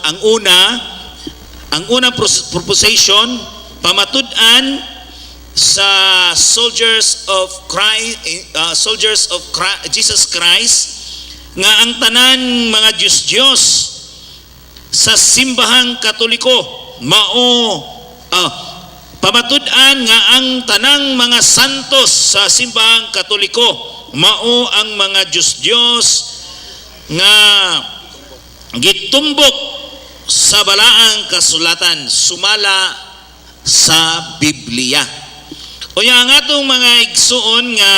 ang unang proposition pamatud-an sa soldiers of Jesus Christ nga ang tanan mga Diyos sa simbahang Katoliko mao pamatud-an nga ang tanang mga santos sa simbahang Katoliko mao ang mga Diyos nga gitumbok sa balaang kasulatan sumala sa Biblia. Unya ang atong mga igsuon nga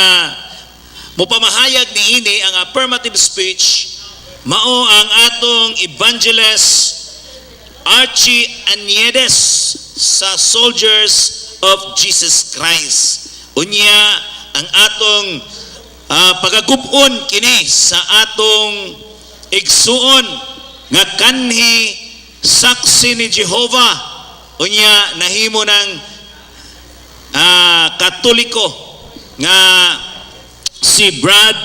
mupamahayag niini ang affirmative speech mao ang atong evangelist Archie Aniedes sa Soldiers of Jesus Christ. Unya ang atong pagagubon kini sa atong igsuon nga kanhi saksi ni Jehovah. Unya nahimo ng Katoliko nga si Brad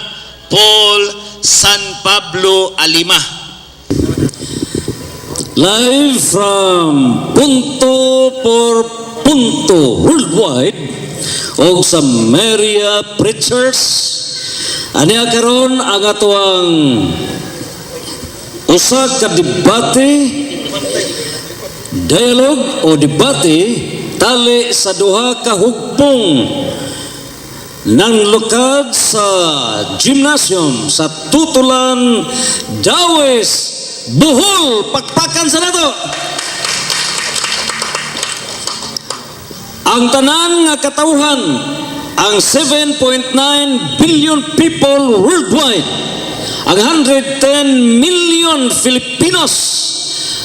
Paul San Pablo Alima. Live from Punto por Punto worldwide o sa Maria Preachers, aniya karon ang atuang usa ka dialogue o debate tali sa duha ka hugpong ng lukad sa gymnasium sa Tutulan, Dawes, Bohol. Pakpakan sa nato. Ang tanan nga katawhan, ang 7.9 billion people worldwide, ang 110 million Filipinos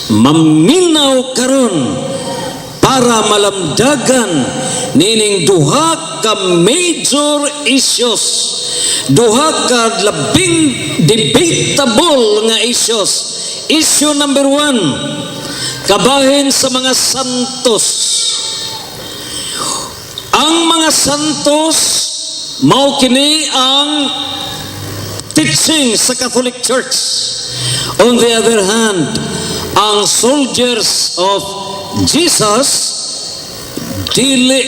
maminaw karon para malamdagan nining duha ka major issues, duha ka labing debatable nga issues. Issue number 1, kabahin sa mga santos. Ang mga santos mao kini ang teaching sa Catholic Church. On the other hand, ang soldiers of Jesus dili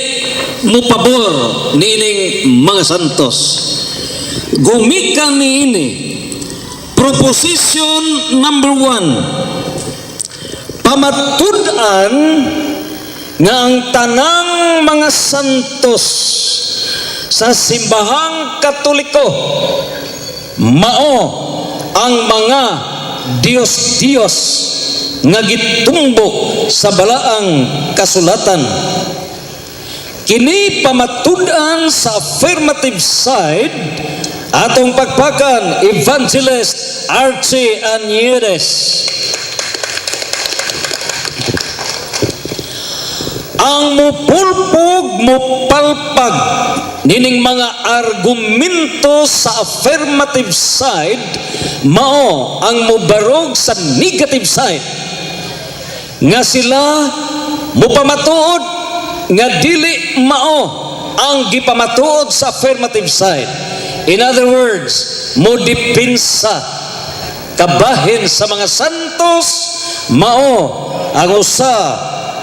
mo pabor nining mga santos. Gumikan niini proposition number 1, pamatud-an nga ang tanang mga santos sa simbahang Katoliko mao ang mga Diyos nga gitumbok sa balaang kasulatan. Kini pamatud-an sa affirmative side atong pagpakan Evangelist Archie Aniedes. Ang mupulpog, mupalpag nining mga argumento sa affirmative side mao ang mubarog sa negative side nga sila mupamatuod nga dili mao ang gipamatuod sa affirmative side. In other words, modipinsa kabahin sa mga santos mao ang usa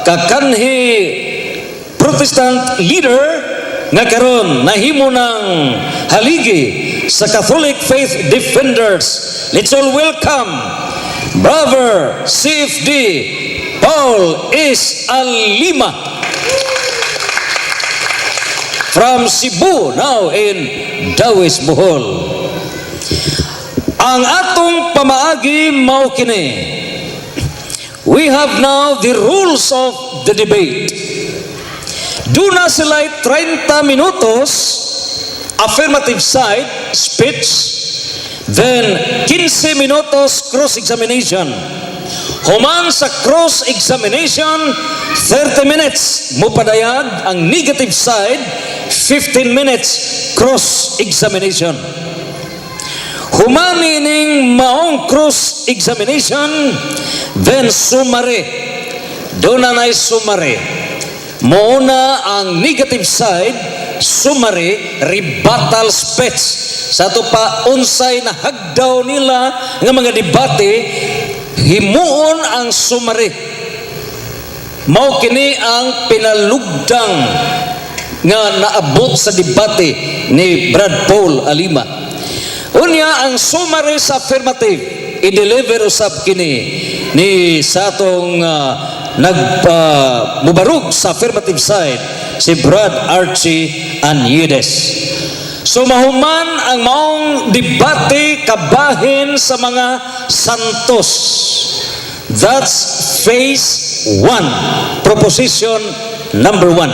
kakanhi Protestant leader nga karon nahimo ng haligi sa Catholic Faith Defenders. Let's all welcome Brother CFD Paul S. Alima from Cebu, now in Dawes, Bohol. Ang atong pamaagi mao kini. We have now the rules of the debate. Duna sila'y 30 minutos affirmative side speech, then 15 minutos cross-examination. Human sa cross-examination, 30 minutes mupadayag ang negative side, 15 minutes cross-examination. Humanining maong cross-examination, then summary. Doon na na'y summary. Muna ang negative side, summary, rebuttal speech. Sa ito pa, unsay na hagdaw nila ng mga debate, himuon ang sumari. Mao kini ang pinalugdang nga naabot sa debate ni Brad Paul Alima. Unya ang summary sa affirmative i-deliver usab kini ni sa atong mubarug sa affirmative side si Brad Archie Anyedes. So mahuman ang maong debate kabahin sa mga santos. That's phase 1, proposition number 1.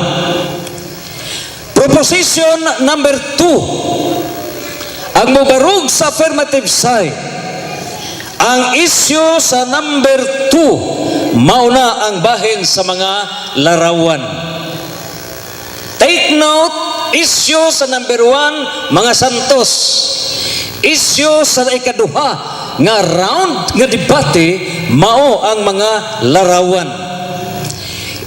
Proposition number 2, ang mubarug sa affirmative side, ang issue sa number 2, mauna ang bahin sa mga larawan. Take note, issue sa number 1, mga santos. Issue sa ikaduha, nga round nga debate, mao ang mga larawan.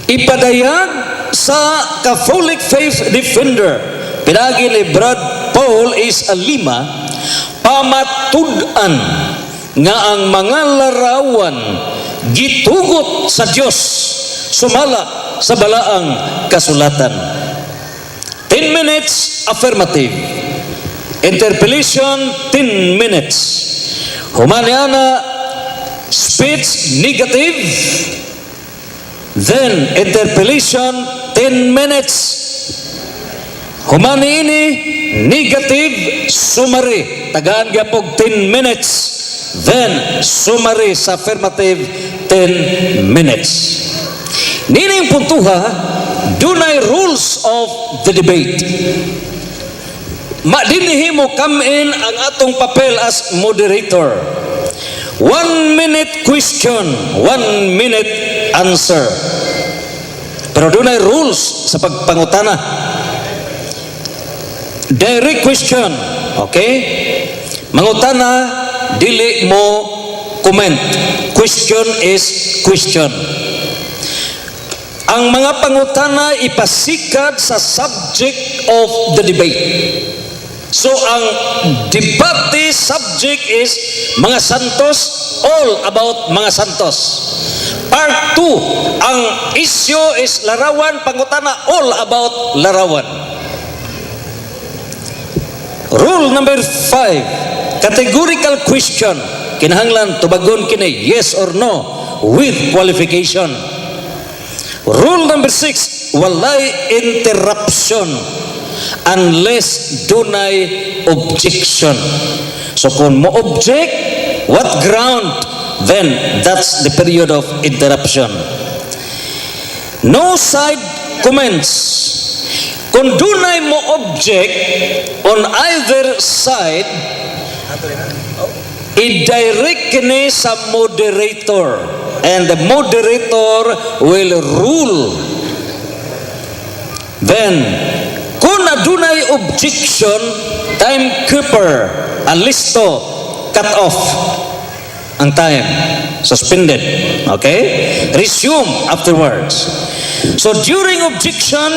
Ipadayag sa Catholic Faith Defender, pinagi ni Brad Paul is Alima, pamatud-an nga ang mga larawan gitugot sa Dios sumala sa balaang kasulatan. 10 minutes affirmative, interpellation 10 minutes, humaniana speech negative, then interpellation 10 minutes, humani ini negative summary, tagaan gyapog 10 minutes, then summary sa affirmative 10 minutes. Nining puntuha, dunay rules of the debate. Dinhi mo come in ang atong papel as moderator. 1 minute question, 1 minute answer. Pero dunay rules sa pagpangutana. Direct question, okay? Mangutana, dili mo comment. Question is question. Ang mga pangutana ipasikat sa subject of the debate. So ang debate subject is mga santos, all about mga santos. Part 2, ang issue is larawan, pangutana all about larawan. Rule number 5, categorical question. Kinahanglan tubagon kini yes or no with qualification. Rule number 6, walay interruption unless dunay objection. So kung mo object, what ground? Then that's the period of interruption. No side comments. Kung dunay mo object on either side, i-direct kini sa moderator, and the moderator will rule. Then kung adunay objection, timekeeper, alisto, cut off ang time, suspended, okay? Resume afterwards. So during objection,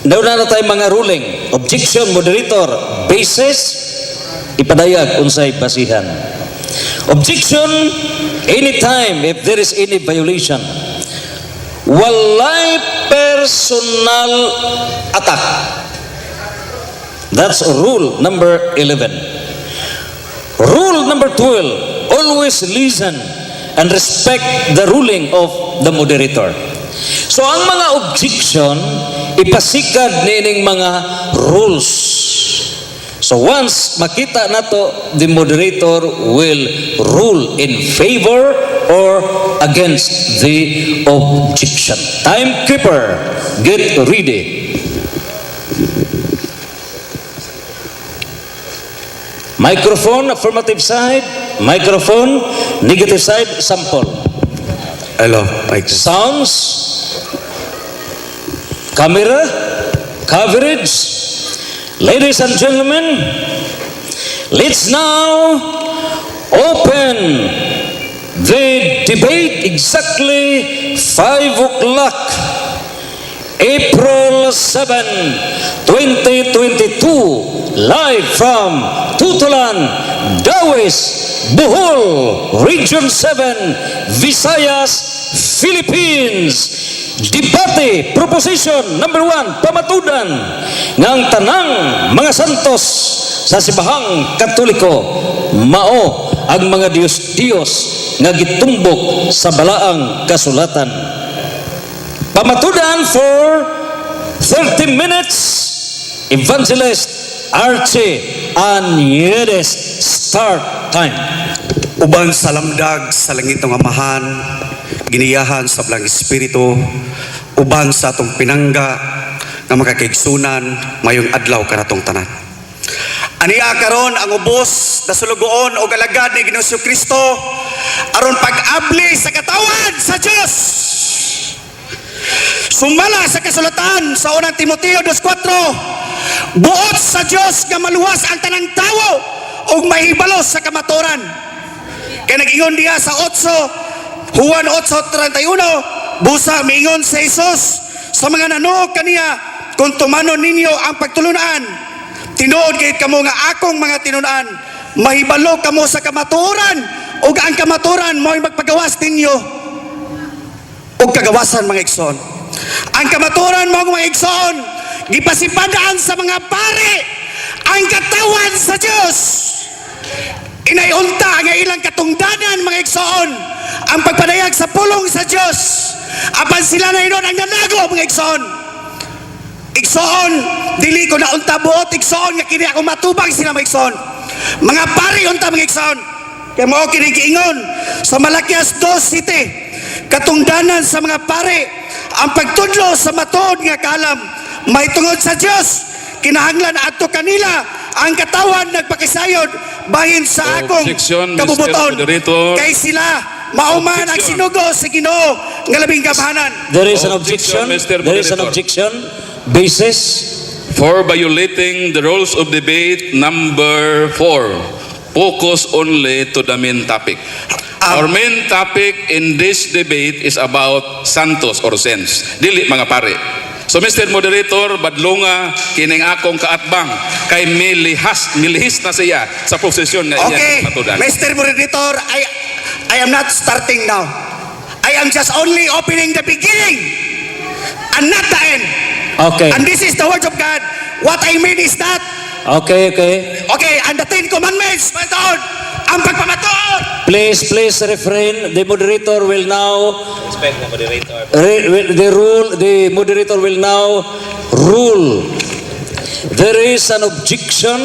daw na tayo mga ruling. Objection, moderator, basis, ipadayag unsay basihan. Objection, anytime if there is any violation. Walay personal attack. That's rule number 11. Rule number 12, always listen and respect the ruling of the moderator. So ang mga objection, ipasikad nining mga rules. So once makita nato, the moderator will rule in favor or against the objection. Timekeeper, get ready. Microphone, affirmative side. Microphone, negative side, sample. Hello, mic. Sounds, camera, coverage. Ladies and gentlemen, let's now open the debate exactly 5 o'clock, April 7, 2022, live from Tutulan, Dawes, Bohol, Region 7, Visayas, Philippines. Debate Proposition number 1, pamatudan ng tanang mga santos sa Simbahang Katoliko mao ang mga Diyos nga gitumbok sa balaang kasulatan. Pamatudan for 30 minutes, Evangelist Archie Anyedes. Start time. Uban sa lamdag sa langit ng amahan, giniyahan sa blang espiritu, uban sa atong pinangga nga makakaigsunan mayong adlaw karatong tanan. Aniya karon ang ubos na sulugoon o galagad ni Ginoong Kristo aron pag-abli sa katawan sa Dios. Sumala sa kasulatan sa unang Timoteo 2:4, buot sa Dios nga maluwas ang tanang tawo ug mahibalos sa kamaturan. Kaya nag-ingon diya sa 8, Juan 8:31, busa miingon sa Jesus sa mga nanuog kaniya, kung tumanon ninyo ang pagtulunan, tinuod gayud kamo nga akong mga tinunan, mahibalo kamo sa kamaturan, ug ang kamaturan mo'y magpagawas ninyo ug kagawasan mga igsoon. Ang kamaturan mo mga igsoon, gipasipadaan sa mga pari ang katawan sa Dios. Inayunta nga ilang katungdanan mga igsoon ang pagpadayag sa pulong sa Dios. Apan sila na inon ang nanago mga igsoon. Igsoon, dili ko na unta buot igsoon nga kini ako matubang sila mga igsoon. Mga pari unta mga igsoon. Kaya mo kinigiingon sa Malakias 2:7, katungdanan sa mga pari ang pagtudlo sa matuod nga kalam may tungod sa Dios. Kinahanglan adto kanila ang katawan nagpakisayod bahin sa akong Objection, Mr. kabubuton. Moderator. Kay sila mauman ang Objection. sinugo sa Ginoo nga labing gamhanan. There is an objection. Objection, Mr. There is an Moderator. objection. Basis. For violating the rules of debate number 4, focus only to the main topic. Our main topic in this debate is about Santos or Sens. Dili mga pare. So Mr. Moderator, badlunga kining akong kaatbang kay milihis na siya sa posisyon na Okay, iya matudan. Mr. Moderator, I am not starting now. I am just only opening the beginning and not the end. Okay. And this is the word of God. What I mean is that, Okay. okay, and the 10 commandments, matood, ang pagpamatood. Please refrain. The moderator will now the moderator will now rule. There is an objection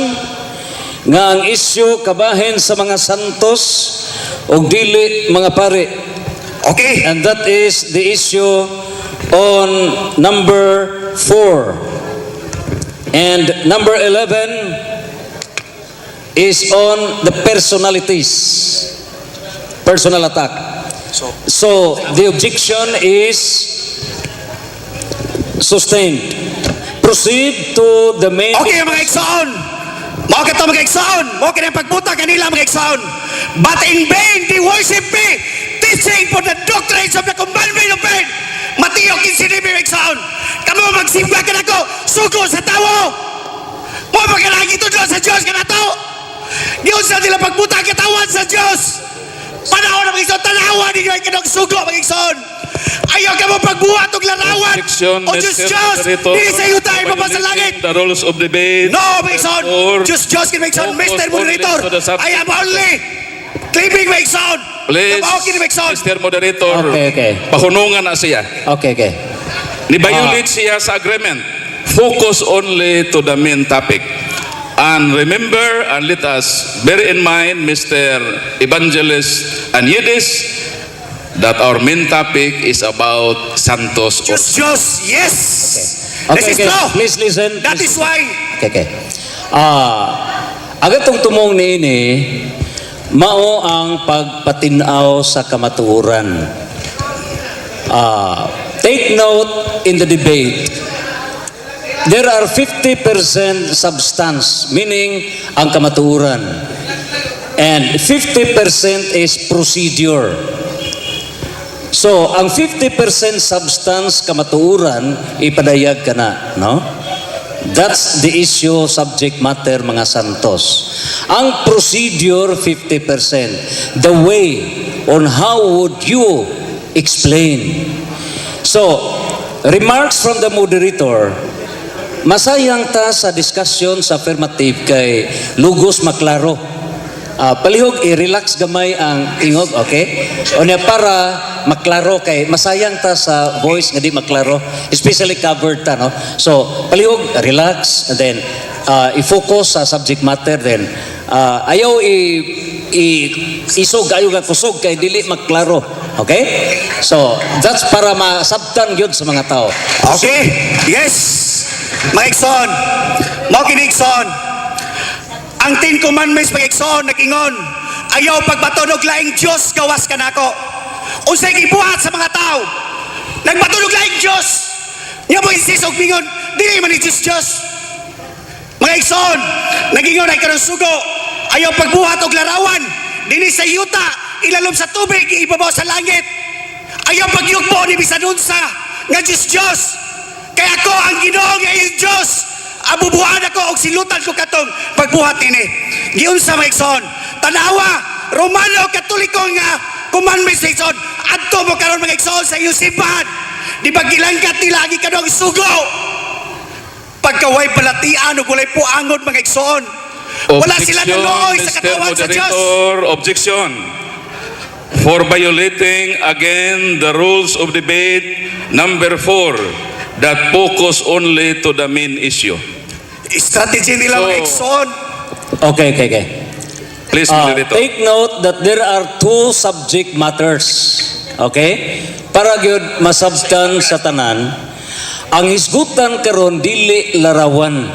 nga ang issue kabahin sa mga santos o dili mga pare. Okay, And that is the issue on number 4. And number 11 is on the personalities. Personal attack. So the objection is sustained. Proceed to the main. okay mga igsoon. Mao ka to mga igsoon. Mao ka na pagbuta kanila mga igsoon. But in vain they worship me, teaching for the doctrines of the commandment of vain. Mateo 15:9 mga igsoon. Kamu magsimba ka na ko, sugo sa tawo. Mo magalagi to sa Diyos ka na to. Diyon sa nila pagbuta katawan sa Diyos. Panahon na mga igsoon, tanawa ninyo ay kanong sugo mga igsoon. Ayaw ka mo pagbuhat og larawan. Objection, O Diyos, Mr. Diyos, Moderator. di sa iyo tayo mabasa sa langit. The rules of debate. No, Mason! Just Mason, Focus Mr. only Moderator! to the subject. I am only claiming Mason! Please, Kabawakin ni Mason! Mr. Moderator. Okay. Pahunungan na siya. Okay. Ni-violate siya sa agreement. Focus only to the main topic. And remember, and let us bear in mind, Mr. Evangelist Anyedes, that our main topic is about Santos or Just, yes! Okay, This is law! please listen. That is why, Okay. Agatong tumong niini mao ang pagpatinaw sa kamatuoran. Take note in the debate. There are 50% substance, meaning ang kamatuoran. And 50% is procedure. So, ang 50% substance kamatuoran, ipadayag ka na, no? That's the issue, subject matter, mga santos. Ang procedure, 50%. The way on how would you explain? So, remarks from the moderator, masayang ta sa discussion sa affirmative kay lugos maklaro. Palihog i-relax gamay ang ingog, okay? O niya para maklaro kay masayang ta sa voice nga di maklaro, especially covered ta, no? So, palihog relax and then i-focus sa subject matter, then ayaw isog ayo nga kusog kay dili maklaro, okay? So, that's para masabtan gyud sa mga tao. Okay? Yes! Mga Ikson, mga kinikson, ang 10 commandments mga Ikson, nagingon, ayaw pagbatunog laing Diyos, gawas ka nako. Unsay gibuhat sa mga tao, nagbatunog laing Diyos, niya mo insisog mingon, dili man ni Diyos. Mga Ikson, nagingon ay karong sugo, ayaw pagbuhat og larawan, dili sa yuta, ilalom sa tubig, ibabaw sa langit. Ayaw pagyugbo ni bisan unsa nga Diyos. Kaya ako ang Ginoo nga iyong Diyos. Abubuhan ako og silutan ko katong pagbuhat ini. Giunsa mga Ikson, tanawa Romano Katoliko nga commandments sa Ikson. Adto mo karon mga Ikson sa iyong simbahan. Di ba gilangkat nila ang ikanong sugo? Pagkaway balatian ug walay puangon mga Ikson. Wala sila naluoy sa katawan sa Diyos. Objection. For violating again the rules of debate number 4 that focus only to the main issue. Strategy nila mga Ikson. Okay. Please, moderator. Take note that there are two subject matters. Okay? Para gyud masabtan sa tanan, ang hisgutan karon dili larawan.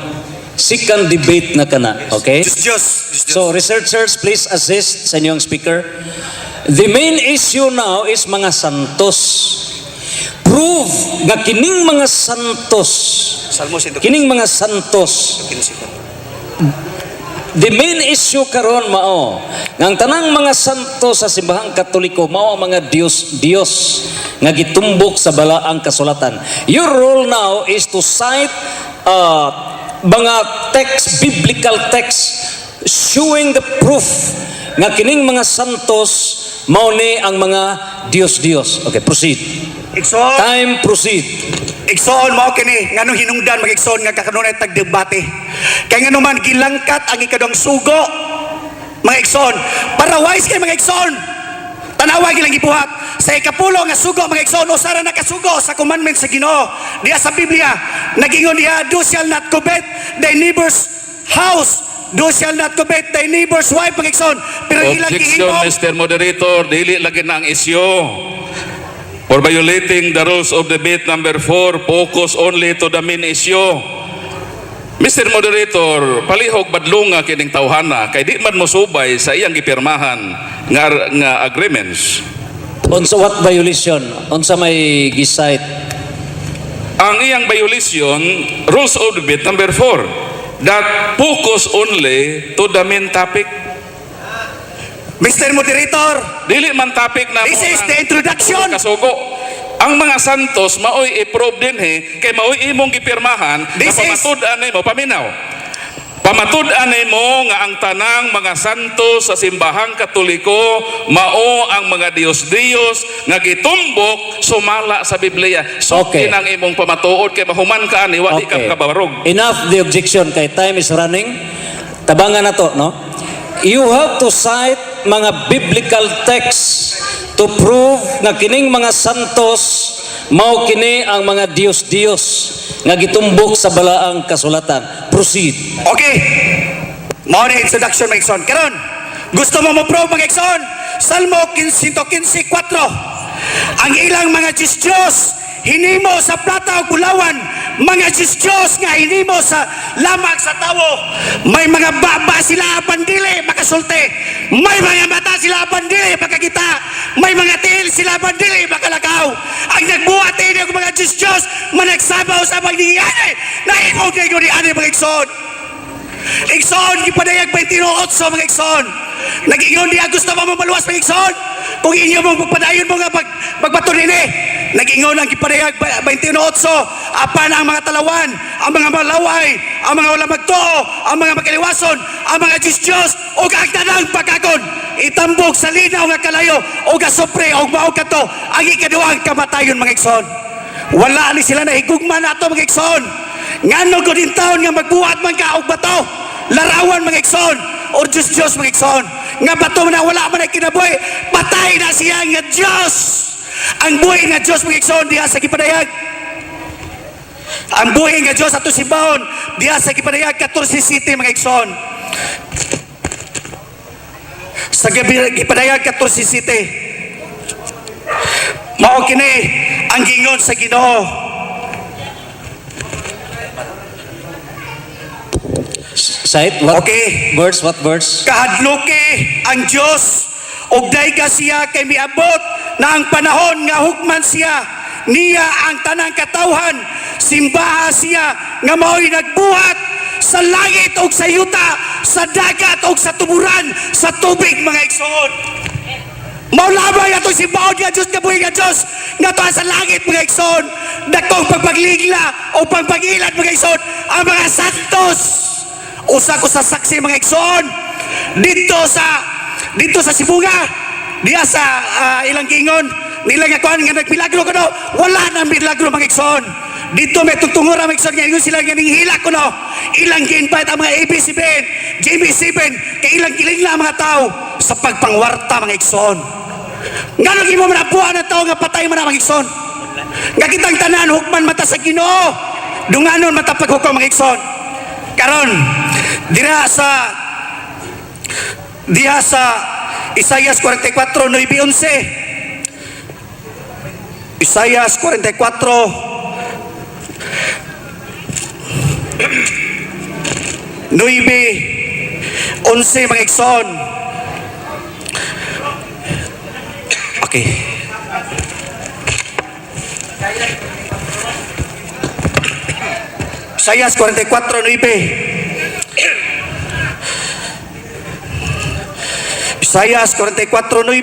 Sikan debate na kana. Okay? Diyos. So researchers, please assist sa inyong speaker. The main issue now is mga santos. Prove nga kining mga santos, kining mga santos, the main issue karon mao nga ang tanang mga santos sa simbahang Katoliko mao ang mga Diyos nga gitumbok sa balaang kasulatan. Your role now is to cite mga text, biblical text showing the proof nga kining mga santos mao ni ang mga Diyos. Okay, proceed. Ikson. Time, proceed. Ikson, mao kini nganong hinungdan mga Ikson nga kakanunay tagdebate. Kay ngano man gilangkat ang ikadong sugo mga Ikson. Para wise kay mga Ikson. Tanawa gilang gibuhat sa ikapulo nga sugo mga Ikson, usara na kasugo sa commandment sa Ginoo. Diya sa Biblia, nagingon diha, "Thou shall not covet thy neighbor's house. Thou shall not covet thy neighbor's wife," mga Ikson. Pero ilang Objection, gihimo. Mr. Moderator. Dili lagi na ang issue. For violating the rules of debate number 4, focus only to the main issue. Mr. Moderator, palihog badlunga kining tawhana kay di man mosubay sa iyang gipirmahan nga agreements. Unsa what violation? Unsa may gisite? Ang iyang violation, rules of debate number 4, that focus only to the main topic. Mr. Moderator, Dili man topic na this is the introduction. kasugo. Ang mga santos maoy i-prove din kay maoy imong gipirmahan This na is- pamatud-an nimo paminaw. Pamatud-an nimo nga ang tanang mga santos sa simbahang Katoliko mao ang mga Dios nga gitumbok sumala sa Biblia. So Okay. kinang imong pamatuod kay mahuman ka ani wa di ka kabarog. Enough the objection kay time is running. Tabangan na to, no? You have to cite mga biblical texts to prove nga kining mga santos mao kini ang mga Diyos nga gitumbok sa balaang kasulatan. Proceed. Okay. Mao na introduction mga Ikson. Karon, gusto mo mo-prove mga Ikson? Salmo 115:4. Ang ilang mga Diyos hinimo sa plata o kulawan, mga Diyos nga hinimo sa lamang sa tawo. May mga baba sila pandili makasulti. May mga mata sila pandili makakita. May mga tiil sila pandili makalakaw. Ang nagbuhat ini ang mga Diyos managsabaw sa pagdiyani. Naimog na yun ni ani mga Ikson. Ikson, gipadayag 28 mga Ikson. Nag-ingon diya gusto mo maluwas mga Ikson. Kung inyo mong pagpadayon mo nga pagpatuloy ni. Nag-ingon ang gipadayag 21:8, apan ang mga talawan, ang mga malaway, ang mga wala magtuo, ang mga makaliwason, ang mga Diyos o ang tanang pagkakon, itambok sa linaw nga kalayo o gasupre o maog kato ang ikaduhang kamatayon mga igsoon. Wala ni sila na higugma na ito mga igsoon. Ngano ko din taon nga magbuhat man ka og bato, larawan mga igsoon o Diyos mga igsoon. Nga bato na wala man ay kinabuhi, patay na siya nga Diyos. Ang buhay nga Diyos mga igsoon diha sa gipadayag. Ang buhay nga Diyos ato simbahon diha sa gipadayag 14 city mga igsoon. Sa gipadayag 14 city. Mao kini ang gingon sa Ginoo. Site, what Okay. verse? What verse? Kahadloke ang Diyos ug dayga siya kay miabot na ang panahon nga hukman siya niya ang tanang katawhan, simbaha siya nga mao'y nagbuhat sa langit ug sa yuta, sa dagat ug sa tuburan, sa tubig mga igsoon. Maulabay atong simbahon nga Diyos, kabuhi nga Diyos nga tuwa sa langit mga igsoon, dakong pagpagligla o pagpagilad mga igsoon, ang mga santos. Usa ko sa saksi mga igsoon dito sa Sibunga, diya sa ilang gingon nila nga kuan nga nagmilagro kuno, wala nang milagro mga igsoon. Dito may tutungura mga igsoon nga ingon sila nga ninghila kuno, ilang gi-invite ang mga AB7, JB7 kay ilang kilingla ang mga tao sa pagpangwarta mga igsoon. Ngano gimo man apuan ang tao nga patay man ang mga igsoon. Nga kitang tanan hukman mata sa Ginoo, dunganon mata paghukom mga igsoon. Karon diha sa Isaias 44:9-11. Isaias 44:9-11 mga igsoon. Okay. Isaias 44:9. Isaias 44:9.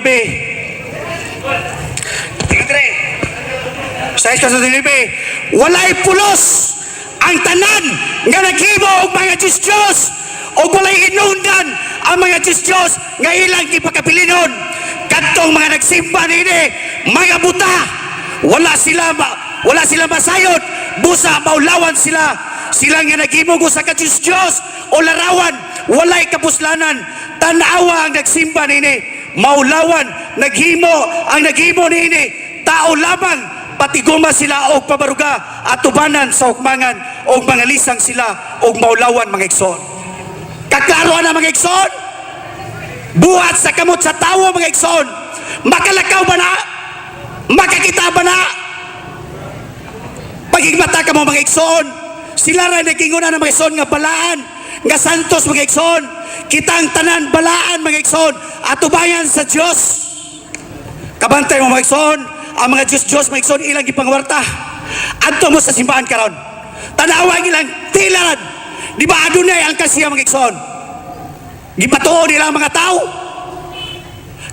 Isaias 44:9. Walay pulos ang tanan nga naghimo og mga Diyos o walay inundan ang mga Diyos nga ilang gipakapilinon. Kadtong mga nagsimba nini, mga buta, wala sila masayod, busa maulawan sila. Sila nga naghimo sa Diyos o larawan, walay kapuslanan. Tanawa ang nagsimba nini, maulawan, ang naghimo nini, tao lamang, patiguma sila og pabaruga at tubanan sa hukmangan og mga lisang sila og maulawan mga igsoon. Kaklaroan na mga igsoon, buhat sa kamot sa tawo mga igsoon, makalakaw ba na? Makakita ba na? Pagigmata ka mo mga igsoon, sila rin nagingunan ng mga igsoon nga balaan, nga santos mga igsoon, kitang tanan balaan mga igsoon, at tubayan sa Diyos. Kabantay mo mga igsoon, ang mga Diyos mga igsoon ilang gipangwarta. Adto mo sa simbahan karon. Tanawa ilang tilaran. Di ba adunay ang kasiya mga igsoon? Gipatuo nila ang mga tao.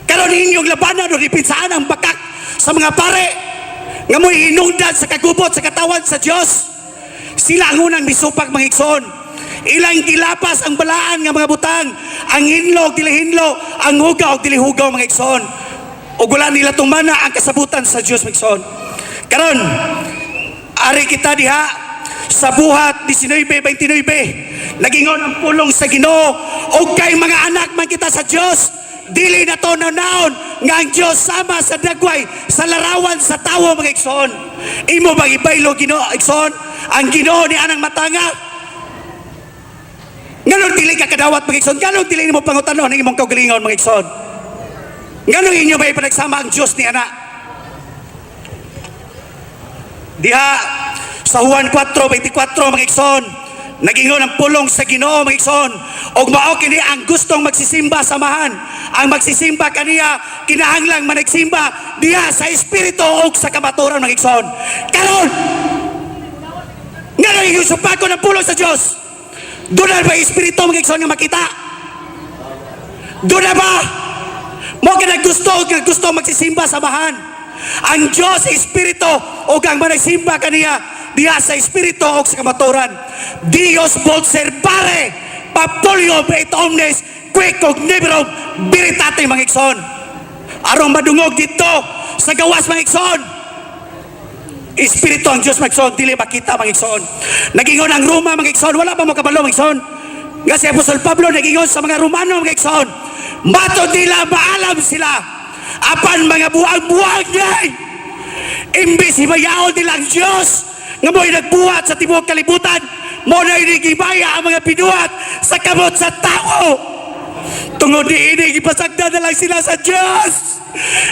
Karon inyong labanan o ipinsaan ang bakak sa mga pare nga mo'y hinungdan sa kagubot sa katawan sa Diyos. Sila ang unang misupak mga igsoon. Ilang gilapas ang balaan nga mga butang, ang hinlog dili hinlo, ang hugaw dili hugaw mga igsoon. O wala nila tumana ang kasabutan sa Diyos mga igsoon. Karon ari kita diha sa buhat 19:29. Nagingon ang pulong sa Ginoo o kay mga anak man kita sa Diyos, dili na to naon nga ang Diyos sama sa dagway sa larawan sa tawo mga igsoon. Imo bang ibaylo Ginoo igsoon ang Ginoo ni anang matanga? Ngayon dili ka kadawat mga igsoon, ngayon dili mo pangutanon ang imong kaugalingon mga igsoon. Ngayon inyo ba ipanagsama ang Diyos ni anak? Diha sa Juan 4:24 mga igsoon, nagingon ang pulong sa Ginoo mga igsoon, og mao kini ang gustong magsisimba samahan. Ang magsisimba kaniya kinahanglang managsimba diha sa espiritu ug sa kamaturan mga igsoon. Karon ngayon yung supako ng pulong sa Diyos, doon na ba espiritu mga igsoon nga makita? Doon na ba? Mo ka naggusto magsisimba samahan. Ang Dios Espiritu o ang managsimba kaniya diha sa Espiritu o sa kamaturan. Dios vult servare papulio et omnes qui cogniverum veritate mga igsoon. Arong madungog dito sa gawas mga igsoon. Espiritu ang Diyos mga igsoon, dili makita mga igsoon. Nagingon ang Roma mga igsoon, wala pa mo kabalo mga igsoon. Nga si Apostol Pablo nagingon sa mga Romano mga igsoon, matod nila maalam sila apan mga buwag-buwag niya. Imbis himayaon nila ang Diyos nga mo'y nagbuhat sa tibuok kalibutan, mo na inigibaya ang mga pinuhat sa kamot sa tao. Tungod ni ini, ipasagda na lang sila sa Diyos.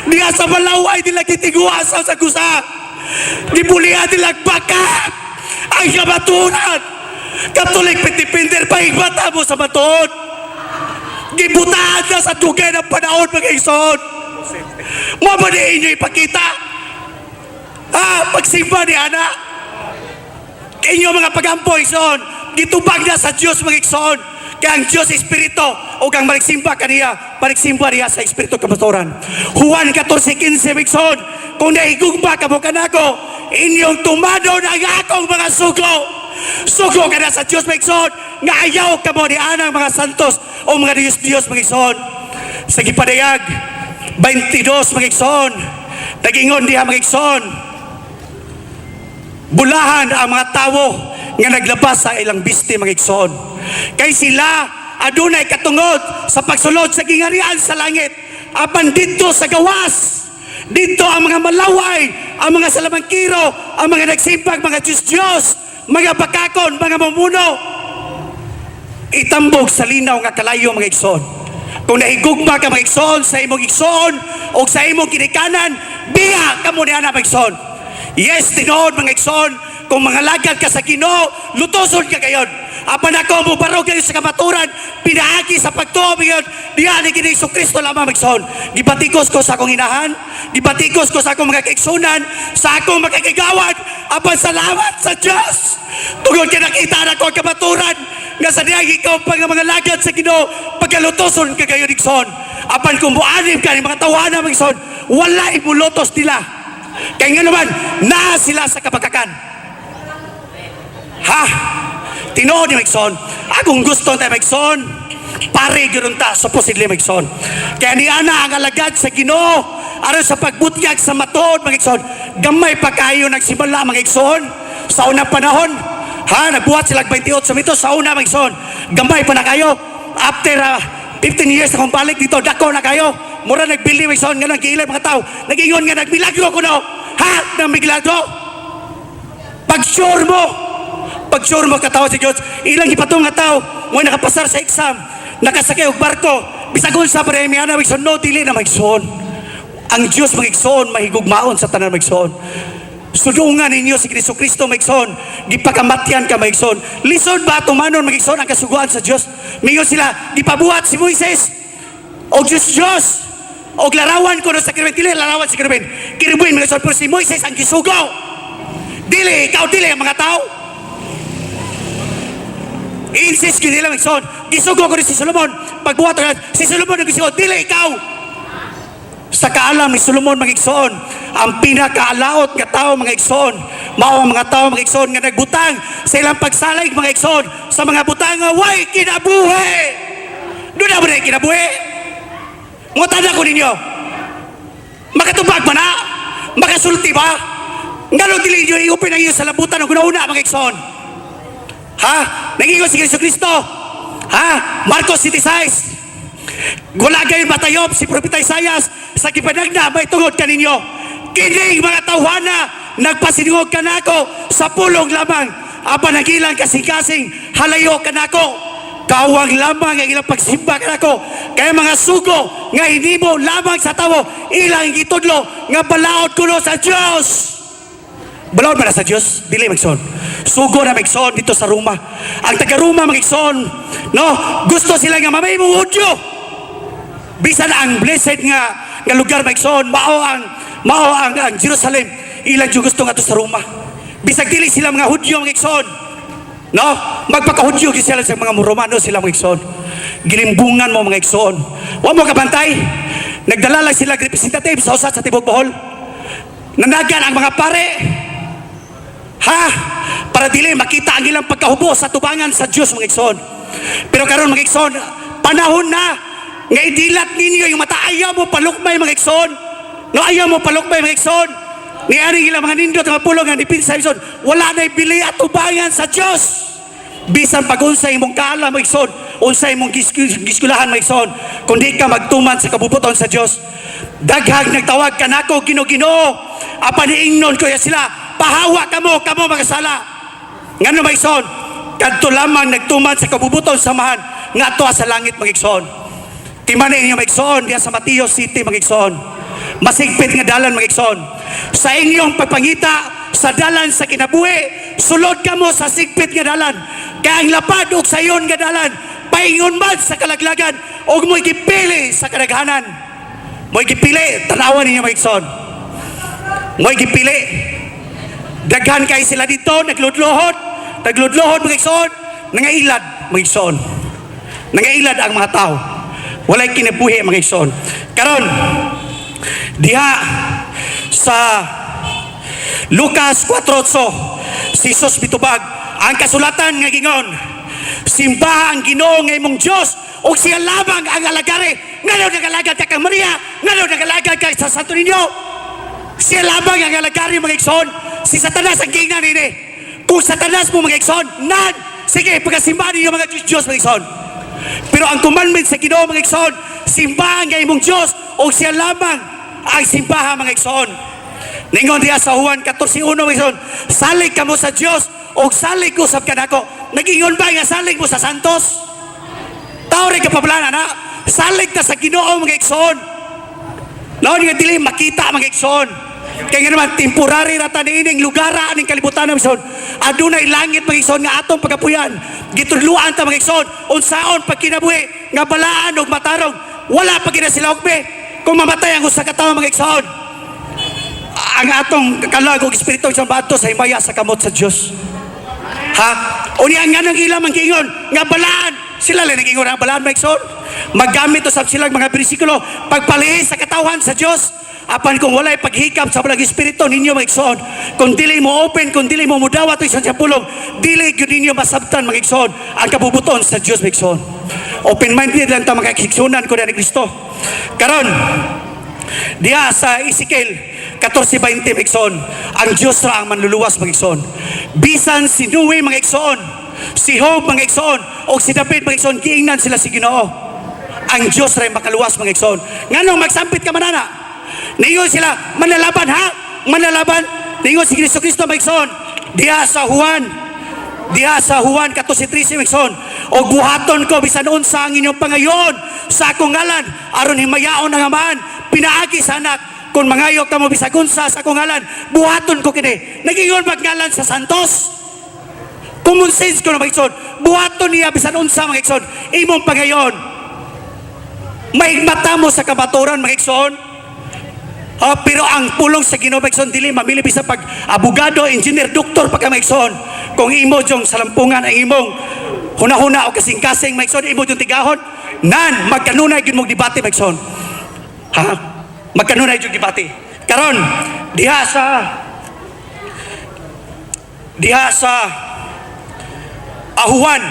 Diya sa malaway nila kitiguasa sa kusa. Dibulihan nila bakak ang kamaturan. Katolik piti-pinter pa bata mo sa baton. Gibutahan na sa dugay ng panahon mga igsoon. Mabali inyo ipakita. Pagsimba ni Ana. Inyo mga pagampo igsoon. Gitubag na sa Diyos mga igsoon. Kaya ang Diyos Espiritu o kang maligsimba kaniya, maligsimba niya sa Espiritu kamaturan. Juan 14:15 igsoon. Kung naigugba ka mo kanako, inyong tumado na ang akong mga sugo. Sugo ka na sa Diyos mga igsoon. Nga ayaw ka mo ni anang mga santos o mga Diyos mga igsoon. Sa gipadayag 22 mga igsoon. Nagingon diha mga igsoon. Bulahan ang mga tawo nga naglabas sa ilang bisti mga igsoon. Kay sila adunay katungod sa pagsulod sa gingarian sa langit. Apan dito sa gawas, dito ang mga malaway, ang mga salamangkiro, ang mga nagsimpag, mga Diyos, mga bakakon, mga mamuno, itambog sa linaw nga kalayo mga igsoon. Kung nahigugma ka mga igsoon sa imong igsoon o sa imong kinikanan, biya ka mo niya na mga igsoon. Yes, tinood mga igsoon, kung mga lagad ka sa Ginoo, lutoson ka gayon. Apan ako mo barog kayo sa kamaturan, pinaagi sa pagtuo ngayon, diyan ni Kristo Kristo lamang magsoon. Gibatikos ko sa akong hinahan, gibatikos ko sa akong mga kaigsunan, sa akong makakigawad, apan salamat sa Diyos. Tungod ka nakita na ko ang kamaturan, nga sa diyan ikaw pag mga lagad sa Ginoo, pagkalutoson ka gayon igsoon. Apan kung buanim ka ni mga tawanan magsoon, wala imulotos nila. Kaya nga naman, na sila sa kapagakan. Tinood ni Magson, akong gusto tayo Magson, pare ganoon ta, supposedly Magson. Kaya ni Ana ang alagad sa Ginoo, aron sa pagbutyag sa matod Magson, gamay pa kayo nagsimula Magson, sa unang panahon, nagbuhat sila 28 sa mito, sa una Magson, gamay pa na kayo, after 15 years na kong balik dito, dako na kayo, mura nagbili Magson, nga nag-iilay mga tao, nag-ingon nga nagmilagro ko no, nang milagro, pag-sure mo katawa sa Diyos, ilang ipatong nga tao, mo nakapasar sa exam, nakasakay og barko, bisagon sa parehimiana, Magson, no, dili na Magson. Ang Diyos Magson, mahigugmaon sa tanan Magson. Sudungan ninyo si Kristo Kristo Magson, gipakamatyan ka Magson. Lison ba tumanon Magson ang kasuguan sa Diyos? Mingon sila, gipabuhat si Moises, o Diyos, o larawan ko sa kiribin, dili larawan si kiribin Magson, pero si Moises ang gisugo. Dili, ikaw dili ang mga tao. I-insist ko nila Magson, gisugo ko rin si Solomon, pagbuhat ko si Solomon ang gisugo, dili ikaw. Sa kaalam ni Solomon mga igsoon, ang pinakaalaot nga tao mga igsoon, mao ang mga tao mga igsoon nga nagbutang sa ilang pagsalig mga igsoon, sa mga butang nga way kinabuhi. Doon na ba na kinabuhi? Ngutana ko ninyo, makatubag ba na? Makasulti ba? Nga nung dili nyo iupin ang iyo sa labutan ng guna-una mga igsoon. Nangingon si Kristo Kristo. Marcos 16. Wala gayon matayop si Propeta Isaias sa kipanagna may tungod kaninyo. Kining mga tawhana nagpasinungog kanako sa pulong lamang. Apa nagilang kasing-kasing halayo kanako. Kawang lamang ang ilang pagsimba kanako. Kaya mga sugo nga hinimo lamang sa tawo ilang gitudlo nga balaod kuno sa Diyos. Balaod ba na sa Diyos? Dili Magson. Sugo na Magson dito sa Roma. Ang taga-Roma Magson, no? Gusto sila nga mamay mong Hudyo. Bisan ang blessed nga lugar Magson, mao ang Jerusalem. Ilang Diyo gusto nga to sa Roma. Bisag dili sila mga Hudyo Magson. No? Magpaka-Hudyo sila sa mga Romano sila Magson. Gilimbungan mo Magson. Wa mo kabantay. Nagdala lang sila representative sa usat sa Tibok Bohol. nanagan ang mga pare, ha, para dili makita ang ilang pagkahubo sa tubangan sa Dios mga igsoon. Pero karon mga igsoon, panahon na nga idilat ninyo yung mata. Ayaw mo palukmay mga igsoon, no, ayaw mo palukmay mga igsoon. Ni aring ilang mga nindot nga pulong nga dipinsa igsoon, wala na'y bili at tubangan sa Dios. Bisan pag unsay imong kaala mga igsoon, unsay imong giskulahan mga igsoon, kundi ka magtuman sa kabubuton sa Dios. Daghang nagtawag kanako Ginoo, apan niingnon ko ya sila, pahawa kamo mga sala. Ngano mga igsoon, kadto lamang nagtuman sa kabubuton samahan nga ato sa langit mga igsoon. Timanin niyo mga igsoon diya sa Mateo City mga igsoon. Masigpit nga dalan mga igsoon. Sa inyong pagpangita sa dalan sa kinabuhi, sulod kamo sa sigpit nga dalan. Kaya ang lapad ug sayon nga dalan, paingon man sa kalaglagan ug mo'y gipili sa kadaghanan. Mo'y gipili, tanawan ninyo mga igsoon. Mo'y gipili. Daghan kay sila dito, nagludluhod mga igsoon, nangailad mga igsoon. Nangailad ang mga tao. Walay kinabuhi mga igsoon. Karon diha sa Lucas 4:8, si Jesus mitubag ang kasulatan nga gingon, simbaha ang Ginoo nga imong Dios ug siya lamang ang alagari. Ngano nagalagad ka kang Maria? Ngano nagalagad ka sa Santo Niño? Siya lamang ang alagari mga igsoon. Si Satanas ang gingnan ini. Kung Satanas mo mga igsoon, nan, sige, pagkasimbahan ninyo mga Diyos mga igsoon. Pero ang commandment sa Ginoo mga igsoon, simbahan nga imong Dios ug siya lamang ang simbahan mga igsoon. Ningon diya sa Juan 14:1 mga igsoon, salig kamo sa Dios ug salig usab kanako. Nag-ingon ba nga salig mo sa santos? Tawre ka pablana na, salig ta sa Ginoo mga igsoon. Laon nga dili makita mga igsoon. Kaya nga naman, temporary rata niining lugara aning kalibutan ng igsoon. Adunay langit mga igsoon nga atong pagapuyan. Gitudluan ta mga igsoon, unsaon pag kinabuhi nga balaan ug matarong. Wala pa gina sila ugbe. Kung mamatay ang usa ka tawo mga igsoon, ang atong kalag ug espiritu sa bato sa himaya sa kamot sa Dios. Ha? Uni ang ganang ilang mangkingon nga balaan. Sila lang nag-ingon ang balaan mga igsoon. Maggamit usab sila mga bersikulo pagpalihis sa katawan sa Dios. Apan kung walay paghikap sa balang espiritu ninyo mga igsoon, kung dili mo open, kung dili mo mudawat sa pulong, dili gyud ninyo masabtan mga igsoon ang kabubuton sa Dios mga igsoon. Open minded lang ta mga igsunan ko ni Kristo. Karon diha sa Ezekiel 14:20 mga igsoon, ang Dios ra ang manluluwas mga igsoon. Bisan si Noe mga igsoon, si Job mga igsoon, o si David mga igsoon, giingnan sila si Ginoo. Ang Dios ra makaluwas mga igsoon. Nganong magsampit ka manana? Ningon sila, manlalaban ha? Manlalaban? Ningon si Kristo mga igsoon. Diha sa Juan 14:13 mga igsoon, o buhaton ko bisan unsa ang inyong pangayon sa akong ngalan aron himayaon ang Amahan pinaagi sa anak. Kung mangayok ka mo bisag unsa sa akong ngalan, buhaton ko kini. Nagingon ngalan sa santos. Common sense ko na mga igsoon, buhaton niya bisan unsa mga igsoon imong pangayon. Maigmata mo sa kabaturan mga igsoon. Pero ang pulong sa Ginoo mga igsoon, dili mamili bisan pag abogado, engineer, doktor pa ka mga igsoon. Kung imo jong salampungan ang imong huna-huna o kasing-kasing mga igsoon, imo jong tigahon, nan magkanunay gyud mong debate mga igsoon. Ha? Magkanunay yung debate. Karon diha sa Juan,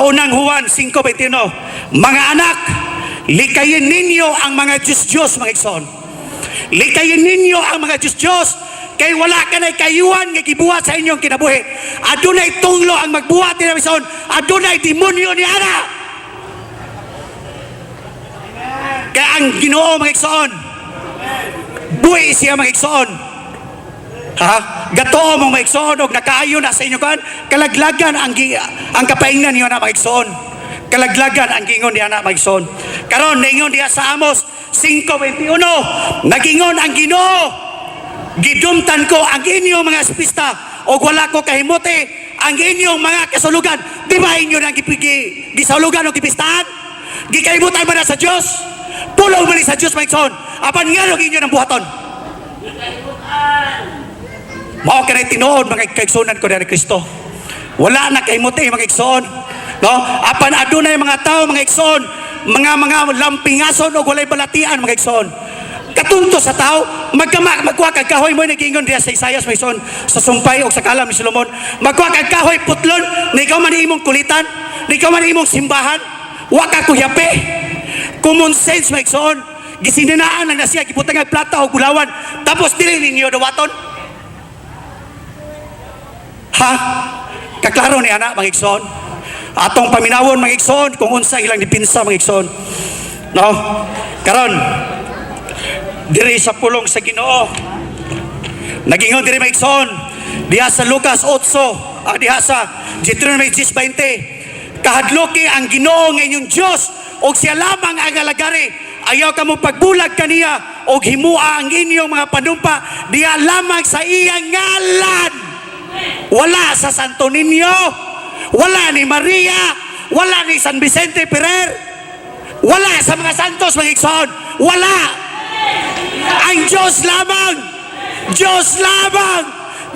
unang Juan 5:21, mga anak, likayin ninyo ang mga Diyos mga igsoon. Likayin ninyo ang mga Diyos kay wala ka na'y kayuhan nga gibuhat sa inyong kinabuhi. Adunay tunglo ang magbuhat ni igsoon, adunay demonyo ni ana. Kaya ang Ginoo mga igsoon, buhi siya mga igsoon. Ha? Gatoo mong mga igsoon og nakaayo na sa inyo kan, kalaglagan ang kapaingnan niyo na mga igsoon. Kalaglagan ang gingon niya na mga igsoon. Karon ningon diha sa Amos 5:21, nagingon ang Ginoo, gidumtan ko ang inyong mga pista o wala ko kahimuti ang inyong mga kasulugan. Di ba inyo nang gisulugan o gipistahan? Gikaibutan ba na sa Diyos? Pulong man sa Diyos mga igsoon. Apan nga nung inyo ng buhaton. Mao ka na tinuod mga kaigsunan ko ni Kristo. Wala na kahimuti mga igsoon. No? Apan adunay mga tao mga igsoon, mga lampingason o walay balatian mga igsoon. katunto sa tao, magkuha kag kahoy mo nagingon diya sa Isayas may son sa sumpay o sa kalam ni Solomon. Magkuha kag kahoy putlon, na ikaw man imong kulitan, na ikaw man imong simbahan, wa ka kuyape. Common sense may son. Gisinanaan lang na siya gibutang ang plata o gulawan, tapos dili ninyo dawaton. Ha? Kaklaro ni ana mga igsoon. Atong paminawon mga igsoon kung unsa ilang dipinsa mga igsoon. No? Karon diri sa pulong sa Ginoo. Nagingon diri mga igsoon diha sa Lucas 8, diha sa Deuteronomy 10:20. Kahadloki ang Ginoo nga inyong Dios og siya lamang ang alagari. Ayaw ka mo pagbulag kaniya og himua ang inyong mga panumpa diha lamang sa iyang ngalan. Wala sa Santo Niño, wala ni Maria, wala ni San Vicente Ferrer, wala sa mga santos mga igsoon, wala. Ang Diyos lamang, Diyos lamang,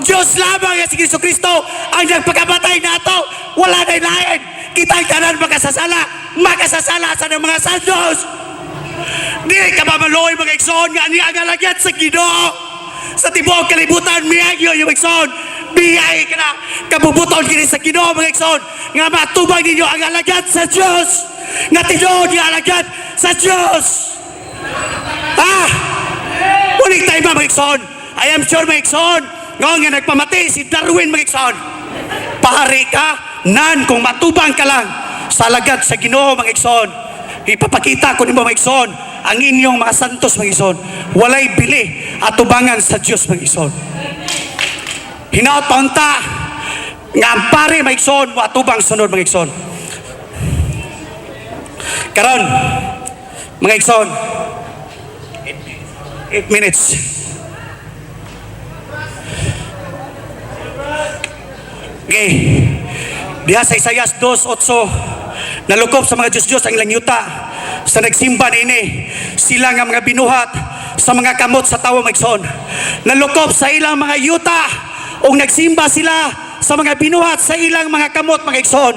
Diyos lamang si Jesucristo ang nagpakamatay nato. Wala na ilain. Kitang tanan makasasala sa ng mga santos. Di ka mamaloy mga igsoon nga ni agalagyat sa Ginoo. Sa tibuok kalibutan miyagyo yung igsoon. Biyay ka na kabubuton kini sa Ginoo mga igsoon nga matubag ninyo ang alagad sa Diyos nga tinuod nga alagad sa Diyos. Uling tayo mga igsoon. I am sure mga igsoon nga nagpamati si Darwin mga igsoon. Pahari ka nan kung matubang ka lang sa alagad sa Ginoo mga igsoon. Ipapakita ko nimo mga igsoon ang inyong mga santos mga igsoon. Walay bili at tubangan sa Diyos mga igsoon. Hinaot paunta nga ang pare maigsoon wa tubang sunod mga igsoon. Karon mga igsoon 8 minutes. Okay. Diha sa Isayas 2:8 nalukop sa mga Diyos ang ilang yuta sa nagsimba ini sila nga mga binuhat sa mga kamot sa tawo mga igsoon. Nalukop sa ilang mga yuta o nagsimba sila sa mga binuhat sa ilang mga kamot mga igsoon.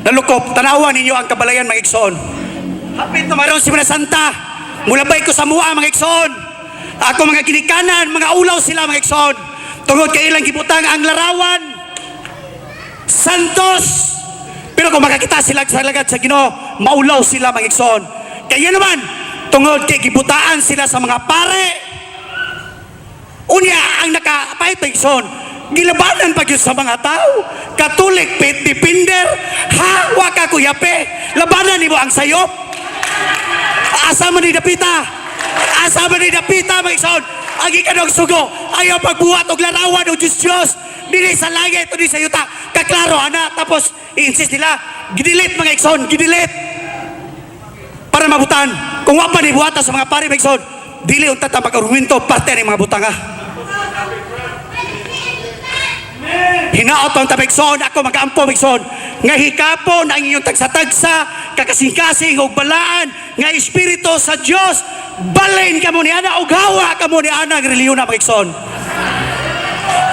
Nalukop, tanawan ninyo ang kabalayan mga igsoon. Hapit na mayroon si Mana Santa, mulabay ko sa mua mga igsoon. Ako mga ginikanan, mga ulaw sila mga igsoon. Tungod kay ilang gibutang ang larawan, santos. Pero kung makakita sila sa lagad sa Ginoo, maulaw sila mga igsoon. Kaya naman, tungod kay gibutaan sila sa mga pare, unya ang nakapait ng igsoon, gilabanan pa yun sa mga tao. Katolik, dipender, wa ka kuyape, labanan ni mo ang sayop. Asa man ni dapita, mga igsoon, ang ikanong sugo, ayaw pagbuhat og larawan o Diyos, dili sa langit o dili sa yuta. Kaklaro, ana, tapos i-insist nila, gidilit mga igsoon, gidilit. Para mabutan, kung wapa ni buhatan sa mga pari mga igsoon, dili unta ta pag-argumento parte ni mga butanga. Hinaot ang tabigson, ako mag-ampo migson nga hikapon ang inyong tagsa-tagsa kakasing-kasing og balaan nga espiritu sa Dios balin kamo ni ana og hawa kamo ni ana ang reliyon na migson.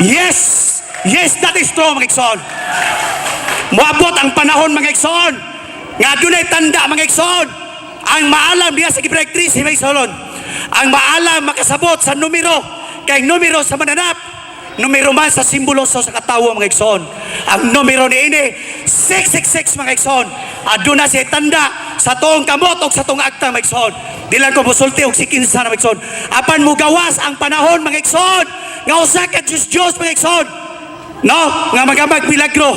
Yes, that is true mga igsoon. Moabot ang panahon mga igsoon nga dunay tanda mga igsoon ang maalam diya sa gibrektris mga igsoon. Ang maalam makasabot sa numero kay numero sa mananap, numero man sa simbolo sa katawo mga igsoon. Ang numero ni ini 666 mga igsoon. Aduna siya tanda sa tuong kamot o sa tuong akta mga igsoon. Di lang ko musulti og sikinsa na mga igsoon. Apan mo gawas ang panahon mga igsoon nga usa ka Diyos mga igsoon. No, nga magamag milagro.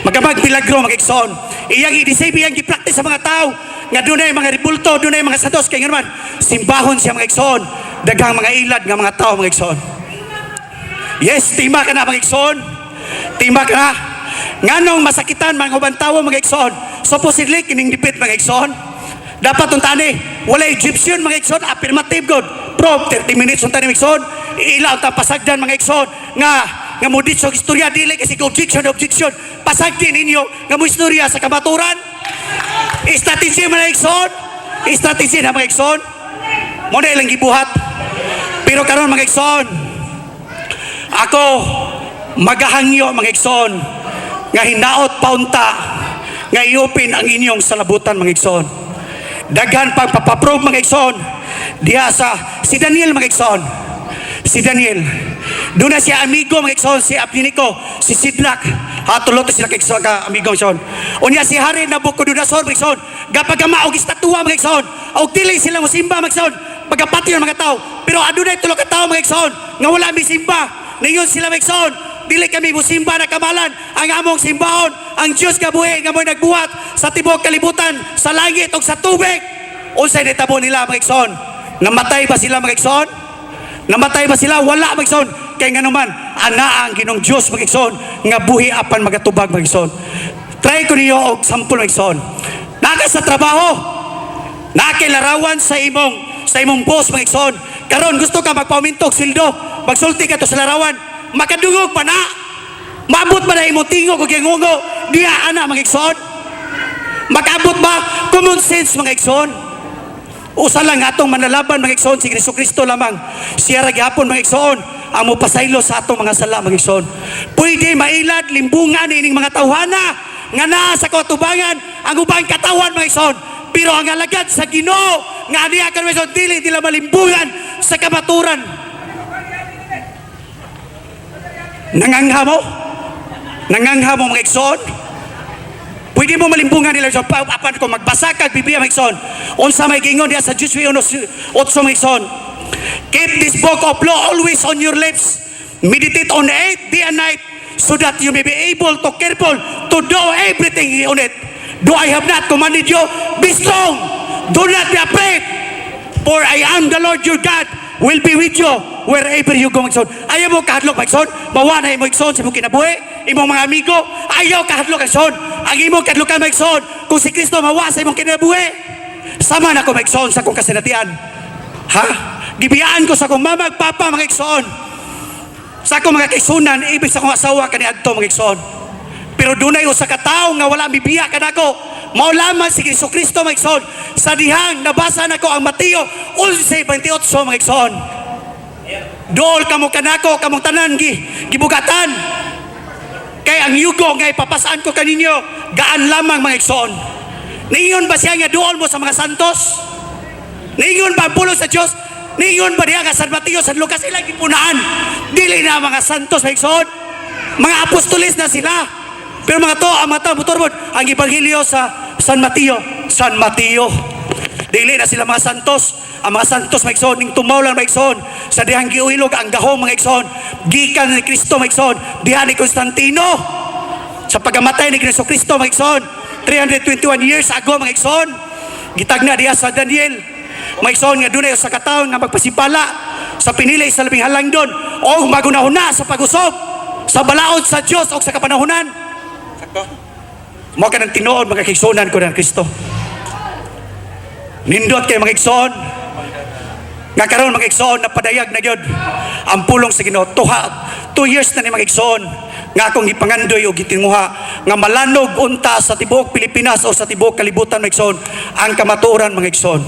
Magamag milagro mga igsoon. Iyang i-disable, iyang i-practice sa mga tao nga dunay mga ribulto, dunay mga sados kay ngayon man simbahon siya mga igsoon. Daghang mga ilad nga mga tao mga igsoon. Yes, tima ka na mga igsoon. Tima ka na. Nganong masakitan mga ubang tao mga igsoon. Supposedly kining dipit mga igsoon. Dapat untani, wala Egyptian mga igsoon, affirmative God. Probe 30 minutes untani mga igsoon. Ilaw ta pasagdan mga igsoon nga mudit sa istorya dili kasi objection. Pasagdin ninyo nga mo istorya sa kamaturan. Strategy mga igsoon. Strategy na mga igsoon. Mo na ilang gibuhat. Pero karon mga igsoon, ako magahangyo mga igsoon nga hinaot paunta nga iupin ang inyong salabutan mga igsoon. Daghan pagpapaprove mga igsoon Diya sa si Daniel mga igsoon. Si Daniel. Doon na siya amigo mga igsoon, si Abednego, si Sidrak. Tuloto sila kay igsoon ka amigo mga igsoon. Unya si Hari Nabucodonosor mga igsoon. Gapagama og estatwa mga igsoon. Og dili sila mosimba mga igsoon. Pagapati ng mga tao. Pero adunay tulo ka tao mga igsoon nga wala mi simba. Ningon sila mga igsoon. Dili kami musimba na kamalan ang among simbahon. Ang Diyos nga buhi nga mo'y nagbuhat sa tibok kalibutan, sa langit o sa tubig. Unsay nitabo nila mga igsoon? Namatay ba sila mga igsoon? Namatay ba sila? Wala mga igsoon. Kaya nga naman, ana ang Ginong Diyos mga igsoon nga buhi apan magatubag mga igsoon. Try ko niyo og sampol mga igsoon. Naka sa trabaho, nakilarawan sa imong boss mga igsoon. Karon gusto ka magpaumintog sweldo, magsulti ka to sa larawan, makadungog pa na. Maabot ba na imong tingog o gingungo? Diya ana mga igsoon. Makabot ba? Common sense mga igsoon. Usa lang atong manlalaban mga igsoon si Kristo lamang. Siya ra gyapon mga igsoon ang mopasaylo sa atong mga sala mga igsoon. Pwede mailad limbungan ining mga tawhana nga naa sa katubangan ang ubang katawan mga igsoon. Pero ang alagad sa Ginoo nga aniya kan mga igsoon dili nila malimbungan sa kamaturan. Nangangha mo mga igsoon. Pwede mo malimbungan nila sa apan ko magbasa ka Biblia mga igsoon. Unsa may gingon diya sa Joshua 1:8 mga igsoon. Keep this book of law always on your lips. Meditate on it day and night so that you may be able to careful to do everything on it. Do I have not commanded you? Be strong. Do not be afraid. For I am the Lord your God will be with you wherever you go, magson. Ayaw mo kahadlok, magson. Bawa na imong igsoon sa imong kinabuhi, imong mga amigo. Ayaw kahadlok, magson. Ang imong kahadlokan, magson. Kung si Kristo mawa sa imong kinabuhi, sama na ko, magson, sa kong kasinatian. Ha? Gibiyaan ko sa kong mama, papa, mga igsoon. Sa akong mga kaisunan, ibig sa kong asawa kaniadto, mga igsoon. Pero dunay usa ka tawo nga wala mibiya kanako. Mao lamang si Kristo mga igsoon. Sa dihang nabasa nako ang Mateo 11:28 mga igsoon. Dool kamo kanako kamong tanan gibugatan. Kay ang yugo nga ipapasaan ko kaninyo gaan lamang mga igsoon. Ningon ba siya nga dool mo sa mga santos? Ningon ba ang pulo sa Dios? Ningon ba diya nga San Mateo, San Lucas ilang gipunaan? Dili na mga santos mga igsoon. Mga apostolis na sila. Pero mga to, ang mga tao, motorbon, ang Ebanghelyo sa San Mateo. Dili na sila mga santos. Ang mga santos, mga igsoon, ning tumaw lang, mga igsoon. Sa dihang giuilog, ang gahong, mga igsoon. Gikan ni Kristo, mga igsoon. Dihan ni Constantino. Sa pagamatay ni Kristo, mga igsoon. 321 years ago, mga igsoon. Gitagna diha sa Daniel. Mga igsoon, nga dunay sa kataon, nga magpasipala. Sa pinili, sa labing halang doon. O magunahuna sa pag-usop. Sa balaod sa Diyos o sa kapanahunan. Mo ka ng tinuod mga kigsunan ko ng Kristo. Nindot kay mga igsoon. Nga karon mga igsoon na padayag na gyud ang pulong sa Ginoo. 2 years na ni mga igsoon nga akong gipangandoy o gitinguha nga malanog unta sa tibuok Pilipinas o sa tibuok kalibutan mga igsoon ang kamatuoran mga igsoon.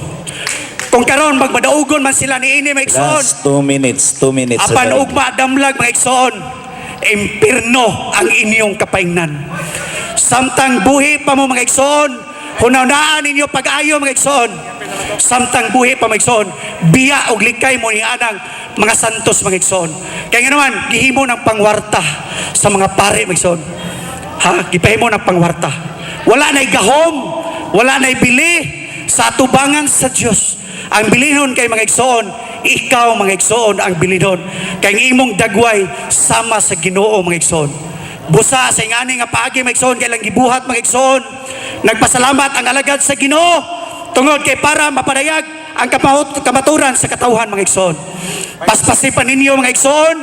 Kung karon magmadaugon man sila niini mga igsoon. Last 2 minutes. 2 minutes. Apan ugma damlag mga igsoon. Impirno ang inyong kapaingnan. Samtang buhi pa mo mga igsoon, hunawnaan ninyo pag-ayo mga igsoon. Samtang buhi pa mga igsoon, biya og likay mo ni anang mga santos mga igsoon. Kaya nga naman, gihimo ng pangwarta sa mga pare mga igsoon. Ha? Gipahimo ng pangwarta. Wala na'y gahom, wala na'y bili sa atubangan sa Diyos. Ang bilinon kay mga igsoon, ikaw mga igsoon ang bilinon. Kay imong dagway sama sa Ginoo mga igsoon. Busa sa ingani nga paagi mga igsoon, kailang gibuhat mga igsoon. Nagpasalamat ang alagad sa Ginoo tungod kay para mapadayag ang kamaturan sa katawhan mga igsoon. Paspasipan ninyo mga igsoon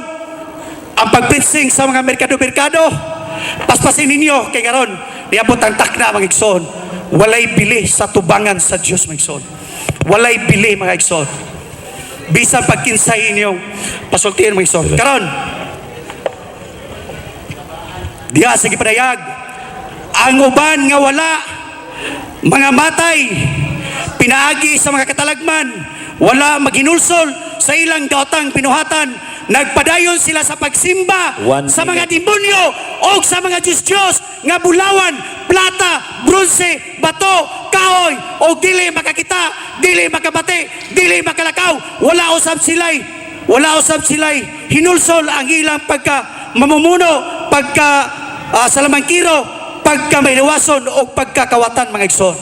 ang pagpinsing sa mga merkado-merkado. Paspasin ninyo kay karon niabot ang takna mga igsoon. Walay bili sa tubangan sa Dios mga igsoon. Walay bili mga igsoon. Bisan pagkinsay inyong pasultihan mga igsoon. Karon diya sa gipadayag ang uban nga wala mga matay pinaagi sa mga katalagman, wala maghinulsol sa ilang daotang pinuhatan, nagpadayon sila sa pagsimba sa mga demonyo o sa mga Diyos nga bulawan plata, bronze, bato, kahoy, o dili makakita, dili makabate, dili makalakaw, wala usab sila'y hinulsol ang ilang pagka mamumuno, pagka salamangkiro, pagka may liwason o pagkakawatan mga igsoon.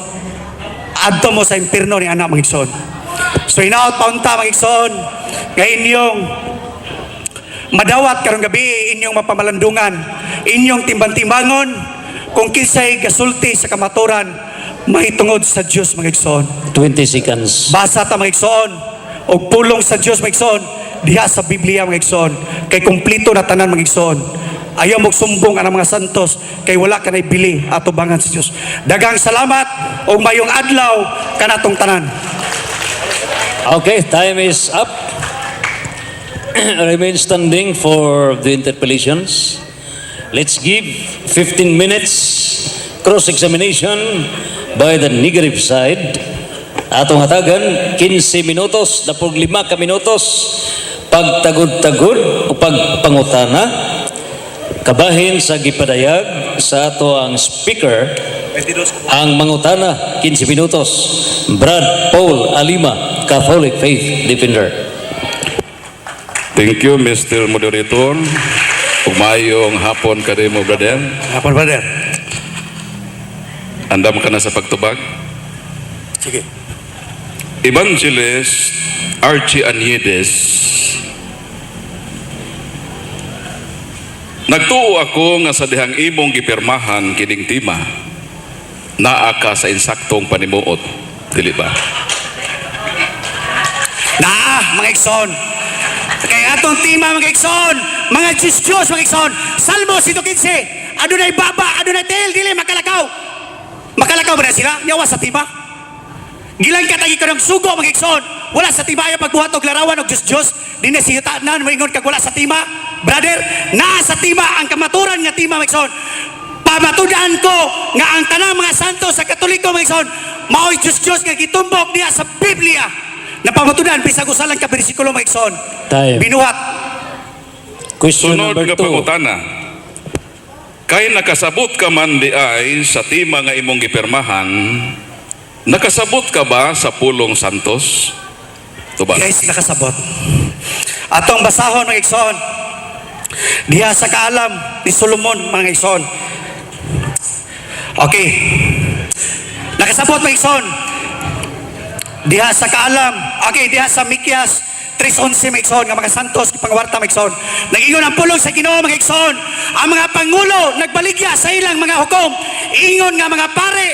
Adto mo sa impierno ni anak mga igsoon. So inaot paunta mga igsoon, ngayon inyong madawat karong gabi, inyong mapamalandungan, inyong timban-timbangon kung kinsay gasulti sa kamaturan mahitungod sa Dios mga igsoon. 20 seconds. Basa ta mga igsoon og pulong sa Dios mga igsoon diha sa Biblia mga igsoon kay kumpleto na tanan mga igsoon. Ayaw mo sumbong ang mga santos kay wala ka na ibili atubangan sa Dios. Dagang salamat og mayong adlaw kanatong tanan. Okay, time is up. Remain standing for the interpellations. Let's give 15 minutes cross-examination by the negative side. Atong hatagan 15 minutos, dapog 5 ka minutos pagtagod-tagod o pagpangutana kabahin sa gipadayag sa ato ang speaker. Ang mangutana 15 minutos. Brad Paul Alima, Catholic Faith Defender. Thank you, Mr. Moderator. Umayong hapon ka rin mo, brother. Hapon brother. Andam ka na sa pagtubag. Sige. Evangelist Archie Aniedes. Nagtuo ako nga sa dihang imong gipirmahan kining tima naa ka sa insaktong panimuot. Dili ba? Mga igsoon. Kay atong tima mga igsoon, mga Diyos mga igsoon. Salmo 115. Adunay baba, adunay tail, dili makalakaw. Makalakaw ba na sila? Yawa sa tima. Gilang katagi ka ng sugo mga igsoon. Wala sa tima ay pagbuhat og larawan og Diyos. Di na siya tanan moingon kag wala sa tima. Brother, naa sa tima ang kamaturan nga tima mga igsoon. Pamatudan ko nga ang tanang mga santo sa Katoliko mga igsoon mao'y Diyos nga gitumbok niya sa Biblia. Napamatudan bisag usalan ka bersikulo mga igsoon. Time. Binuhat. Question Sunod number nga 2. pangutana. Kay nakasabot ka man di ay sa tima nga imong gipirmahan, nakasabot ka ba sa Pulong Santos? Tuba. Guys, nakasabot. Atong basahon mga igsoon. Diha sa kaalam ni Solomon mga igsoon. Okay. Nakasabot mga igsoon. Diha sa kaalam. Okay, diha sa Mikyas 3:11 mga igsoon nga mga santos pangwarta mga igsoon. Nag-ingon ang pulong sa Ginoo mga igsoon. Ang mga pangulo nagbaligya sa ilang mga hukom. Ingon nga mga pare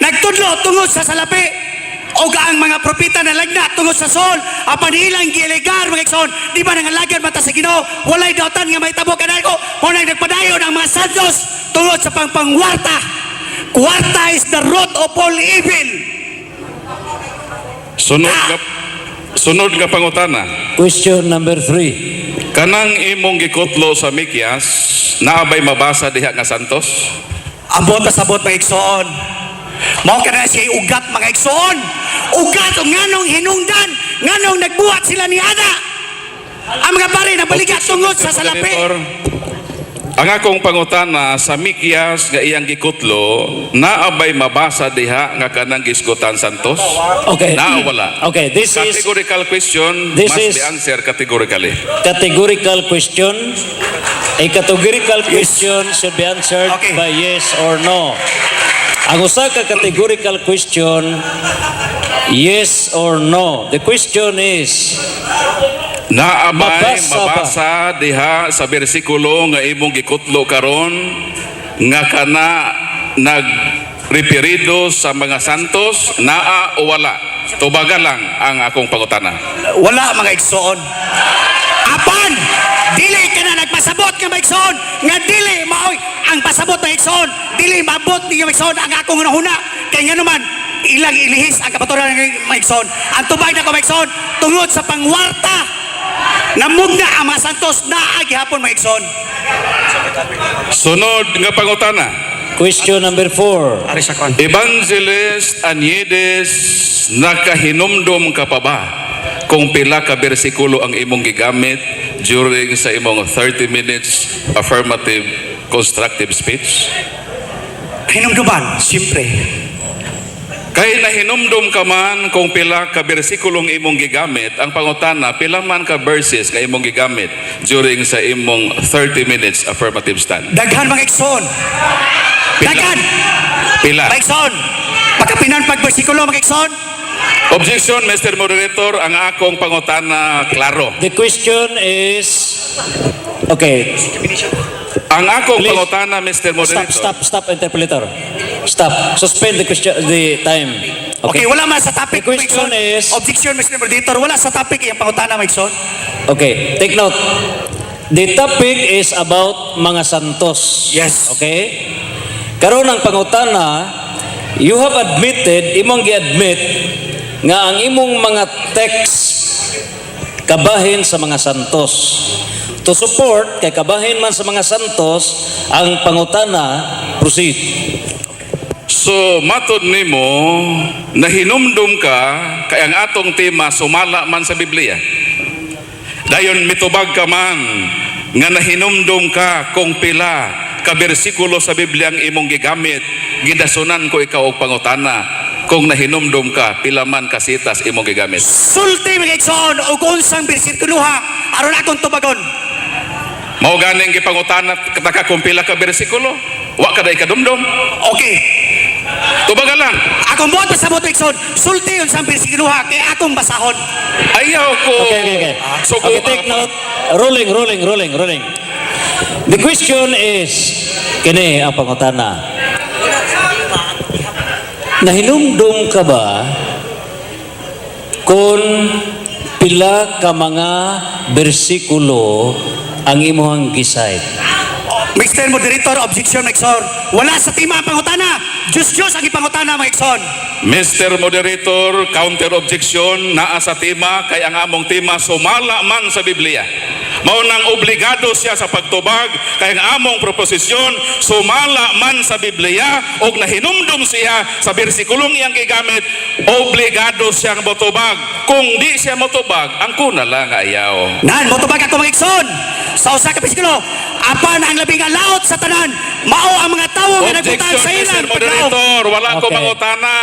nagtudlo tungod sa salapi. O ang mga propeta na lagna tungod sa sol, apan ilang gilegar mga igsoon, di ba nangalagad mata sa Ginoo, walay dautan nga may tabo kanay ko, kung nagpadayon ang mga santos tungod sa pangpangwarta. Kwarta is the root of all evil. Sunod nga pangutana. Question number 3. Kanang imong gikutlo sa Mikyas, naabay mabasa diha nga santos? Abot na sabot mga igsoon. Mao ka na siya ugat mga igsoon. Ugat o nganong hinungdan, nganong nagbuhat sila ni Ana. Ang mga pare na balikat tungod sa salapi. Ang akong pangutana sa Mikyas nga iyang gikutlo, naabay mabasa diha nga kanang gisgutan santos? Okay. Naa wala? Okay, this is Categorical question This must is- be answered categorically. categorical question. A categorical question should be answered Okay. by yes or no. Ang usa ka categorical question, yes or no. The question is, Naabay Mabasa ba? mabasa diha sa bersikulo nga imong gikutlo karon nga kana nagreperido sa mga santos, naa o wala? Tubagan lang ang akong pangutana. Wala mga igsoon. Apan, dili ka na nagpasabot nga mga igsoon. Nga dili maoy ang pasabot mga igsoon. Dili maabot ni mga igsoon ang akong hunahuna. Kaya nga naman, ilang ilihis ang kapaturan ng mga igsoon. Ang tubay na ko mga igsoon, tungod sa pangwarta. Namugna ang mga santos na agihapon mga igsoon. Sunod nga pangutana. question number 4. Ari sa kon. Evangelist Aniedes, nakahinumdum ka pa ba kung pila ka bersikulo ang imong gigamit during sa imong 30 minutes affirmative constructive speech? Hinumduman, siyempre. Kay nahinumdum ka man kung pila ka bersikulong imong gigamit, ang pangutana, pila man ka verses nga imong gigamit during sa imong 30 minutes affirmative stand. Daghan mga igsoon. Pila? Daghan. Pila? Mga igsoon. Pagkapinan pag bersikulo mga igsoon. Objection, Mr. Moderator, ang akong pangutana klaro. The question is, okay, Ang akong Please. pangutana, Mr. Moderator. stop, interpreter. Stop. Suspend the question, the time. Okay, Okay. wala man sa topic. The question mga igsoon. is- Objection, Mr. Moderator. Wala sa topic yung pangutana mga igsoon. Okay, take note. The topic is about mga santos. Yes. Okay? Karon ang pangutana, you have admitted, imong gi-admit nga ang imong mga text kabahin sa mga santos. To support kay kabahin man sa mga santos, ang pangutana proceed. So, matod nimo, nahinumdum ka, kay ang atong tema, sumala man sa Biblia. Dayon mitubag ka man, nga nahinumdum ka kung pila ka bersikulo sa Biblia ang imong gigamit, gidasunan ko ikaw og pangutana, kung nahinumdum ka, pila man kasitas imong gigamit. Sulti mga igsoon o unsang bersikuloha aron akong tubagon. Mao ganing gipangutana ka kung pila ka bersikulo, wa ka day kadumdum. Okay. Tubaga lang. Akong buhat sa buhat igsoon. Sulti unsang bersikuloha kay akong basahon. Ayaw ko. Okay. So, Okay, take note. Rolling. The question is, kini ang pangutana. Nahinumdum ka ba kung pila ka mga bersikulo ang imong gisayt? Mr. Moderator, objection mga igsoon. Wala sa tima ang pangutana. Diyos ang ipangutana mga igsoon. Mr. Moderator, counter objection, naa sa tema, kay ang among tema, sumala man sa Biblia. Maunang obligado siya sa pagtubag, kay ang among proposisyon, sumala man sa Biblia, og nahinumdum siya sa bersikulong iyang gigamit, obligado siyang motubag. Kung di siya motubag, ang kuna lang ayaw. Nan, motubag ako mga igsoon. Sa usa ka bersikulo, apan ang labing alaot sa tanan, mao ang mga tawo nga nagbutan Objection, sa ilang Mr. Moderator, wala ko Okay. mangutana.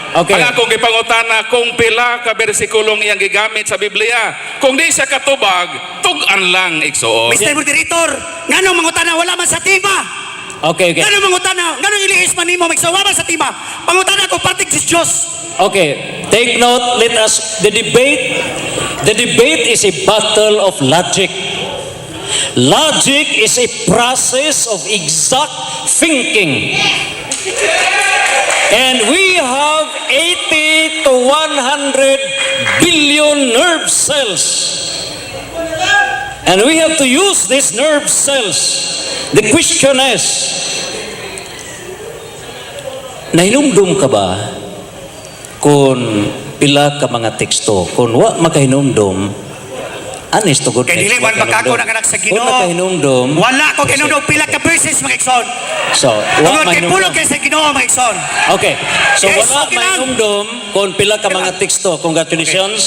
Okay. Ang akong gipangutana kung pila ka bersikulong iyang gigamit sa Biblia. Kung di siya katubag, tugan lang igsuon. Mr. Moderator, nganong mangutana wala man sa tima? Okay. Nganong mangutana, nganong iliis man nimo magsawa wala man sa tima? Pangutana ko patig sa Dios. Okay, take note, the debate is a battle of logic. Logic is a process of exact thinking. And we have 80 to 100 billion nerve cells. And we have to use these nerve cells. The question is, nahinumdum ka ba kung pila ka mga teksto? Kung wa makahinumdum, honest to goodness. Kay dili man makako na kanak sa Kung Ginoo. makahinumdum, Wala ko kinundog pila ka verses mga igsoon. so, wa Tungod kay pulog mahinumdum. kay sa Ginoo mga igsoon. Okay. So Yes, wala okay lang. mahinumdum kung pila ka mga teksto. Congratulations.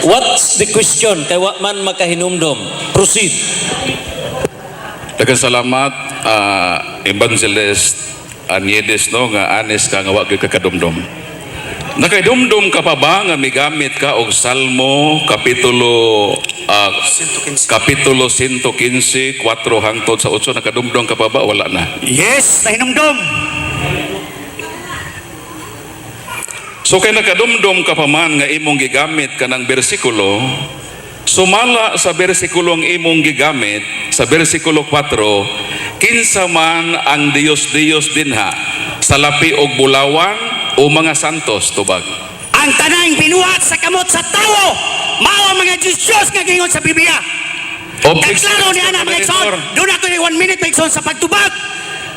What's the question? Kay wa man makahinumdum. Proceed. Daghang salamat, Evangelist Aniedes, no, nga anis ka nga wa gyud ka kadumdum. Nakaidumdum ka pa ba nga migamit ka og Salmo kapitulo 115, 4 hangtod sa 8, nakadumdum ka pa ba? Wala na. Yes, nahinumdum. So kay nakadumdum ka pa man nga imong gigamit ka ng bersikulo, sumala sa bersikulong imong gigamit, sa bersikulo 4, kinsa man ang Dios dinha, sa lapi og bulawan o mga santos tubag. Ang tanang binuhat sa kamot sa tawo, mao ang mga Diyos nga gingon sa Biblia. Objection, Kaklaro niya Mr. na mga igsoon. Moderator. Doon ako ni 1 minute mga igsoon sa pagtubag.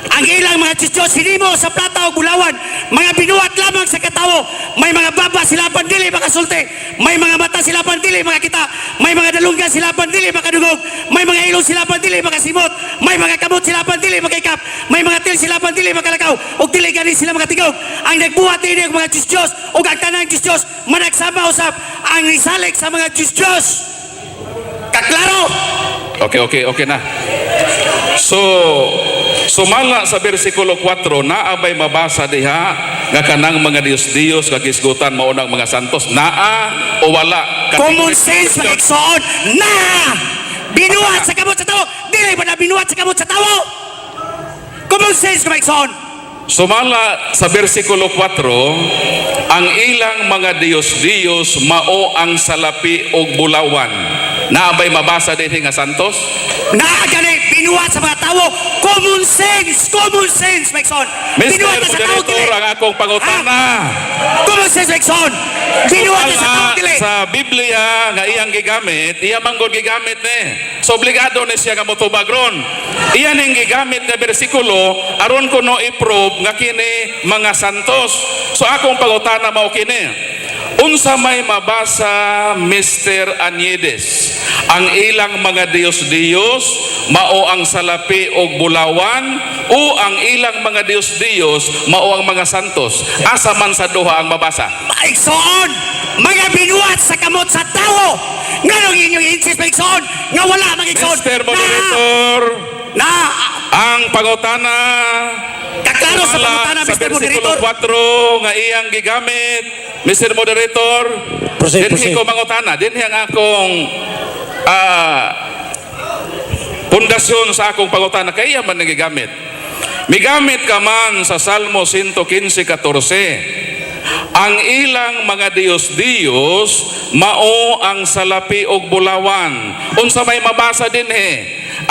Ang ilang mga Diyos hinimo sa plata o gulawan, mga binuhat lamang sa katawo. May mga baba sila pandili makasulti, may mga mata sila pandili makakita, may mga dalunggan sila pandili makadungog, may mga ilong sila pandili makasimot, may mga kamot sila pandili makaikap, may mga til sila pandili makalakaw, ug dili gani sila makatigog. Ang nagbuhat ini ang mga Diyos ug ang tanang Diyos managsama usab ang risalik sa mga Diyos. Kaklaro? Okay na. So Sumala sa bersikulo 4, naabay mabasa diha nga kanang mga Dios-Dios kagisgutan maunang mga santos. Naa o wala? Common sense mga igsoon na binuhat sa kamot sa tao. Dili ba na binuhat sa kamot sa tao? Common sense mga igsoon. Sumala sa bersikulo 4, ang ilang mga Dios-Dios mao ang salapi o bulawan. Naabay mabasa din nga santos? Naagani binuhat sa mga tao. Common sense mga igsoon. Mr. Binuhat na sa tao Moderator, dili. ang akong pangutana. Common sense mga igsoon. Binuhat na sa tao dili. Sa Biblia nga iyang gigamit, iya manggod gigamit ni. So obligado ni siya nga motubag ron. Iya ning gigamit nga bersikulo aron kuno i-prove nga kini mga santos. So akong pangutana mao kini. Unsa may mabasa Mr. Aniedes, ang ilang mga Dios-Dios mao ang salapi o bulawan o ang ilang mga Dios-Dios mao ang mga santos. Asa man sa duha ang mabasa? Maigsoon, mga binuhat sa kamot sa tao. Nganong inyong insist maigsoon nga wala magigsoon. Mr. Moderator, Na ang pangutana kaklaro sa pangutana, sa Mr. bersikulo Moderator. 4 nga iyang gigamit, Mr. Moderator, Proceed, dinhi proceed. ko mangutana, dinhi ang akong pundasyon sa akong pangutana kay iya man nagigamit. Migamit ka man sa Salmo 115:14. Ang ilang mga Dios-Dios mao ang salapi og bulawan. Unsa may mabasa din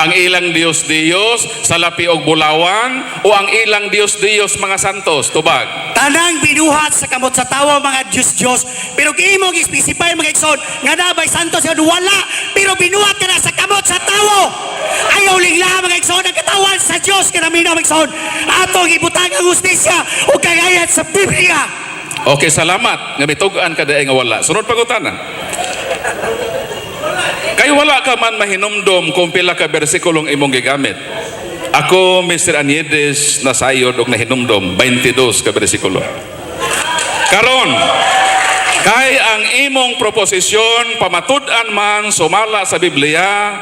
ang ilang Dios-Dios salapi og bulawan o ang ilang Dios-Dios mga santos tubag. Tanang binuhat sa kamot sa tao mga Diyos. Pero kiimo gi-specify mga igsoon nga nabay santos yun wala. Pero binuhat ka na sa kamot sa tao. Ayaw lingla mga igsoon ang katawan sa Diyos kanamina mga igsoon. Atong ibutang ang hustisya o kagayat sa Biblia. Okay, salamat. Nga mitugaan ka daay nga wala. Sunod pangutana. Kay wala ka man mahinumdom kung pila ka bersikulong imong gigamit. Ako, Mr. Aniedes, nasayod og nahinumdom 22 ka bersikulo. Karon, kay ang imong proposisyon pamatud-an man sumala sa Biblia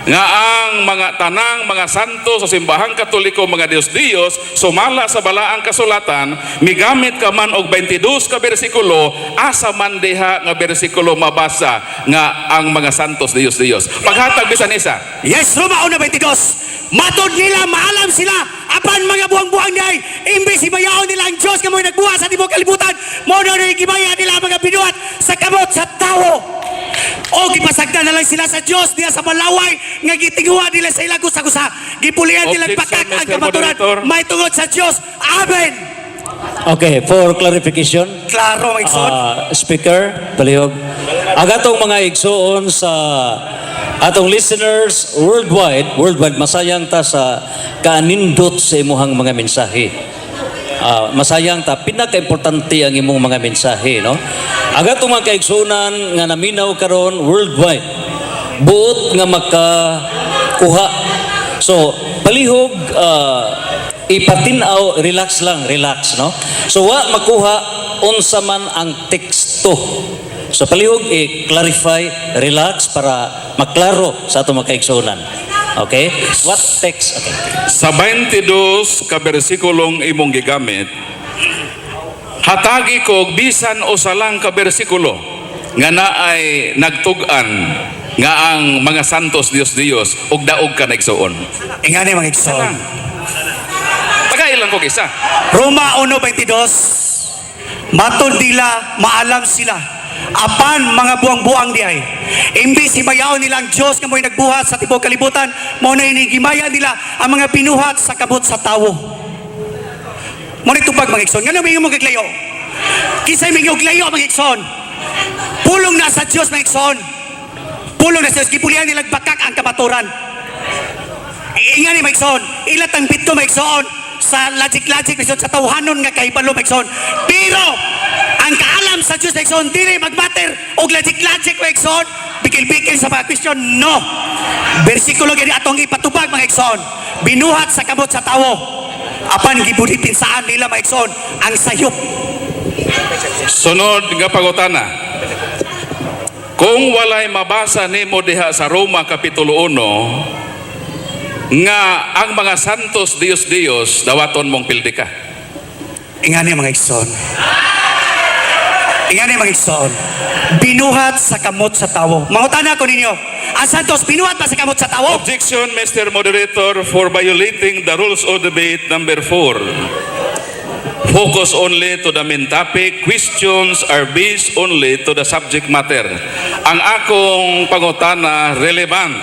nga ang mga tanang mga santo sa simbahang Katoliko mga Dios-Dios sumala sa balaang kasulatan migamit ka man og 22 ka bersikulo asa man diha nga bersikulo mabasa nga ang mga santos Dios-Dios paghatag bisan isa. Yes, Roma 1:22. Matod nila, maalam sila. Apan mga buang-buang niya, imbis ibayaon nila ang Diyos kamoy nagbuhat sa tibok kalibutan, mo na gibaya nila mga binuhat sa kamot sa tao. O gipasagdan na lang sila sa Diyos diya sa balaway nga gitinguha nila sa ilang gusa-gusa. Gipulian nila Objection, pakak ang Mr. kamaturan. Moderator. May tungod sa Diyos. Amen. Okay, for clarification, Klaro, mga igsoon. Speaker, palihog. Agatong mga igsoon sa atong listeners worldwide, masayang ta sa kaanindot sa imuhang mga mensahe. Masayang ta, pinaka-importante ang imong mga mensahe, no? Agatong mga kaigsunan nga naminaw karon worldwide, buot nga makakuha. So, palihog, ipatinaw, relax, no? So, wa makuha unsa man ang teksto. So, palihog, i-clarify, relax para maklaro sa atong mga kaigsunan. Okay? What text? Okay. Sa 22 ka bersikulong imong gigamit, hatagi ko bisan o salang ka bersikulo nga naay nagtug-an nga ang mga santos Dios-Dios ug daog ka naigsuon. Ingani, mga igsoon. Tagailan ko isa. Roma 1:22. Matod nila, maalam sila. Apan mga buang-buang diay. Imbis ibayaon nila ang Diyos nga mo'y nagbuhat sa tibok kalibutan, mo na inigimaya nila ang mga binuhat sa kabot sa tao. Mo ni tubag mga igsoon. Ngano mingo mo kaglayo? Kisay mingo glayo mga igsoon. Pulong na sa Diyos mga igsoon. Pulong na sa Diyos. Gipulian nila bakak ang kamaturan. Ingani mga igsoon. Ilat ang bito mga igsoon sa logic sa tawhanon nga kahibalo Megson. Pero ang kaalam sa Diyos Megson dili magmatter og logic Megson. Bikil-bikil sa mga question, no. Bersikulo gani atong ipatubag mga Megson. Binuhat sa kamot sa tawo. Apan gibulitin saan nila Megson ang sayop. Sunod nga pangutana. Kung walay mabasa nimo diha sa Roma Kapitulo 1 nga ang mga santos Dios dawaton mong pildi ka. Ingani mga igsoon. Ingani mga igsoon. Binuhat sa kamot sa tawo. Mangutana ko ninyo, ang santos binuhat ba sa kamot sa tawo? Objection, Mr. Moderator, for violating the rules of debate number 4. Focus only to the main topic. Questions are based only to the subject matter. Ang akong pangutana relevant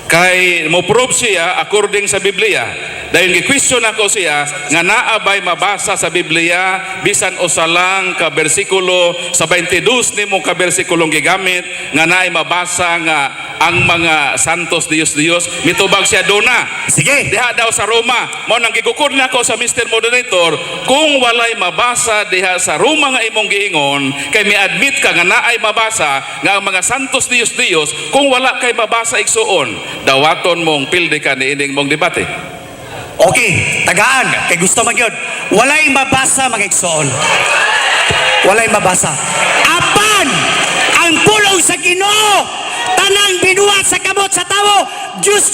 kay mo-prove siya according sa Biblia. Dahil gi-question ako siya nga naabay mabasa sa Biblia bisan usa lang ka bersikulo sa 22 nimo ka bersikulong gigamit nga naay mabasa nga ang mga santos Dios mitubag siya dona. Sige. Diha daw sa Roma. Mo nang gigukod na ako sa Mr. Moderator, kung walay mabasa diha sa Roma nga imong giingon, kay mi-admit ka nga naay mabasa nga ang mga santos Dios, kung wala kay mabasa igsuon, dawaton mong pildi ka niining mong debate. Okay, tagaan. Kay gusto magyod. Walay mabasa mga igsoon. Walay mabasa. Apan ang pulong sa Ginoo tanang binuhat sa kamot sa tawo. Diyos.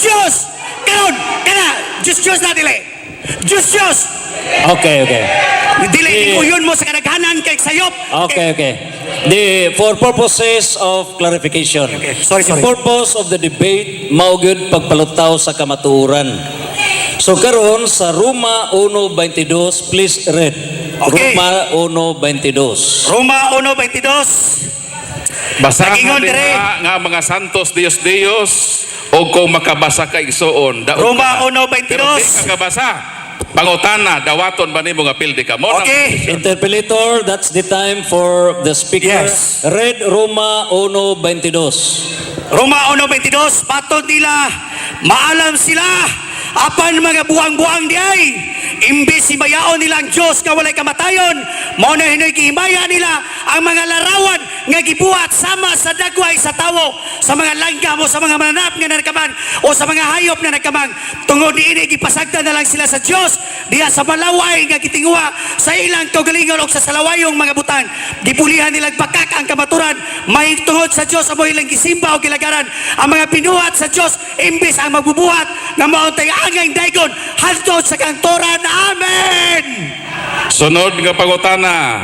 Karon, kana Diyos na dili. Diyos. Okay. Dili ikuyon mo sa kadaghanan kay sayop. Okay. For purposes of clarification. Okay, sorry. The purpose of the debate mao gyud pagpalutaw sa kamatuoran. So karon sa Roma 1:22, please read. Okay. Roma 1:22. Roma 1:22. Basahan Nagingon dire. diha nga mga santos Dios o kung makabasa ka igsuon daot Roma ka. 1:22. Pero di ka kabasa, pangutana dawaton ba nimo nga pildi ka mo? Okay. Interpolator, that's the time for the speaker. Yes. Read Roma 1:22. Roma 1:22, patod nila, maalam sila, apan mga buang-buang diay, imbis si mayaon nilang Diyos nga walay kamatayon, mao na hinoy gihimaya nila ang mga larawan nga gibuhat sama sa dagway sa tawo, sa mga langgam o sa mga mananap nga nagkamang o sa mga hayop na nagkamang, tungod diini gipasagdan na lang sila sa Diyos diha sa malaway nga gitinguha sa ilang kaugalingon o sa salawayong mga butang, gipulihan nilang pakak ang kamaturan, may tungod sa Diyos amo ilang gisimba o gilagaran ang mga pinuhat sa Diyos imbis ang magbubuhat nga maontay angay daygon hantod sa kantoran. Amen. Sunod nga pangutana.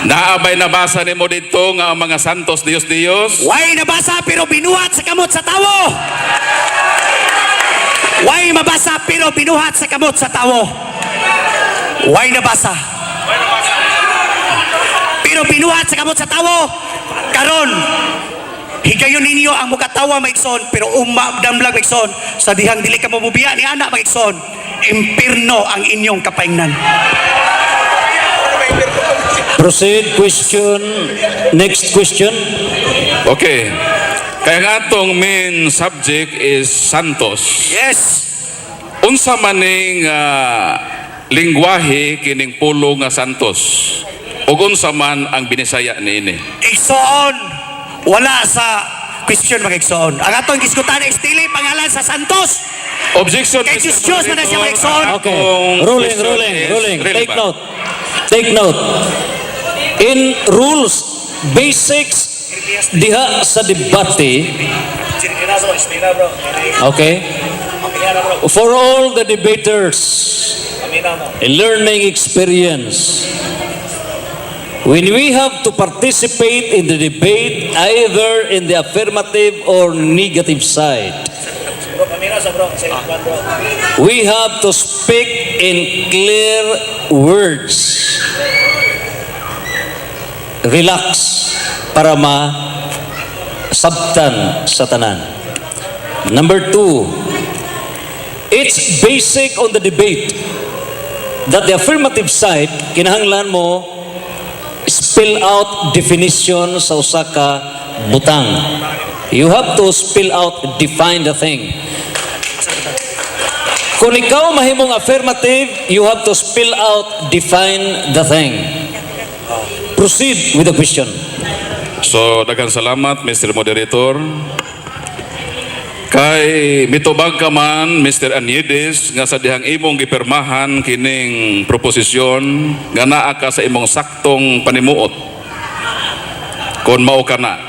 Naabay nabasa nimo didto nga ang mga santos Dios? Way nabasa pero binuhat sa kamot sa tawo. Way mabasa pero binuhat sa kamot sa tawo. Way nabasa. Pero binuhat sa kamot sa tawo. Karon, higayon ninyo ang mukatawa maigsoon pero umdamlag maigsoon sa dihang dili ka mabubiya ni anak maigsoon. Impirno ang inyong kapaingnan. Proceed, question. Next question. Okay. Kaya nga atong main subject is santos. Yes. Unsa maning lingwahe kining pulo nga santos? Ug unsa man ang binisaya niini? Igsoon, wala sa question mga igsoon. Ang atong diskutan is dili pangalan sa Santos. Objection. Kay Diyos man na siya maigsoon. Okay. Akong Ruling. question is Take relevant. note. Take note. In rules, basics, diha sa debate, okay, for all the debaters, a learning experience, when we have to participate in the debate, either in the affirmative or negative side, we have to speak in clear words. Relax para sabtan sa tanan. Number 2, it's basic on the debate that the affirmative side, kinahanglan mo spill out definition sa usa ka butang. You have to spill out, define the thing. Kung ikaw mahimong affirmative, you have to spill out, define the thing. Proceed with the question. So, daghang salamat, Mr. Moderator. Kay mitubag ka man, Mr. Anyedes, nga sa dihang imong gipirmahan kining proposisyon, nga naa ka sa imong saktong panimuot. Kung mao ka na.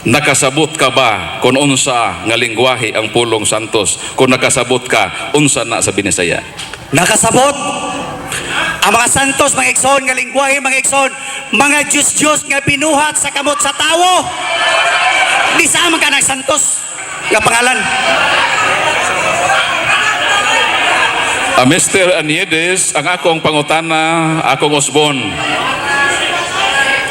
nakasabot ka ba kung unsa nga lingwahe ang pulong santos? Kung nakasabot ka, unsa na sa Binisaya? Nakasabot ang mga santos, mga igsoon nga lingwahe, mga igsoon, mga Diyos nga binuhat sa kamot sa tawo. Di sa man ka ng santos nga pangalan. Mr. Aniedes, ang akong pangutana, akong Osbon.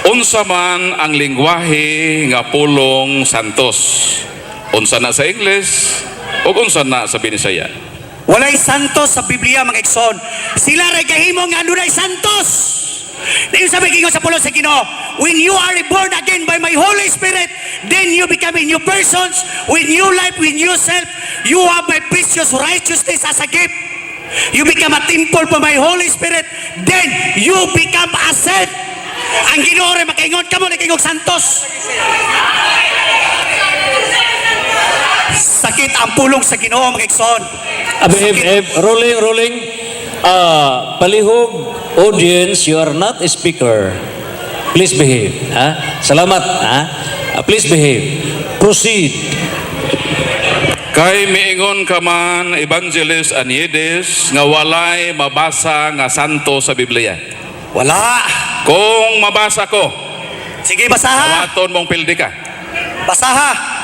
Unsa man ang lingwahe nga pulong santos? Unsa na sa English o unsa na sa Binisaya? Walay santos sa Biblia, mga igsoon. Sila ray kahimo nga dunay santos. Yung sabi kingo sa pulo sa Ginoo, when you are reborn again by my Holy Spirit, then you become a new persons, with new life, with new self. You have my precious righteousness as a gift. You become a temple for my Holy Spirit, then you become a self. Ang Ginoo ray makaingon kamo na kingog santos. Sakit ang pulong sa Ginoo, mga igsoon. Rolling. Palihog audience, you are not a speaker. Please behave. Ha? Salamat. Ha? Please behave. Proceed. Kay miingon ka man, Evangelist Aniedes, nga walay mabasa nga santo sa Biblia. Wala. Kung mabasa ko, Sige, basaha. dawaton mong pildi ka. Basaha.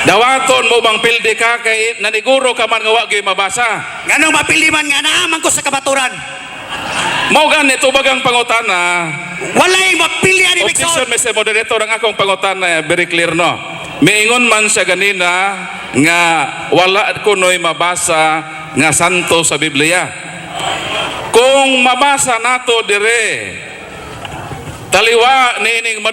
Dawaton mo bang pildi ka kay naniguro ka man nga wa gyud mabasa. Ganong mapiliman nga naaman ko sa kamaturan. Mao ganito bagang pangutana. Walay mapilian ni Objection, Bigson. Mr. Moderator, ang akong pangutana very clear no. Miingon man siya ganina nga wala kunoy mabasa nga santo sa Biblia. Kung mabasa nato dire, taliwa niining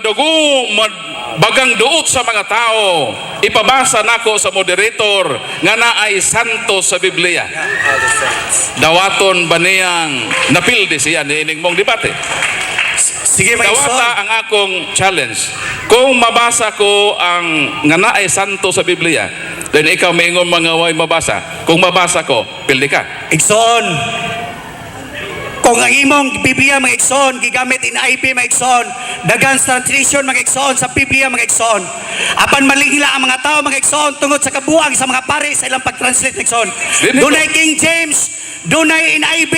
bagang duot sa mga tao, ipabasa nako sa moderator nga naay santo sa Biblia. Dawaton ba niyang napildi siya niining mong debate? Sige, mga igsoon. Dawata ang akong challenge. Kung mabasa ko ang nga naay santo sa Biblia, then ikaw maingon mga way mabasa. Kung mabasa ko, pildi ka. Igsoon. Kung ang imong Biblia, mga igsoon, gigamit in NIV, mga igsoon, Dagan's Translation, mga igsoon, sa Biblia, mga igsoon. Apan malingla ang mga tao, mga igsoon, tungod sa kabuang sa mga pare sa ilang pag-translate, mga igsoon. Dunay King James, dunay NIV,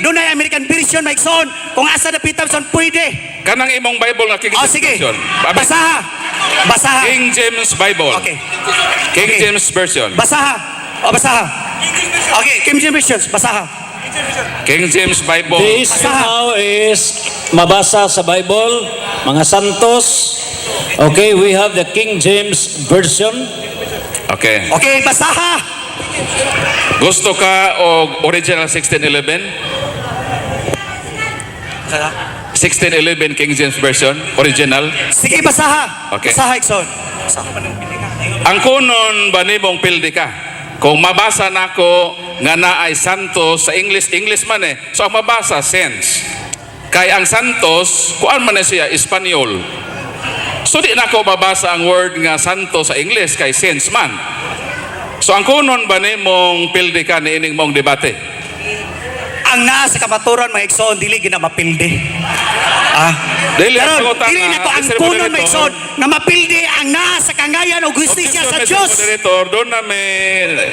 dunay American Version, mga igsoon. Kung asa na Peterson, pwede. Kanang imong Bible nga King O James sige, Version. basaha. Basaha. King James Bible. Okay. King Okay. James Version. Basaha. O, basaha. Okay, King James Version, basaha. King James Bible. The issue now is mabasa sa Bible, mga santos. Okay, we have the King James Version. Okay. Okay, basaha. Gusto ka og original 1611? 1611 King James Version, original. Sige, basaha. Okay. Basaha, igsoon. Ang kunon ba nimong pildi ka? Kung mabasa nako nga naay santos sa English man eh. So ang mabasa sense. Kay ang santos kuan man na siya Espanyol. So di nako mabasa ang word nga santo sa English kay sense man. So ang kunon ba nimong pildi ka niining mong debate? Ang naa sa kamaturan, mga igsoon, dili gina mapildi. Dili ang Pero pangutana, dili na ko ang Mr. kunon, Moderator. mga igsoon, na mapildi ang naa sa kangayan o justisya sa Mr. Diyos. Moderator, doon na may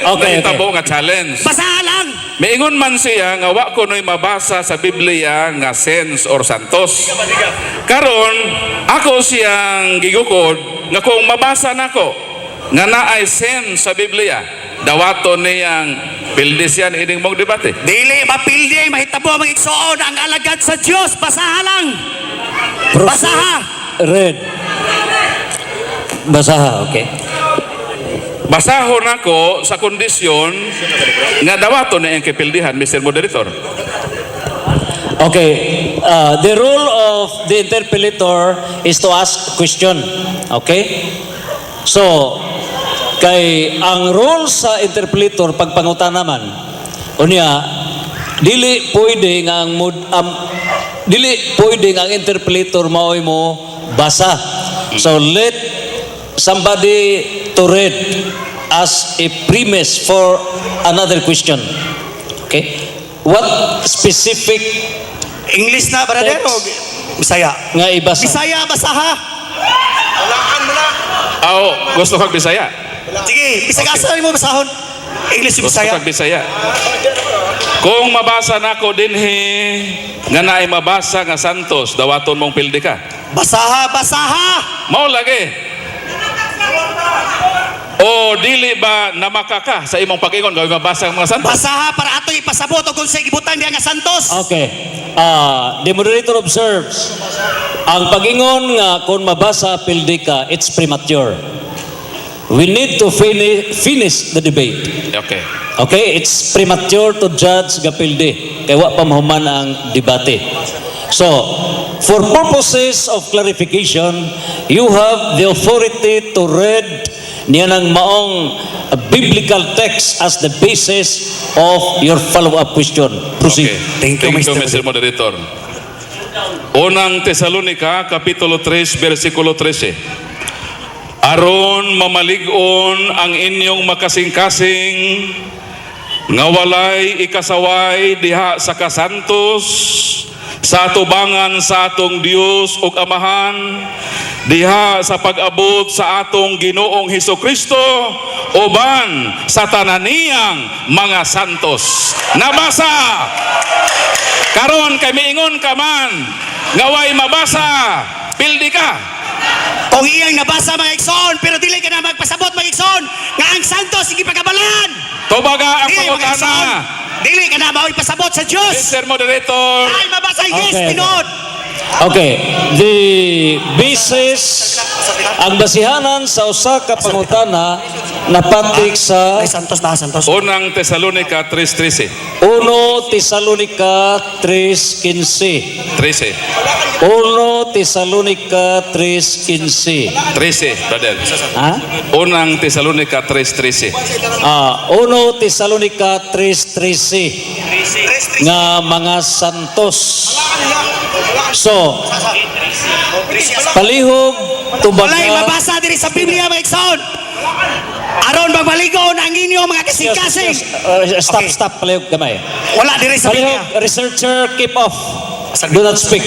Okay, nahitabo nga challenge. Basaha lang. Miingon man siya nga wa ko noy mabasa sa Biblia nga sense or santos. Karon ako siyang gigukod nga kung mabasa nako nga naay sense sa Biblia, dawaton niyang pildi siya ining mong debate. Dili mapildi, mahitabo, mga igsoon, ang alagad sa Diyos. Basaha lang. Proceed. Basaha. Read. Basaha, okay. Basahon ako sa kondisyon nga dawaton niyang kipildihan, Mr. Moderator. Okay, the role of the interpellator is to ask question. Okay? So, kay ang role sa interpellator pagpangutan naman, unya, dili pwede nga dili pwede nga ang interpellator maoy mo basa. So, let somebody to read as a premise for another question. Okay? What specific English na, brother, o Bisaya? nga ibasa? Bisaya, basaha. Gusto kag Bisaya? Sige, bisag asa mo basahon. English yung Gusto Bisaya. kag Bisaya? Kung mabasa nako dinhi nga naay mabasa nga Santos, dawaton mong pildi ka. Basaha. Mao lagi. O dili ba namakaka sa imong pag-ingon gawin mabasa ang mga Santos? Basaha para ato ipasabot o kung sa ibutang diya nga Santos. Okay. The moderator observes, ang pag-ingon nga kung mabasa pildi ka, it's premature. We need to finish the debate. Okay. Okay, it's premature to judge gapildi kay wa pa mahuman ang debate. So, for purposes of clarification, you have the authority to read niya ng maong biblical text as the basis of your follow-up question. Proceed. Okay. Thank you, Mr. Mr. Moderator. Unang Tesalonica, Kapitulo 3, versikulo 13. Aron mamalig-on ang inyong makasing-kasing nga walay ikasaway diha sa kasantos sa atubangan sa atong Dios ug Amahan diha sa pag-abot sa atong Ginoong Hesukristo uban sa tananiyang mga santos. Nabasa karon kay miingon ka man nga way mabasa pildi ka. Kung iyang nabasa mga igsoon, pero dili ka na magpasabot mga igsoon, nga ang Santos, sige pagkabalan. Tubaga ang Dili mga igsoon. pangutana. Dili ka na maipasabot sa Diyos. Mr. Moderator, Ay, mabasa yes, Okay. tinod. Okay, the basis, ang basihanan sa usa ka pangutana napatik sa Ay, Santos na, Santos. unang Tesalonica 3:13. 1 Tesalonica 3:15. 13. 1 Tesalonica 3:15. 13, brother. Ha? Unang Tesalonica 3:13. 1 Tesalonica 3:13 nga mga santos. So, palihog Walay tubaga. mabasa diri sa Biblia mga igsoon. Aron magbaligon ang inyong mga kasing-kasing. Stop, Okay. stop, palihog gamay. Wala diri sa Biblia. Palihog, researcher, keep off. Do not speak.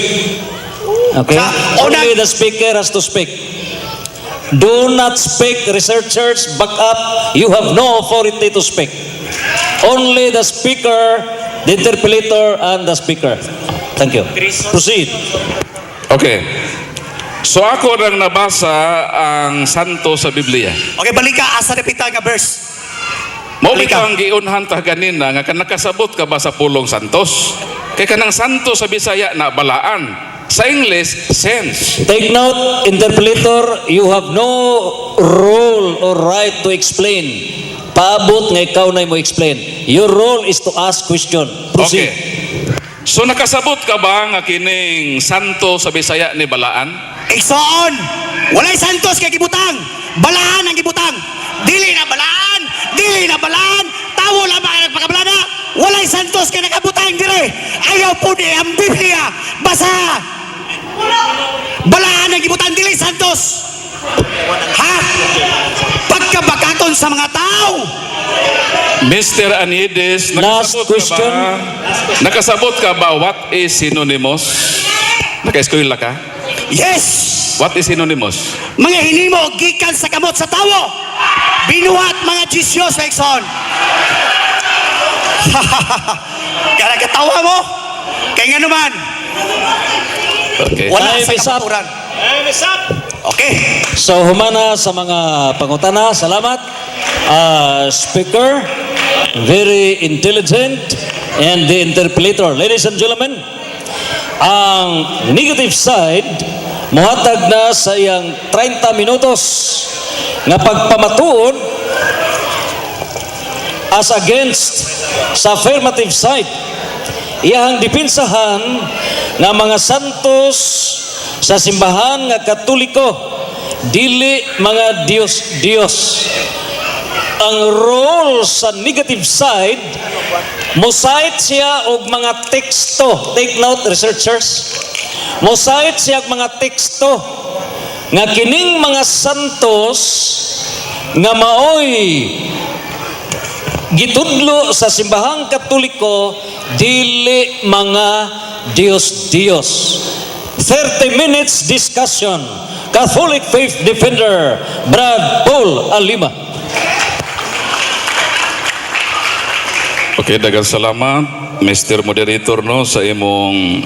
Okay? Only the speaker has to speak. Do not speak, researchers, back up. You have no authority to speak. Only the speaker, the interpreter, and the speaker. Thank you. Proceed. Okay. So ako nang nabasa ang santo sa Biblia. Okay, balik ka asa repita nga verse. Mao Halika. bitaw ang giunhan ta ganina nga nakasabot ka ba sa pulong santos? Kay kanang santo sa Bisaya na balaan. Sa English, sense. Take note, interpreter, you have no role or right to explain. Paabot nga ikaw na mo explain. Your role is to ask question. Proceed. Okay. So nakasabot ka ba nga kining santo sa Bisaya ni balaan? Igsoon. Walay Santos kay gibutang. Balaan ang gibutang. Dili na balaan. Dili na balaan. Tawo lamang ang nagpakabalana. Walay Santos kay nakabutang dire. Ayaw po di ang Biblia. Basa. Balaan ang gibutang dili Santos. Ha? Pagkabakaton sa mga tao. Mr. Anides, Last question. Nakasabot ka ba what is synonymous? Naka-eskwela ka? Yes. What is synonymous? Mga hinimo gikan sa kamot sa tawo. Binuhat mga Diyos sa Exxon. Kaya katawa mo. Kaya nga naman. Okay. Wala Time sa is up. kapaturan. Okay. So, humana sa mga pangutana. Salamat. Speaker, very intelligent, and the interpreter. Ladies and gentlemen, ang negative side, muhatag na sa iyang 30 minutos nga pagpamatuod as against sa affirmative side. Iyang dipinsahan nga mga santos sa simbahan nga Katoliko, dili mga Diyos. Ang role sa negative side, mosite siya og mga teksto. Take note, researchers. Mosite siya og mga teksto nga kining mga santos nga maoy gitudlo sa simbahang Katoliko, dili mga Diyos. 30 minutes discussion Catholic Faith Defender, Brad Paul Alima. Okay, daghang salamat Mr. Moderator no sa imong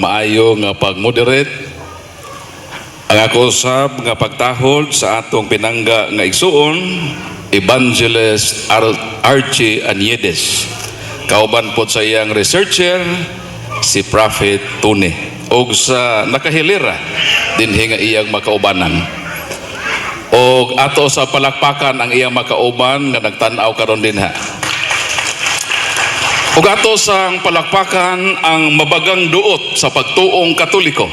maayo nga pag-moderate. Ang ako usab nga pagtahod sa atong pinangga nga igsuon, Evangelist Archie Aniedes. Kauban po sa iyang researcher si Prophet Tune og sa nakahilira dinhi nga iyang makaubanan. Og ato sa palakpakan ang iyang makauban nga nagtan-aw karon dinha. Og ato sa palakpakan ang mabagang duot sa pagtuong Katoliko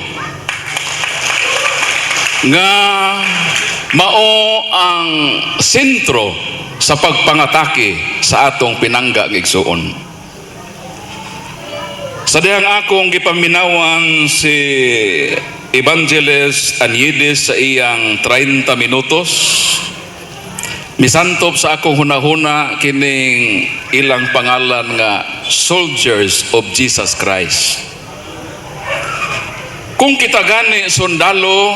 nga mao ang sentro sa pagpangatake sa atong pinangga nga igsuon. Sa dihang akong gipaminawan si Evangelist Aniedes sa iyang 30 minutos, misantop sa akong hunahuna kining ilang pangalan nga Soldiers of Jesus Christ. Kung kita gani sundalo,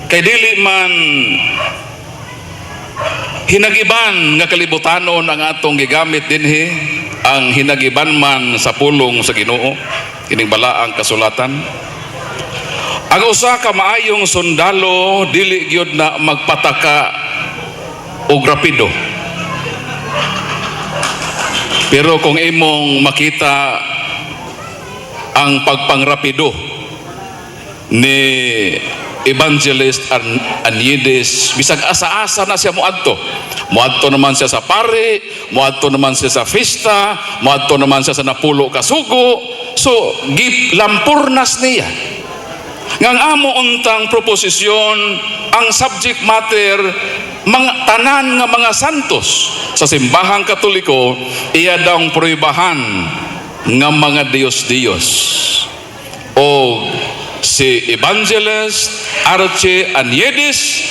kay dili man hinagiban nga kalibutanon ang atong gigamit dinhi, ang hinagiban man sa pulong sa Ginoo, kining balaang kasulatan. Ang usa ka maayong sundalo dili gyud na magpataka og rapido. Pero kung imong makita ang pagpangrapido ni Evangelist Aniedes, bisag asa-asa na siya muadto. Muadto naman siya sa pari, muadto naman siya sa festa, muadto naman siya sa napulo ka sugo. So, lampurnas niya. Ngang amo untang proposisyon, ang subject matter, mga tanan nga mga santos sa simbahang Katoliko, iya daw pruibahan nga mga Diyos-Diyos. O si Evangelist Archie Aniedes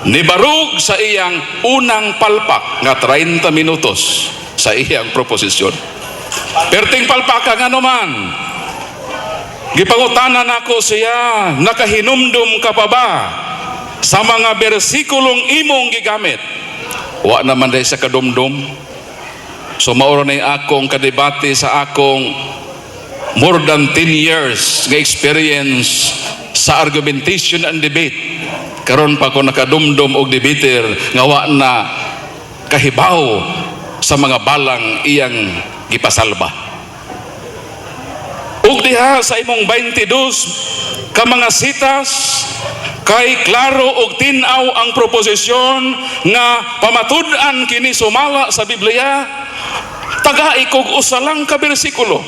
nibarug sa iyang unang palpak nga 30 minutos sa iyang proposisyon. Perting palpaka nga naman, gipangutanan ako siya, nakahinumdum ka pa ba sa mga bersikulong imong gigamit? Wa naman dahil sa kadumdum. So mauro na akong kadebate sa akong more than 10 years nga experience sa argumentation and debate. Karon pa ko nakadumdum og debater nga wa na kahibaw sa mga balang iyang gipasalba. Ug diha sa imong 22 ka mga sitas, kay klaro og tin-aw ang proposisyon nga pamatud-an kini sumala sa Biblia, tagai kog usa lang ka bersikulo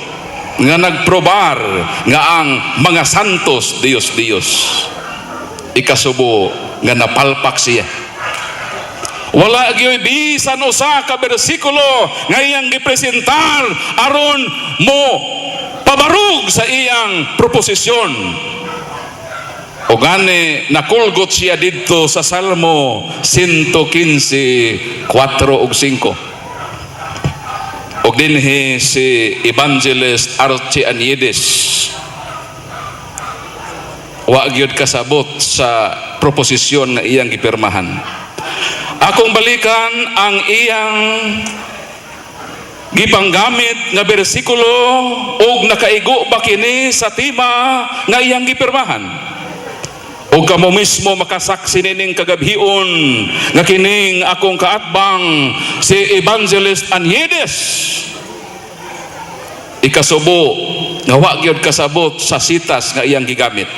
nga nagprobar nga ang mga santos Dios-Dios. Ikasubo nga napalpak siya. Wala gyoy bisan usa ka bersikulo nga iyang gipresentar aron mo pabarug sa iyang proposisyon. O gani nakulgot siya dito sa Salmo 115:4 ug 5. O dinhi si Evangelist Archie Aniedes wa gyud kasabot sa proposisyon nga iyang gipirmahan. Akong balikan ang iyang gipanggamit nga bersikulo ug nakaigo ba kini sa tema nga iyang gipirmahan. O kamo mismo makasaksi nining kagabhion nga kining akong kaatbang si Evangelist Aniedes ikasubo nga wa gyud kasabot sa sitas nga iyang gigamit.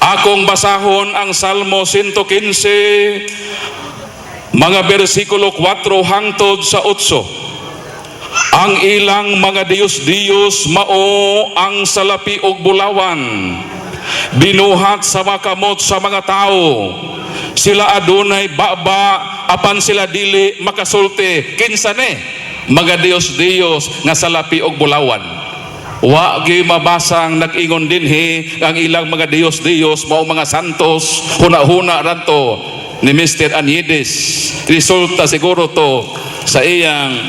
Akong basahon ang Salmo 115 mga bersikulo 4 hangtod sa 8. Ang ilang mga Diyos-Diyos mao ang salapi og bulawan, binuhat sa makamot sa mga tao. Sila adunay baba apan sila dili makasulti. Kinsa ni mga Diyos-Diyos nga salapi og bulawan? Wa gyud mabasang nag-ingon dinhi ang ilang mga Diyos-Diyos mao mga santos. Huna-huna radto ni Mr. Aniedes. Resulta siguro to sa iyang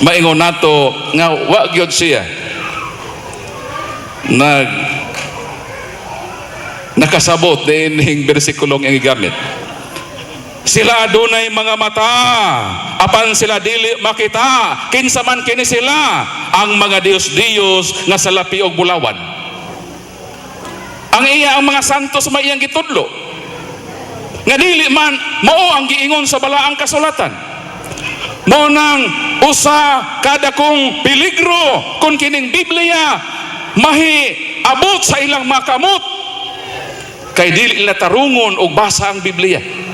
maingon nato nga wa gyud siya nakasabot diining bersikulong ang gigamit. Sila adunay mga mata, apan sila dili makita, kinsa man kini sila ang mga Dios-Dios nga salapi og bulawan. Ang iya ang mga santos maiyang gitudlo nga dili man mao ang giingon sa balaang kasulatan. Mao nang usa kada kong peligro kun kining Biblia mahiabot sa ilang makamot kay dili ila tarungon og basa ang Biblia.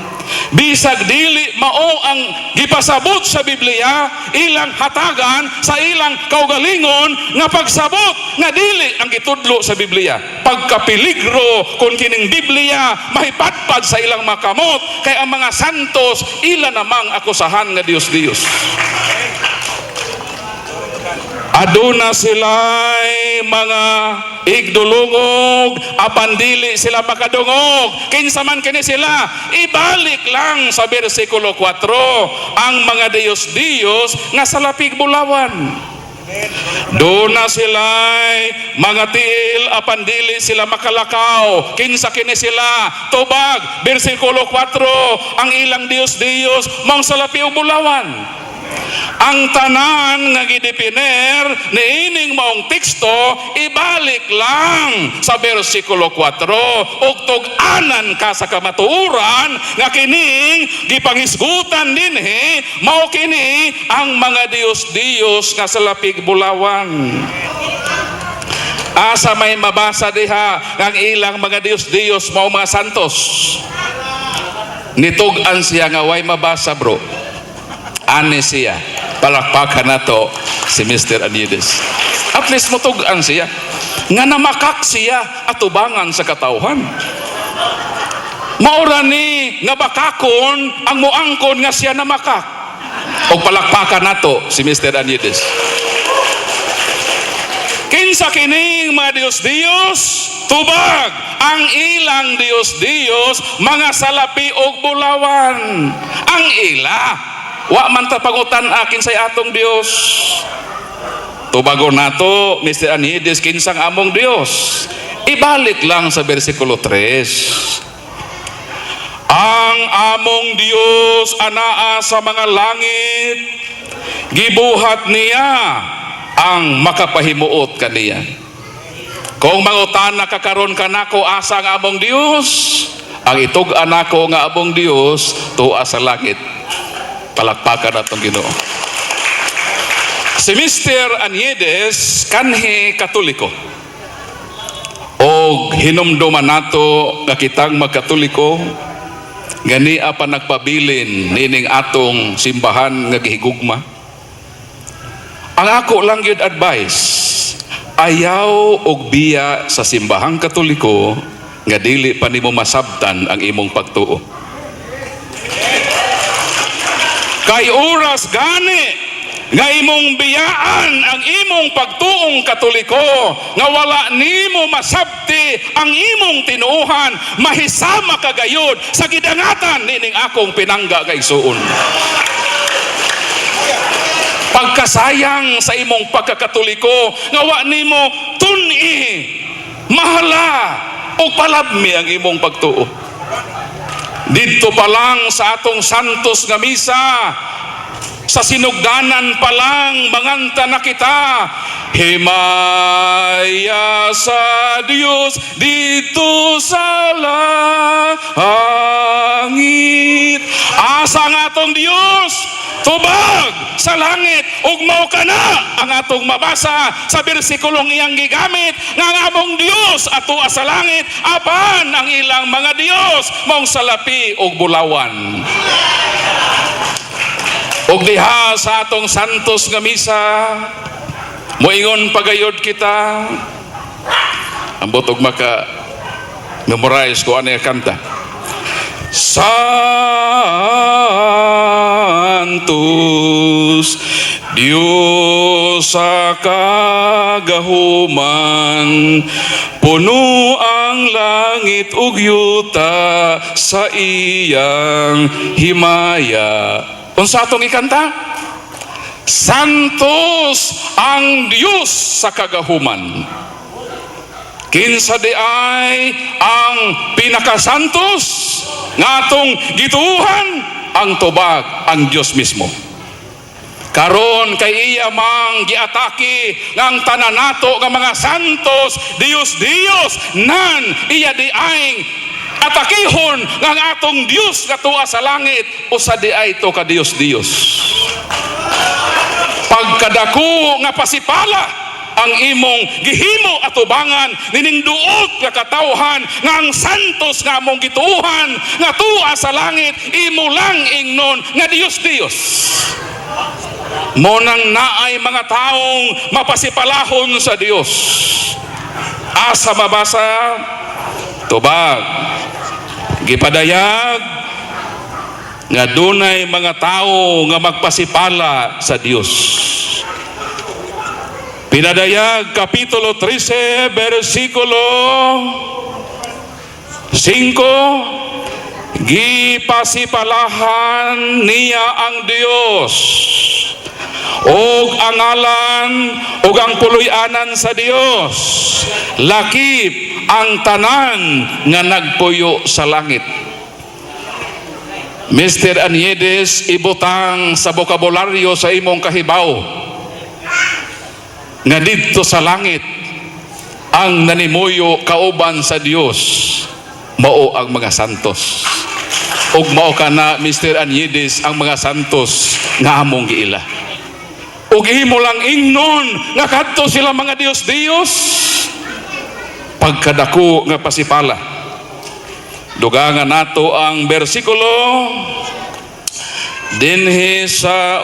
Bisag dili mao ang gipasabot sa Biblia, ilang hatagan sa ilang kaugalingon nga pagsabot nga dili ang gitudlo sa Biblia. Pagkapeligro kung kining Biblia mahipatpad sa ilang makamot kay ang mga santos ila namang akusahan nga Dios-Dios. Aduna sila'y mga igdulungog, apan dili sila makadungog. Kinsa man kini sila, ibalik lang sa bersikulo 4 ang mga Dios-Dios nga salapig bulawan. Duna sila'y mga tiil, apan dili sila makalakaw. Kinsa kini sila, tubag, bersikulo 4, ang ilang Dios-Dios mong salapi og bulawan. Ang tanan nga gidipiner niining maong teksto ibalik lang sa bersikulo 4 ug tug-anan ka sa kamatuoran nga kining gipangisgutan dinhi mao kini ang mga Dios-Dios nga salapig bulawan. Asa may mabasa diha ang ilang mga Dios-Dios mao mga santos. Nitug-an siya nga way mabasa bro. Ani siya. Palakpakan na to si Mr. Anides. At least mutug-an siya. Nga namakak siya at tubangan sa katauhan. Maura ni nga bakakon ang muangkon nga siya namakak. O palakpakan na to si Mr. Anides. Kinsa kining mga Dios-Dios? Tubag ang ilang Dios-Dios mga salapi og bulawan. Ang ila wa man ta pangutan akin sa atong Dios. Tubagon nato Mr. Anides kinsang among Dios. Ibalik lang sa bersikulo 3. Ang among Dios anaa sa mga langit, gibuhat niya ang makapahimuot kaniya. Kung mangutan na kakaron kanako asa ang among Dios, ang itug-an nako nga among Dios tuwa sa langit. Palakpakan natong Ginoo. Si Mr. Anides kanhi Katoliko. O hinumduman nato nga kitang magkatoliko gani pa nagpabilin nining atong simbahan nga gihigugma. Ang ako lang yun advice, ayaw og biya sa simbahang Katoliko nga dili pa nimo masabtan ang imong pagtuo. Kay oras gani nga imong biyaan ang imong pagtuong Katoliko nga wala nimo masabti ang imong tinuuhan, mahisama kagayod sa gidangatan nining akong pinangga kay suon. Pagkasayang sa imong pagkakatoliko nga wa nimo tun-i, mahala o palabmi ang imong pagtuo. Dito pa lang sa atong santos nga misa, sa sinugdanan pa lang manganta na kita, himaya sa Dios dito sa langit. Asa ang atong Dios? Tubag sa langit ug mao kana ang atong mabasa sa bersikulong iyang gigamit nga ang among Dios atua sa langit apan ang ilang mga Dios maong salapi ug bulawan. Ug diha sa atong santos nga misa moingon pagayod kita ambot og maka memorize ko ani kanta. Santos Dios sa kagahuman, puno ang langit ug yuta sa iyang himaya. Unsa atong ikanta? Santos ang Dios sa kagahuman. Kinsa di ay ang pinakasantos nga atong gituuhan, ang tubag ang Dios mismo. Karon kay iya mang giatake ngang tanan nato nga mga santos, Dios nan iya di ay atakihon ngang atong Dios nga tuwa sa langit usa di ay to ka Dios. Pagkadako nga pasipala ang imong gihimo atubangan nining duot nga katawhan nga ang santos nga among gituuhan nga tuwa sa langit imo lang ingnon nga Dios. Mo nang naay mga taong mapasipalahon sa Dios. Asa mabasa? Tubag. Gipadayag nga dunay mga tao nga magpasipala sa Dios. Pinadayag Kapitulo 13 versikulo 5, gipasipalahan niya ang Dios og ang ngalan og ang puloy-anan sa Dios, lakip ang tanan nga nagpuyo sa langit. Mr. Aniedes, ibutang sa bokabularyo sa imong kahibaw nga didto sa langit ang nanimuyo kauban sa Dios mao ang mga santos. Ug mao kana, Mr. Aniedes, ang mga santos nga among giila. Ug ihimo lang ingnon nga kadto sila mga Dios pagkadako nga pasipala. Dugangan nato ang bersikulo dinhi sa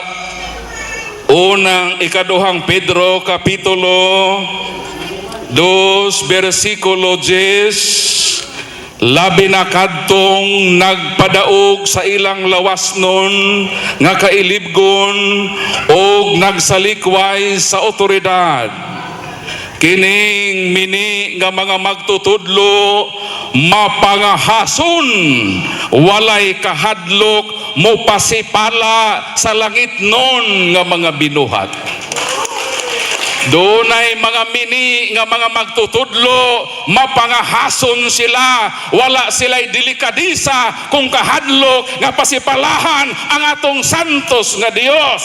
unang ikaduhang Pedro Kapitulo 2 versikulo 10, labi na kadtong nagpadaog sa ilang lawasnon nga kailibgon og nagsalikway sa otoridad. Kining mini nga mga magtutudlo mapangahason, walay kahadlok, mo pasipala sa langit nun nga mga binuhat. Dunay mga mini nga mga magtutudlo, mapangahason sila, wala sila'y delikadisa kung kahadlok nga pasipalahan ang atong santos nga Dios.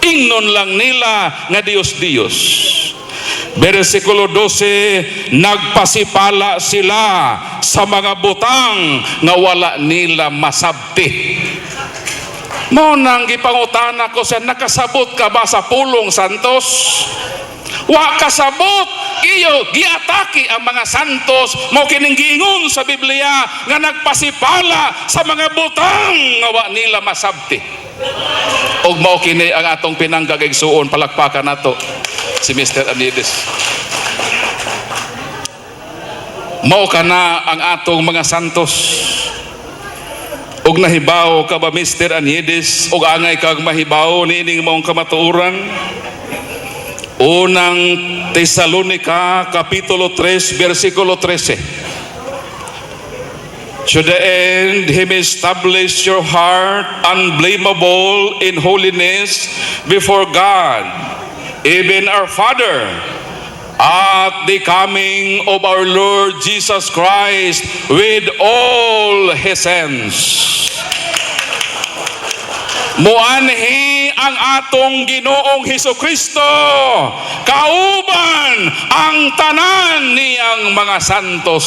Ingnon lang nila nga Dios. Bersikulo 12, nagpasipala sila sa mga butang nga wala nila masabti. Mo nang gipangutana ko sa nakasabot ka ba sa pulong santos? Wa kasabot, iyo giatake ang mga santos mo kining giingon sa Biblia nga nagpasipala sa mga butang nga wa nila masabti. Og mao kini ang atong pinanggagigsuon, palakpakan nato si Mr. Aniedes. Mao kana ang atong mga santos. Og nahibaw ka ba, Mr. Aniedes, og angay kag mahibaw niining maong kamatuoran? Unang Tesalonica Kapitulo 3 versikulo 13. To the end he may establish your heart unblameable in holiness before God, even our Father, at the coming of our Lord Jesus Christ with all his saints. Muanhi ang atong Ginoong Hesukristo, kauban ang tanan niyang mga santos.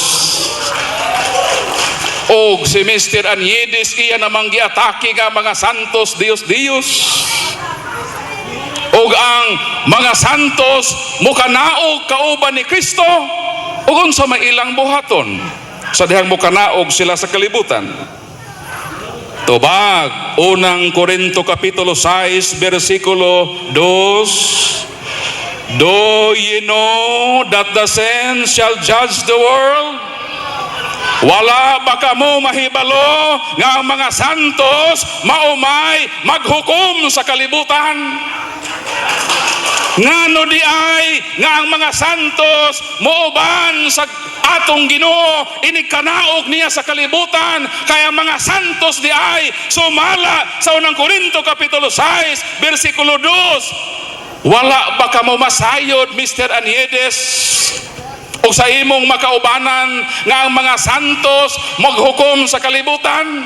Og si Mr. Aniedes, iya namang giatake nga mga santos Dios. Og ang mga santos mukanaog kauban ni Kristo, ug unsa may ilang buhaton sa dihang mukanaog sila sa kalibutan. Tubag, unang Korinto Kapitulo 6 versikulo 2. Do ye know that the saints shall judge the world? Wala ba kamo mahibalo nga ang mga santos maumay maghukom sa kalibutan? Ngano di ay nga ang mga santos mooban sa atong Ginoo, inikanaog niya sa kalibutan, kaya mga santos di ay sumala sa unang Korinto Kapitulo 6 versikulo 2. Wala ba kamo masayod, Mr. Aniedes, ug sa imong makaubanan nga ang mga santos maghukom sa kalibutan.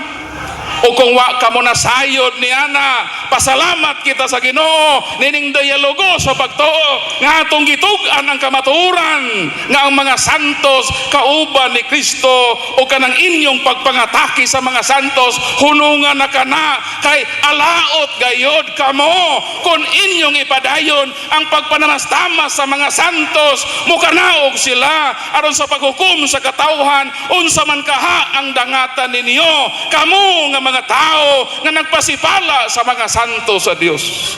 O kung wa ka mo nasayod ni ana, pasalamat kita sa Ginoo nining dialogo sa pagtuo nga atong gitug-an ang kamatuoran nga ang mga santos kauban ni Kristo o kanang inyong pagpangataki sa mga santos hunungan na kana kay alaot gayod kamo kung inyong ipadayon ang pagpananastama sa mga santos mukanaog sila aron sa paghukom sa katawhan unsa man kaha ang dangatan ninyo kamo nga mga tao nga nagpasipala sa mga santo sa Dios.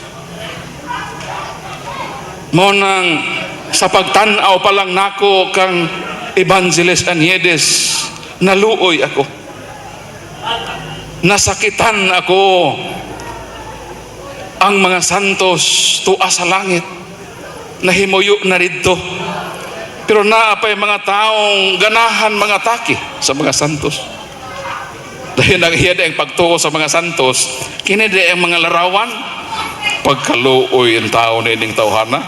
Mo nang sa pagtan-aw pa lang nako kang Evangelist Aniedes, naluoy ako. Nasakitan ako ang mga santos tuwa sa langit. Nahimuyo na ridto. Pero naapay mga taong ganahan mga atake sa mga santos. Dahil naghiyad ang pagtuo sa mga santos, kinidi ang mga larawan, pagkaluoy ang tao na ining tawhana.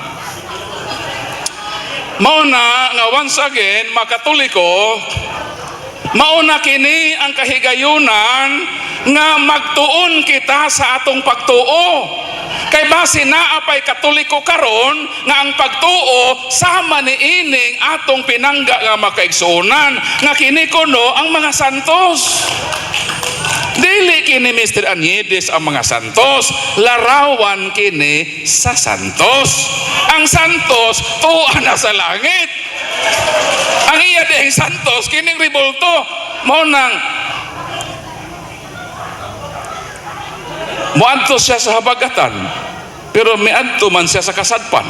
Mauna nga once again, mga Katoliko, mauna kini ang kahigayunan nga magtuon kita sa atong pagtuo. Kay base naapay Katoliko karon nga ang pagtuo sama ni ining atong pinangga nga makaigsuonan nga kini kuno ang mga santos. Dili kini Mr. Aniedes ang mga santos, larawan kini sa santos. Ang santos tuwa na sa langit. Ang iya ding santos kining ribulto mo nang muadto siya sa habagatan pero miadto man siya sa kasadpan.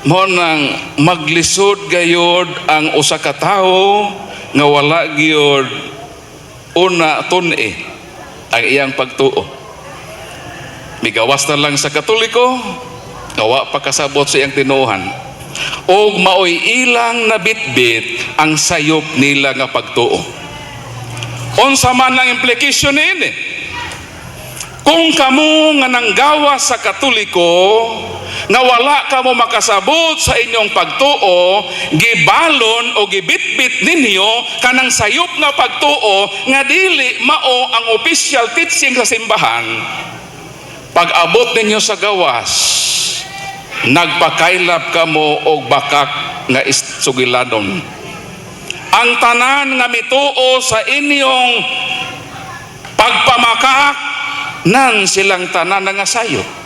Mo nang maglisod gayod ang usa ka tawo nga wala gyud una tun-e ang iyang pagtuo. Migawas na lang sa Katoliko, gawa pa kasabot sa iyang tinuohan. O maoy ilang nabitbit ang sayop nila nga pagtuo. Unsa man ang implication niini? Kung kamo nga nanggawa sa Katoliko, nga wala ka mo makasabot sa inyong pagtuo, gibalon o gibitbit ninyo kanang sayop nga pagtuo nga dili mao ang official teaching sa simbahan. Pag abot ninyo sa gawas, nagpakailap ka mo og bakak nga sugiladon. Ang tanan nga mituo sa inyong pagpamakak nan silang tanan nga sayop.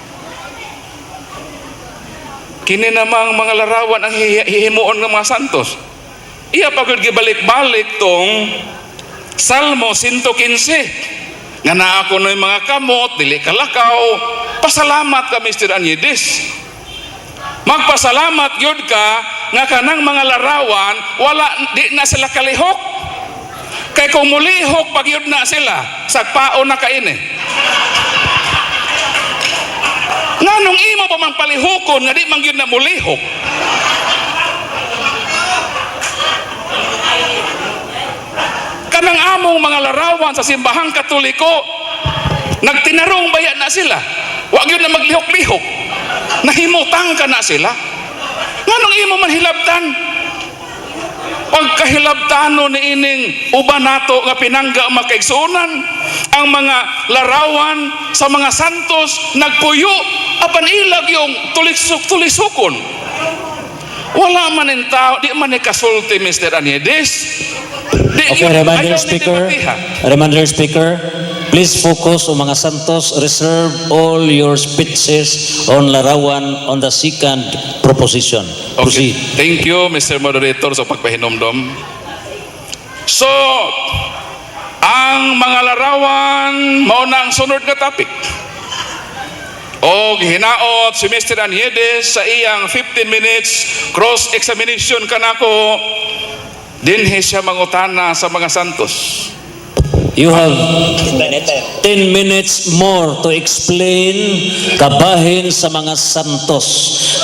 Kini namang mga larawan ang hihimuon ng mga santos. Iya pagod gibalik-balik tong Salmo 115. Nga naa ko ng mga kamot, dili kalakaw. Pasalamat ka Mr. Aniedes. Magpasalamat yun ka nga kanang mga larawan wala di na sila kalihok. Kay kung mulihok pag yun na sila, sagpao na kaini. Nga nung imo pa mang palihukon nga di man yun na mulihok. Kanang among mga larawan sa simbahang Katoliko nagtinarong bayan na sila. Wag yun na maglihok-lihok. Nahimutang ka na sila. Nga nung imo man hilabtan. Pagkahilabtano ni ining uban nato nga pinangga makaigsuonan ang mga larawan sa mga santos nagpuyo apan ilag yung tulisukon. Wala man en tao, di man ni kasulti Mr. Aniedes. Okay, reminder speaker, please focus on mga santos. Reserve all your speeches on larawan on the second proposition. Okay. Proceed. Thank you, Mr. Moderator, sa pagpahinomdom. So, ang mga larawan mao na ang sunod nga topic. O hinaot si Mr. Aniedes sa iyang 15 minutes cross-examination kanako dinhi siya mangutana sa mga santos. You have 10 minutes more to explain kabahin sa mga santos.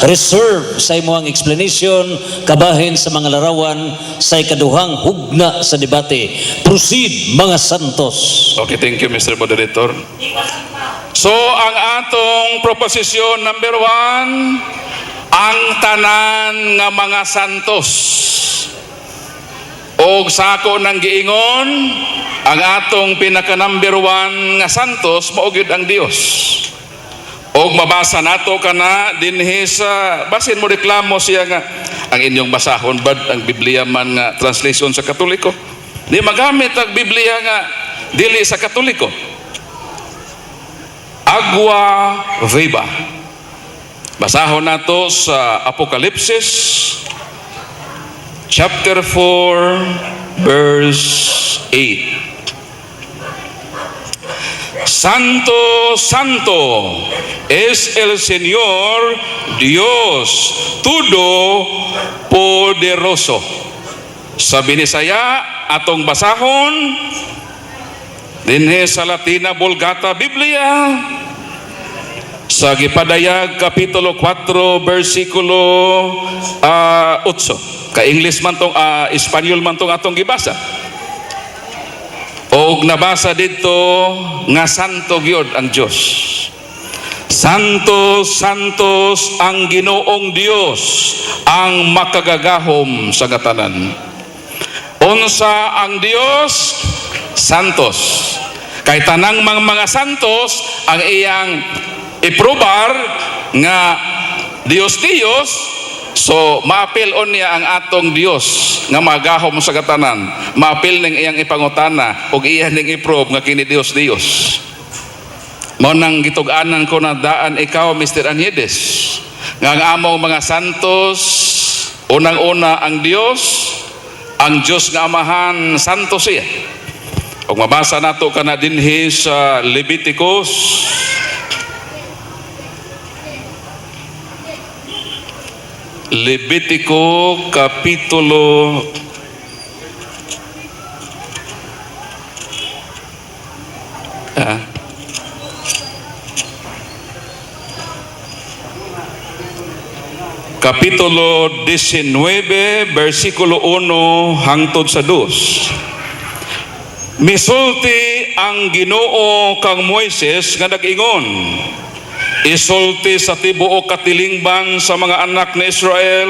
Reserve sa imong explanation kabahin sa mga larawan sa ikaduhang hugna sa debate. Proceed mga santos. Okay, thank you, Mr. Moderator. So, ang atong proposition number 1, ang tanan nga mga santos. Og sako nang giingon, ang atong pinaka number 1 nga santos mao gyud ang Dios. Og mabasa nato kana dinhi sa basin mo reklamo siya nga ang inyong basahon bad ang Biblia man nga translation sa Katoliko. Di magamit ang Biblia nga dili sa Katoliko. Agua viva. Basahon nato sa Apokalipsis chapter 4 verse 8. Santo, Santo es el Señor Dios Todopoderoso. Sa Binisaya atong basahon dinhi sa Latina Vulgata Biblia sa Gipadayag kapitulo 4 versikulo 8. Ka English man tong Espanyol man tong atong gibasa. Og nabasa dito nga santo gyud ang Dios. Santos, santos ang Ginoong Dios, ang makagagahom sa katanan. Unsa ang Dios? Santos. Kay tanang mga santos ang iyang iprobar nga Dios, so maapil on niya ang atong Dios nga magahom sa katanan. Maapil ning iyang ipangutana ug iya ning iprobe nga kini Dios. Mao nang gitug-anan ko na daan ikaw Mr. Anyedes nga ang among mga santos unang-una ang Dios nga Amahan, santo siya. Ug mabasa nato kana dinhi sa Leviticus kapitulo kapitulo 19 versikulo 1 hangtod sa 2. Misulti ang Ginoo kang Moises nga nag-ingon, isulti sa tibuok katilingban sa mga anak ni Israel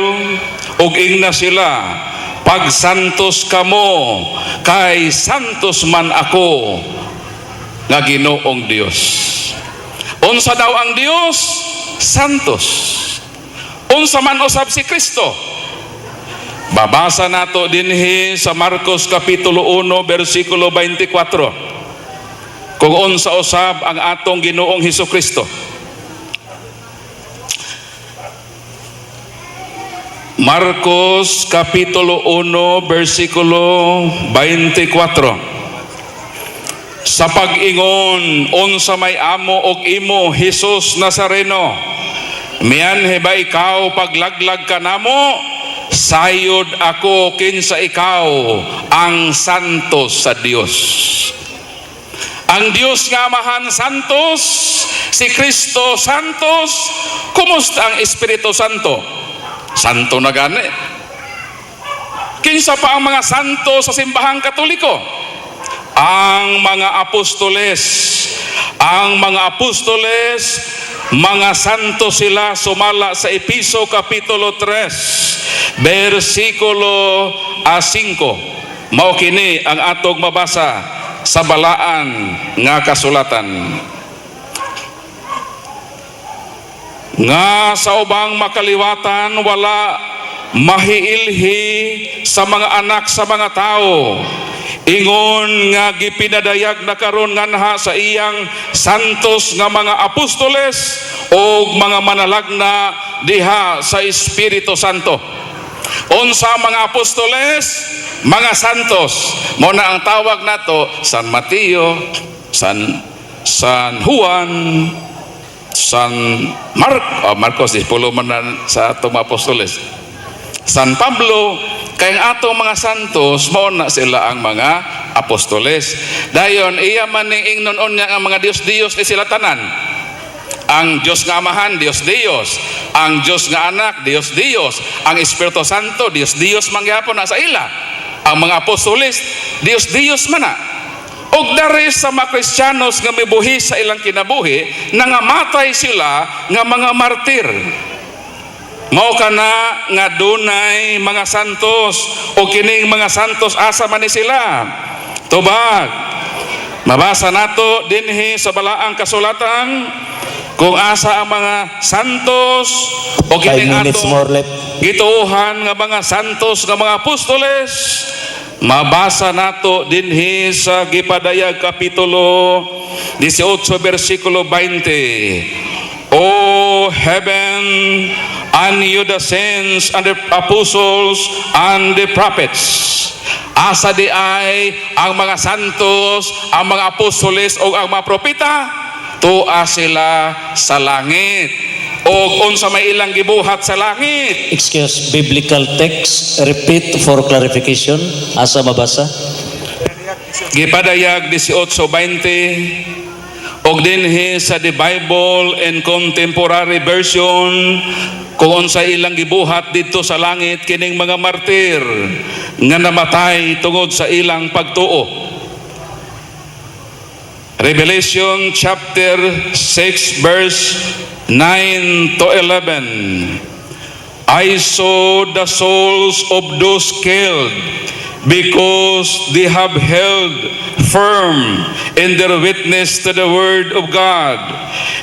ug ingna sila, pagsantos kamo kay santos man ako nga Ginoong Dios. Unsa daw ang Dios? Santos. Unsa man usab si Kristo? Babasa nato dinhi sa Marcos kapitulo 1 versikulo 24. Kung unsa usab ang atong Ginoong Hesukristo. Marcos kapitulo 1 versikulo 24. Sa pag-ingon unsa may amo og imo Hesus Nazareno, mianhe ba ikaw paglaglag kanamo? Sayod ako kinsa ikaw ang santos sa Dios. Ang Dios nga Amahan santos, si Kristo santos. Kumusta ang Espiritu Santo? Santo na gani. Kinsa pa ang mga santo sa simbahang Katoliko? Ang mga apostoles. Ang mga apostoles, mga santo sila sumala sa Episo kapitulo 3 versikulo 5. Mao kini ang atong mabasa sa balaan nga kasulatan. Nga sa ubang makaliwatan wala mahiilhi sa mga anak sa mga tao. Ingon nga gipinadayag na karon nganha sa iyang santos nga mga apostoles o mga manalagna diha sa Espiritu Santo. Unsa mga apostoles? Mga santos. Mo na ang tawag nato San Mateo, San Juan, San Marcos, dispulo man sa atong apostoles. San Pablo, kay ang atong mga santos mao na sila ang mga apostoles. Dayon iya man ning ingnon niya ang mga Dios ni sila tanan. Ang Dios nga Amahan, Dios. Ang Dios nga Anak, Dios. Ang Espiritu Santo, Dios mangyapon na sa ila. Ang mga apostoles, Dios man na. Og dari sa mga Kristiyanos nga mibuhi sa ilang kinabuhi, nangamatay sila nga mga martir. Mao kana nga dunay mga santos o kining mga santos asa man ni sila. Tubag. Mabasa nato dinhi sa balaang kasulatan kung asa ang mga santos o 5 kining minutes more atong left. gituohan nga mga santos nga mga apostoles. Mabasa nato dinhi sa Gipadayag kapitulo 18 versikulo 20. O heaven, and you the saints and the apostles and the prophets. Asa di ay ang mga santos, ang mga apostoles o ang mga propeta, tuwa sila sa langit. O unsa may ilang gibuhat sa langit. Excuse, biblical text. Repeat for clarification. Asa mabasa? Gipadayag 18:20. Og dinhi sa The Bible and Contemporary Version, kung unsa ilang gibuhat dito sa langit kining mga martir nga namatay tungod sa ilang pagtuo. Revelation chapter 6 verse 9 to 11. I saw the souls of those killed because they have held firm in their witness to the word of God.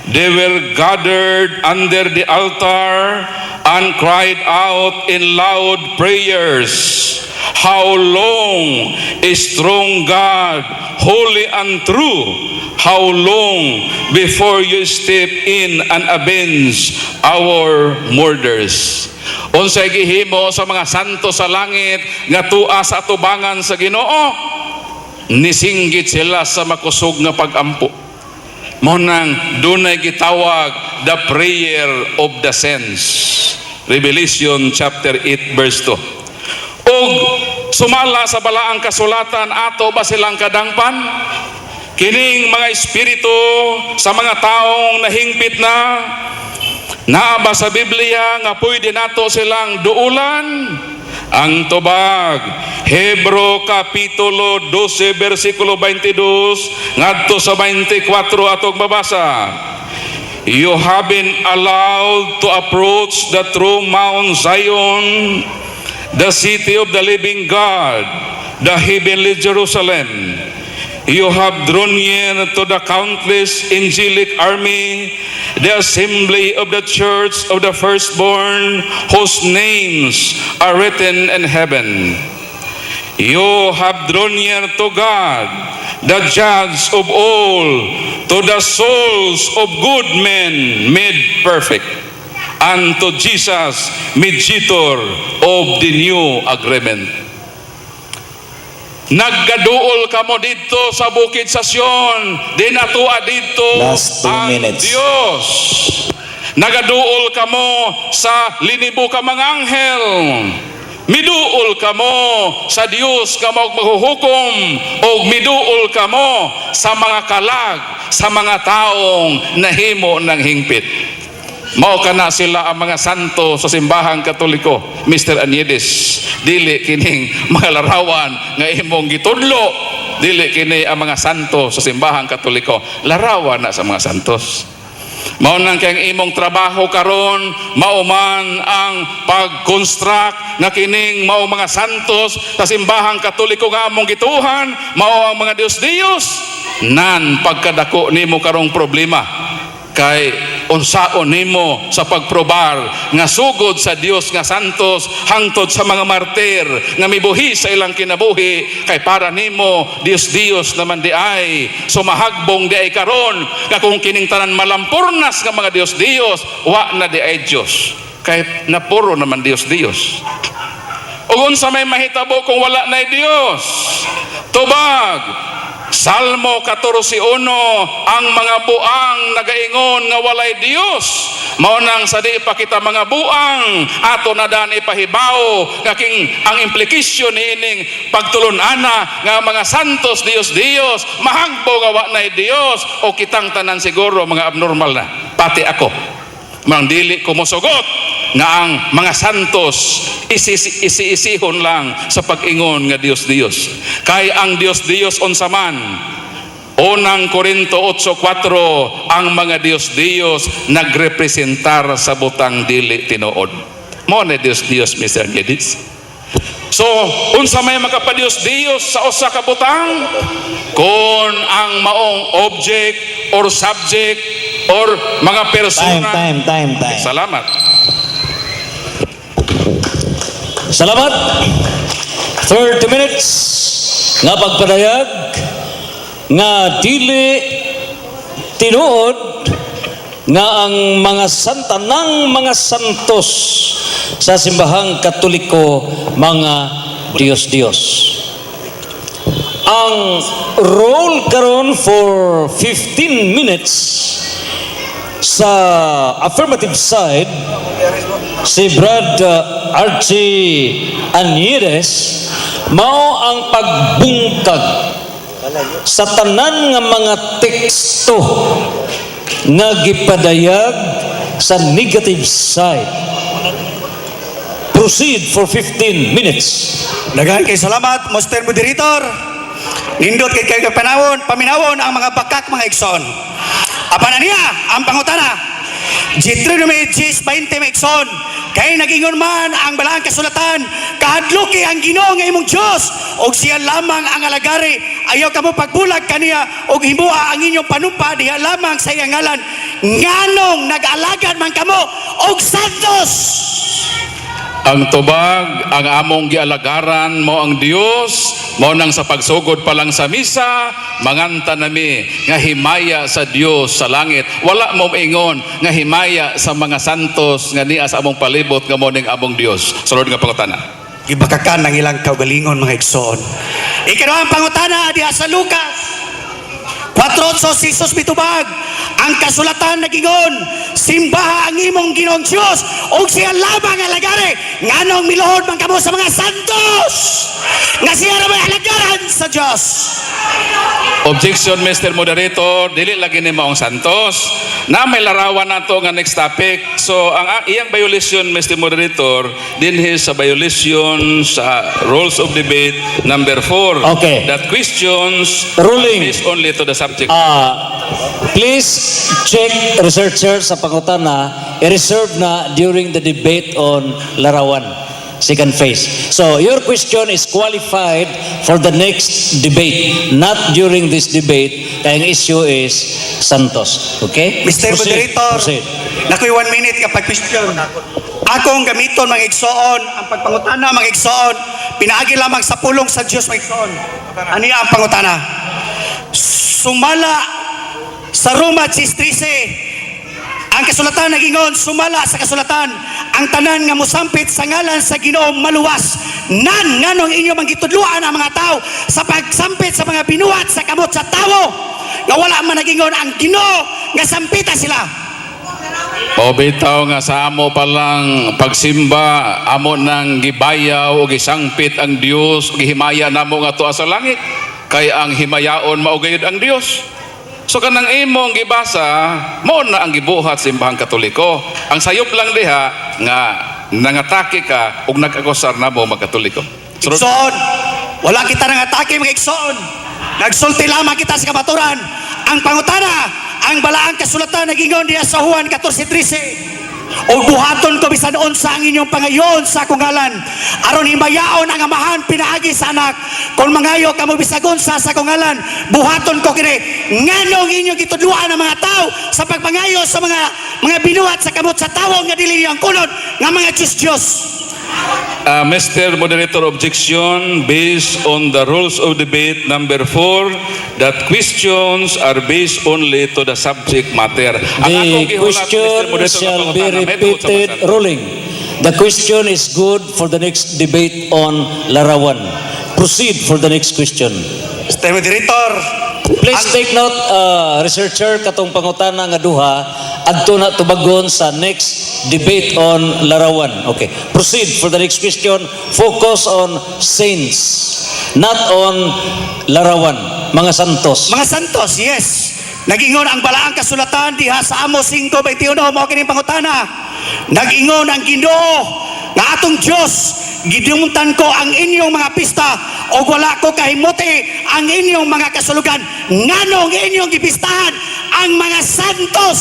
They were gathered under the altar and cried out in loud prayers, how long, strong God, holy and true, how long before you step in and avenge our murders? Unsay gihimo sa mga santo sa langit nga tua sa atubangan sa Ginoo? Nisinggit sila sa makusog nga pagampo. Mao nang dunay gitawag the prayer of the saints. Revelation chapter 8 verse 2. Og sumala sa balaang kasulatan ato ba silang kadangpan? Kining mga espiritu sa mga taong nahingpit na naaba sa Biblia nga pwede nato silang duulan. Ang tubag, Hebro kapitulo 12 versikulo 22 ngadto sa 24 atong babasa. You have been allowed to approach the true Mount Zion, the city of the living God, the heavenly Jerusalem. You have drawn near to the countless angelic army, the assembly of the church of the firstborn, whose names are written in heaven. You have drawn near to God, the judge of all, to the souls of good men made perfect, and to Jesus, mediator of the new agreement. Naggaduol kamo dito sa bukid sa Sion, dinatua dito Last 2 ang minutes. Dios. Nagaduol kamo sa linibo ka mga anghel. Miduol kamo sa Dios ka maghuhukom, o miduol kamo sa mga kalag, sa mga taong nahimo ng hingpit. Mao kana sila ang mga santo sa simbahang Katoliko, Mr. Aniedes. Dili kining mga larawan nga imong gitudlo. Dili kini ang mga santo sa simbahang Katoliko. Larawan na sa mga santos. Mao nang kayang imong trabaho karon, mao man ang pag-construct na kining mao mga santos sa simbahang Katoliko nga among gituhan, mao ang mga Dios-Dios. Nan pagkadako nimo karong problema kay unsaon nimo sa pagprobar nga sugod sa Dios nga santos hangtod sa mga martir nga mibuhi sa ilang kinabuhi, kay para nimo Dios naman di ay sumahagbong di ay karon nga kung kining tanan malampurnas nga mga Dios wa na di ay Dios, kay napuro naman Dios. Ug unsa may mahitabo kung wala na Dios? Tubag Salmo 14:1, ang mga buang nagaingon nga walay Dios, mao nang sa di pa kita mga buang ato na dan ipahibaw nga king ang implication niining pagtulon-ana nga mga santos Dios mahangbo nga wa nay Dios, o kitang tanan siguro mga abnormal na, pati ako mang dili ko mosugot nga ang mga santos isi-isihon lang sa pag-ingon nga Dios. Kay ang Dios unsa man, unang Korinto 8:4, ang mga Dios nagrepresentar sa butang dili tinuod. Mo na Dios Mr. Gedis. So, unsa may makapadios-dios sa usa ka butang kon ang maong object or subject or mga persona. Time. Salamat. Salamat. 30 minutes nga pagpadayag nga dili tinuod nga ang mga santanang mga santos sa simbahang Katoliko mga Diyos-Diyos. Ang roll karon for 15 minutes sa affirmative side si Brad Archie Anyeres mao ang pagbungkag sa tanan nga mga teksto nga gipadayag sa negative side. Proceed for 15 minutes. Daghan kay salamat, Mr. Moderator. Nindot kay paminawon ang mga bakak mga igsoon. Apan niya ang pangutana. Deuteronomy 10:20 mga igsoon. Kay nagingon man ang balaang kasulatan, kahadluki ang Ginoo nga imong Dios, og siya lamang ang alagari. Ayaw kamo pagbulag kaniya og himua ang inyong panumpa diha lamang sa iyang ngalan. Nganong nag-alagad man kamo og santos. Ang tubag, ang among gialagaran mo ang Dios, mo nang sa pagsugod pa lang sa misa, manganta nami nga himaya sa Dios sa langit. Wala mo ingon nga himaya sa mga santos nga niya sa among palibot nga mo ning among Dios. Sulod nga pangutana. Gibakakan ng ilang kaugalingon mga igsoon. Ikaduhang pangutana diha sa Lucas 4:8 Jesus mitubag ang kasulatan nagingon, simbaha ang imong Ginoong Dios ug siya lamang alagari. Nganong miluhod man kamo sa mga santos nga siya ra may alagaran sa Dios. Objection, Mr. Moderator, dili lagi ni maong santos. Na may larawan nato nga next topic. So ang iyang violation, Mr. Moderator, dinhi sa violation sa rules of debate number 4. Okay. That questions Ruling. is only to the subject. Please check researcher sa pangutana, i-reserve na during the debate on larawan, second phase. So your question is qualified for the next debate, not during this debate. Kaya ang issue is Santos. Okay? Mr. Moderator, Proceed. nakoy 1 minute kapag question. Akong gamiton mga igsoon, ang pagpangutana mga igsoon, pinaagi lamang sa pulong sa Diyos mga igsoon. Ano ang pangutana? Sumala sa Roma 10:13, ang kasulatan nagingon, sumala sa kasulatan, ang tanan nga mosampit sa ngalan sa Ginoo maluwas. Nganong inyo manggitudluan ang mga tao sa pagsampit sa mga binuhat sa kamot sa tao, nga wala man nagingon ang Ginoo nga sampita sila. O bitaw nga sa amo palang pagsimba, amo nang gibayaw o gisangpit ang Dios, gihimaya namo nga tuwa sa langit. Kay ang himayaon maugayod ang Dios. So kanang imong gibasa, mo na ang gibuhat sa simbahang Katoliko. Ang sayop lang diha nga nangatake ka ug nag-akusar namo mga Katoliko. Igsoon, wala kita nang atake mga igsoon. Nagsulti lamang kita sa kamaturan. Ang pangutana, ang balaang kasulatan nagingon diya sa Juan 14:13. O buhaton ko bisan unsa ang inyong pangayon sa akong ngalan, aron himayaon ang amahan pinaagi sa anak. Kung mangayo kamo bisag unsa sa akong ngalan, buhaton ko kini. Nganong inyong gitudluan ang mga tao sa pagpangayo sa mga binuhat sa kamot sa tawo nga dili niyang kunod nga mga Diyos. Mr. Moderator, objection based on the rules of debate number 4 that questions are based only to the subject matter. The question shall be repeated. Ruling. The question is good for the next debate on larawan. Proceed for the next question. Mr. Moderator, Please take note, researcher, katong pangutana nga duha, adto na tubagon sa next debate on larawan. Okay. Proceed for the next question. Focus on saints, not on larawan, mga santos. mga santos, yes. Nagingon ang balaang kasulatan diha sa Amos 5:21 mao kining pangutana. Nagingon ang Ginoo nga atong Dios, gidumutan ko ang inyong mga pista o wala ko kahimuti ang inyong mga kasulugan. Nganong inyong gipistahan ang mga santos?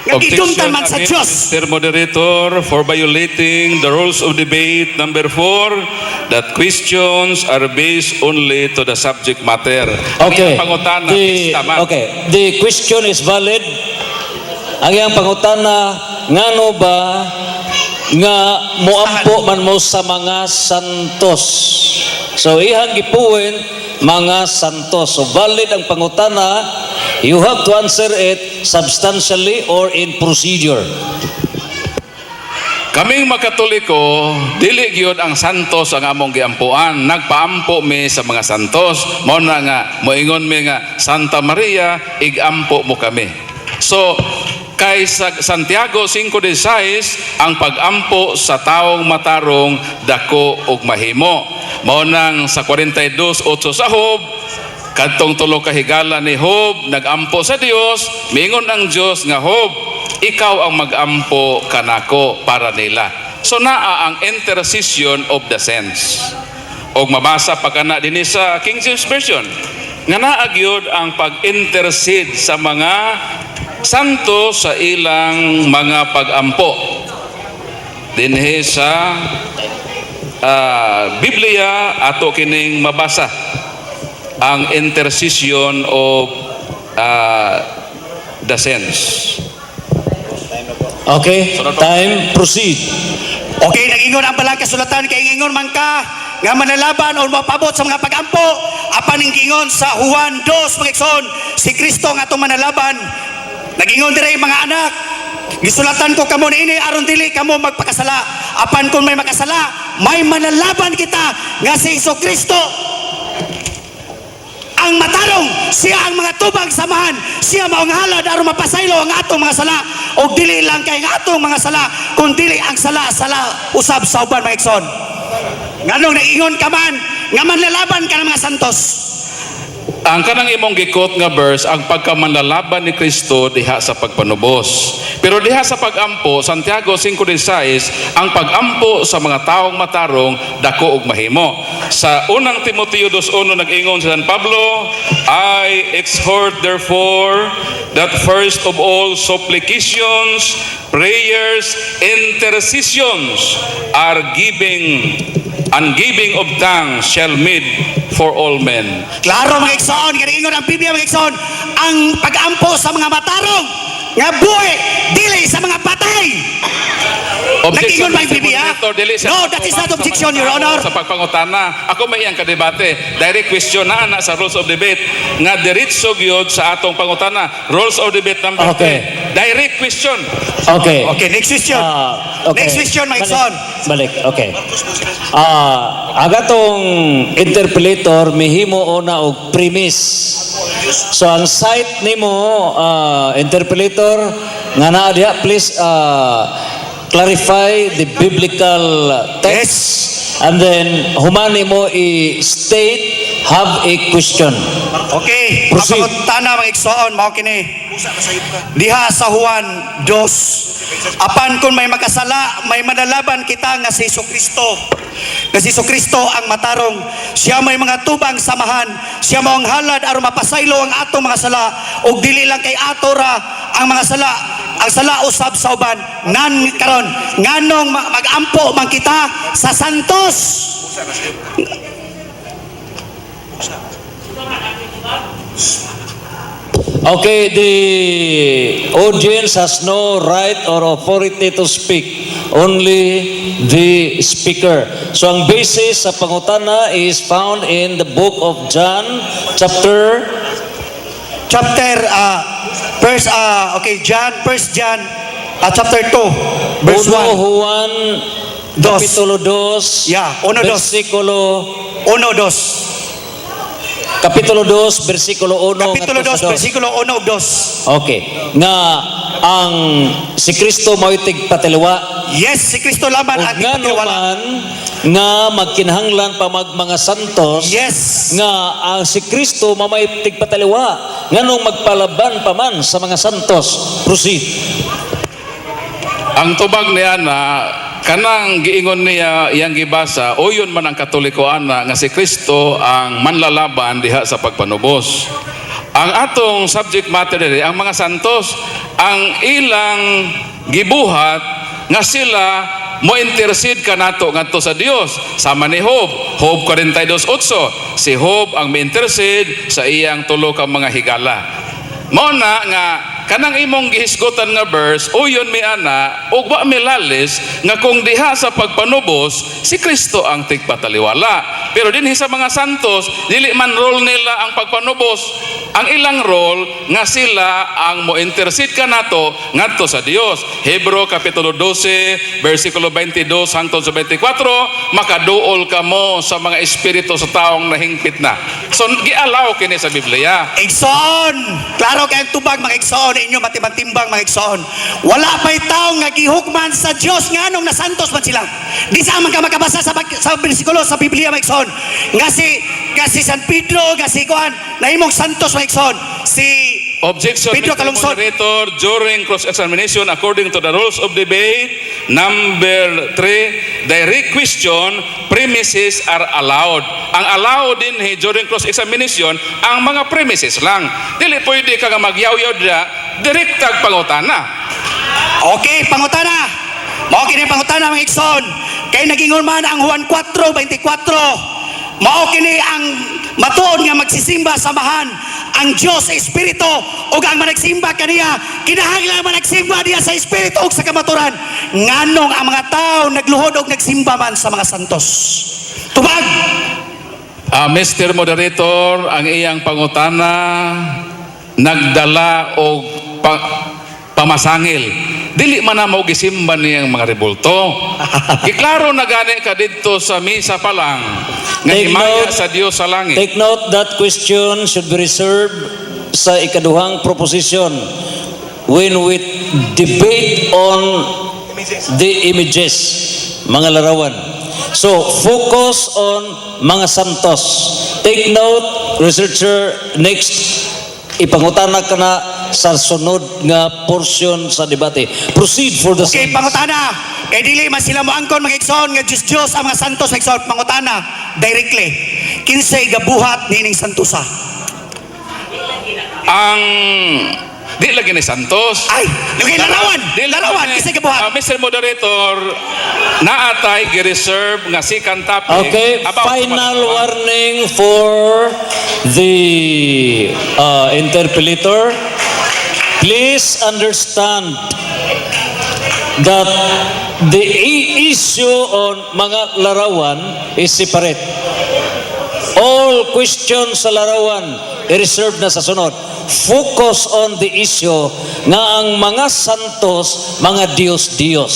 nga gidumtan man sa against Dios. Mr. Moderator for violating the rules of debate number 4 that questions are based only to the subject matter. Okay. Ang pangutana is tama. Okay. The question is valid. Ang iyang pangutana, ngano ba nga muampo man mo sa mga santos? So ihang gipuwin mga santos. So valid ang pangutana. You have to answer it substantially or in procedure. Kaming makatoliko, dili gyud ang santos ang among giampuan. Nagpaampo mi sa mga santos. Mao na nga moingon mi nga Santa Maria, igampo mo kami. So kay sa Santiago 5:16 ang pagampo sa taong matarong dako ug mahimo. Mao nang sa 42:8 sa Job, kadtong tulo ka higala ni Job nagampo sa Dios, mingon ang Dios nga Job, ikaw ang magampo kanako para nila. So naa ang intercession of the saints. Og mabasa pa kana dinhi sa King James Version nga naa gyud ang pag-intercede sa mga santo sa ilang mga pagampo. Dinhi sa Biblia ato kining mabasa ang intercession of the saints. Okay? Time, proceed. Okay, nag-ingon ang balang kasulatan kay ingon man ka nga manalaban o mapabot sa mga pagampo. Apan ning ingon sa Juan 2 mga igsoon, si Kristo nga atong manalaban. Nag-ingon dire mga anak, gisulatan ko kamo niini aron dili kamo magpakasala. Apan kung may makasala, may manalaban kita nga si Kristo. Ang matarong, siya ang mga tubang samahan, siya maong halad aron mapasaylo ang atong mga sala. O dili lang kay nga atong mga sala, kung dili ang sala usab sa uban mga igsoon. Nganong nag-ingon ka man, nga manlalaban ka ng mga santos. Ang kanang imong gikot nga verse, ang pagkamanlalaban ni Kristo diha sa pagpanubos. Pero diha sa pagampo, Santiago 5:16, ang pagampo sa mga taong matarong dako ug mahimo. Sa unang Timoteo 2:1 nag-ingon si San Pablo, I exhort therefore that first of all supplications, prayers, intercessions are giving of thanks shall meet for all men. Klaro mga igsoon, kaniingon ang Biblia mga igsoon, ang pagampo sa mga matarong nga buhay dili sa mga patay. Nag-ingon ba yung Biblia? No, that is not objection, Your Honor. Sa pagpangutana, ako may iyang kadebate. Direct question na sa rules of debate nga diretso gyud sa atong pangutana. Rules of debate number 3. Okay. Direct question. Okay. Okay, next question. Okay. Next question, mga igsoon. Balik. Okay. Agatong interpolator mihimo ona og premise. So ang site nimo interpolator nga naa diha, please clarify the biblical text and then humani mo i-state have a question. Okay, Proceed. papangutana mga igsoon, mao kini. Diha sa Juan 2, apan kung may makasala, may manalaban kita nga si Kristo. Nga si Kristo ang matarong, siya may mga tubang samahan, siya mao ang halad aron mapasaylo ang atong mga sala, ug dili lang kay ato ra ang mga sala, ang sala usab sa uban. Nan karon nganong magampo man kita sa santos. Okay, the audience has no right or authority to speak. Only the speaker. So ang basis sa pangutana is found in the book of John, chapter First John chapter 2 verse 1. Juan, Dos. kapitulo 2, Yeah, uno, dos. versikulo, 1-2. kapitulo 2, versikulo 1. Kapitulo 2 versikulo 1 ug 2. Okay. Nga ang si Kristo mo'y tigpatiliwa. Yes, si Kristo laban Ug ang nga ipagtiwala. naman nga magkinahanglan pa mga santos. Yes. Nga ang si Kristo mamay tigpataliwa. Nganong magpalaban pa man sa mga santos. Proceed. Ang tubag niya na kanang giingon niya iyang gibasa, o yun man ang Katoliko ana nga si Kristo ang manlalaban diha sa pagpanubos. ang atong subject matter diri, ang mga santos, ang ilang gibuhat nga sila mo intercede kanato ngadto sa Dios. Sama ni Job 42:8, si Job ang mi-intercede sa iyang tulo ka mga higala. Mao na nga kanang imong gihisgotan nga verse, uyon mi ana ug wa milalis nga kung diha sa pagpanubos si Kristo ang tigpataliwala. Pero dinhi sa mga santos dili man role nila ang pagpanubos, ang ilang role nga sila ang mo intercede kanato ngadto sa Dios. Hebreo kapitulo 12 bersikulo 22 hangtod sa 24, makaduol kamo sa mga espiritu sa taong nahingpit na. So gialaw kini sa Biblia. Igsoon, klaro kayong tubag mga igsoon inyo matimbang mga igsoon. Wala pa'y taong nga gihukman sa Dios nga anong nasantos man sila. Di sa man ka makabasa sa bersikulo sa Biblia mga igsoon. Nga si San Pedro, nga si Juan, nahimong santos mga igsoon. Si Objection, Pedro Mr. Calungsod. Moderator, during cross-examination according to the rules of debate, number 3, direct question, premises are allowed. Ang allowed din during cross-examination, ang mga premises lang. Dili pwede ka nga magyaw-yaw dira, direktag pangutana. Okay, pangutana. Mao kini pangutana mga igsoon. Kay nagingon man ang Juan 4:24. Mao kini ang matuod nga magsisimba samahan ang Dios sa espiritu ug ang managsimba kaniya kinahanglan managsimba diya sa espiritu ug sa kamaturan. Nganong ang mga tao nagluhod ug nagsimba man sa mga santos. Tubag. Mr. Moderator, ang iyang pangutana nagdala og pamasangil. Dili man na mo gisimba niyang mga rebulto. Giklaro na gani ka dito sa misa pa lang nga Take himaya note. sa Dios sa langit. Take note that question should be reserved sa ikaduhang proposition when we debate on the images, mga larawan. So, focus on mga santos. Take note, researcher, next, ipangutana ka na sa sunod nga portion sa debate. Proceed for the Okay, same. pangutana. Kay dili man sila mo angkon mga igsoon nga Dios ang mga santos mga igsoon. Pangutana directly. Kinsay gabuhat nining santusa? Ang di lagi ni Santos. Ay, lugay larawan. Larawan kinsay gabuhat? Mr. Moderator, naatay gi-reserve nga second topic. Okay, about final mga- warning for the interpolator. Please understand that the issue on mga larawan is separate. All questions sa larawan i-reserve na sa sunod. Focus on the issue nga ang mga santos, mga Diyos-Diyos.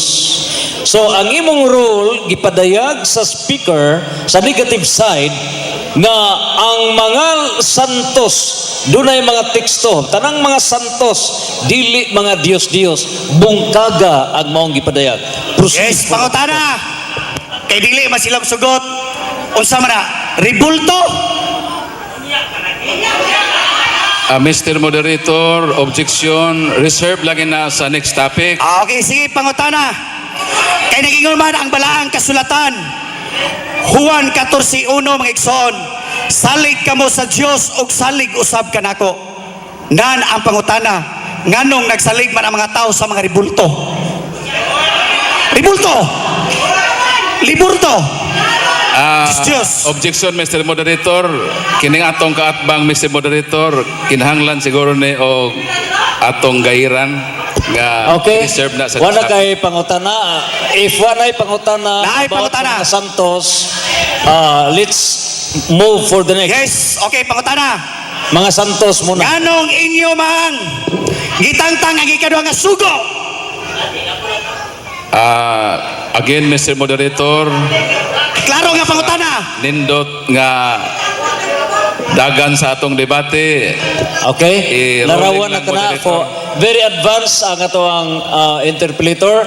So, ang imong rule, gipadayag sa speaker sa negative side nga ang mga santos, dunay mga teksto, tanang mga santos, dili mga Diyos-Diyos, bungkaga ang maong gipadayag. Proceed. Yes, pangutana. Kay dili man sila sugot. Unsa man na? Rebulto? Mr. Moderator, objection, reserve lagi na sa next topic. Okay, sige, pangutana. Kay nagingon man ang balaang kasulatan. Juan 14:1 mga igsoon. Salig kamo sa Dios ug salig usab kanako. Nan ang pangutana. Nganong nagsalig man ang mga tao sa mga rebulto? Rebulto! Liburto! Diyos. Objection, Mr. Moderator. Kining atong kaatbang, Mr. Moderator, kinahanglan siguro ni o atong gairan nga Okay. reserve na sa Wala kay pangutana. If wala pangutana Naay about pangutana. mga santos, let's move for the next. Yes, okay, pangutana. Mga santos muna. Nganong inyo mang gitangtang ang ikaduha nga sugo? Again, Mr. Moderator, Klaro nga pangutana. nindot nga dagan sa atong debate. Okay? Rolling Larawan na lang, ka na moderator. for very advanced ang atoang interpolator.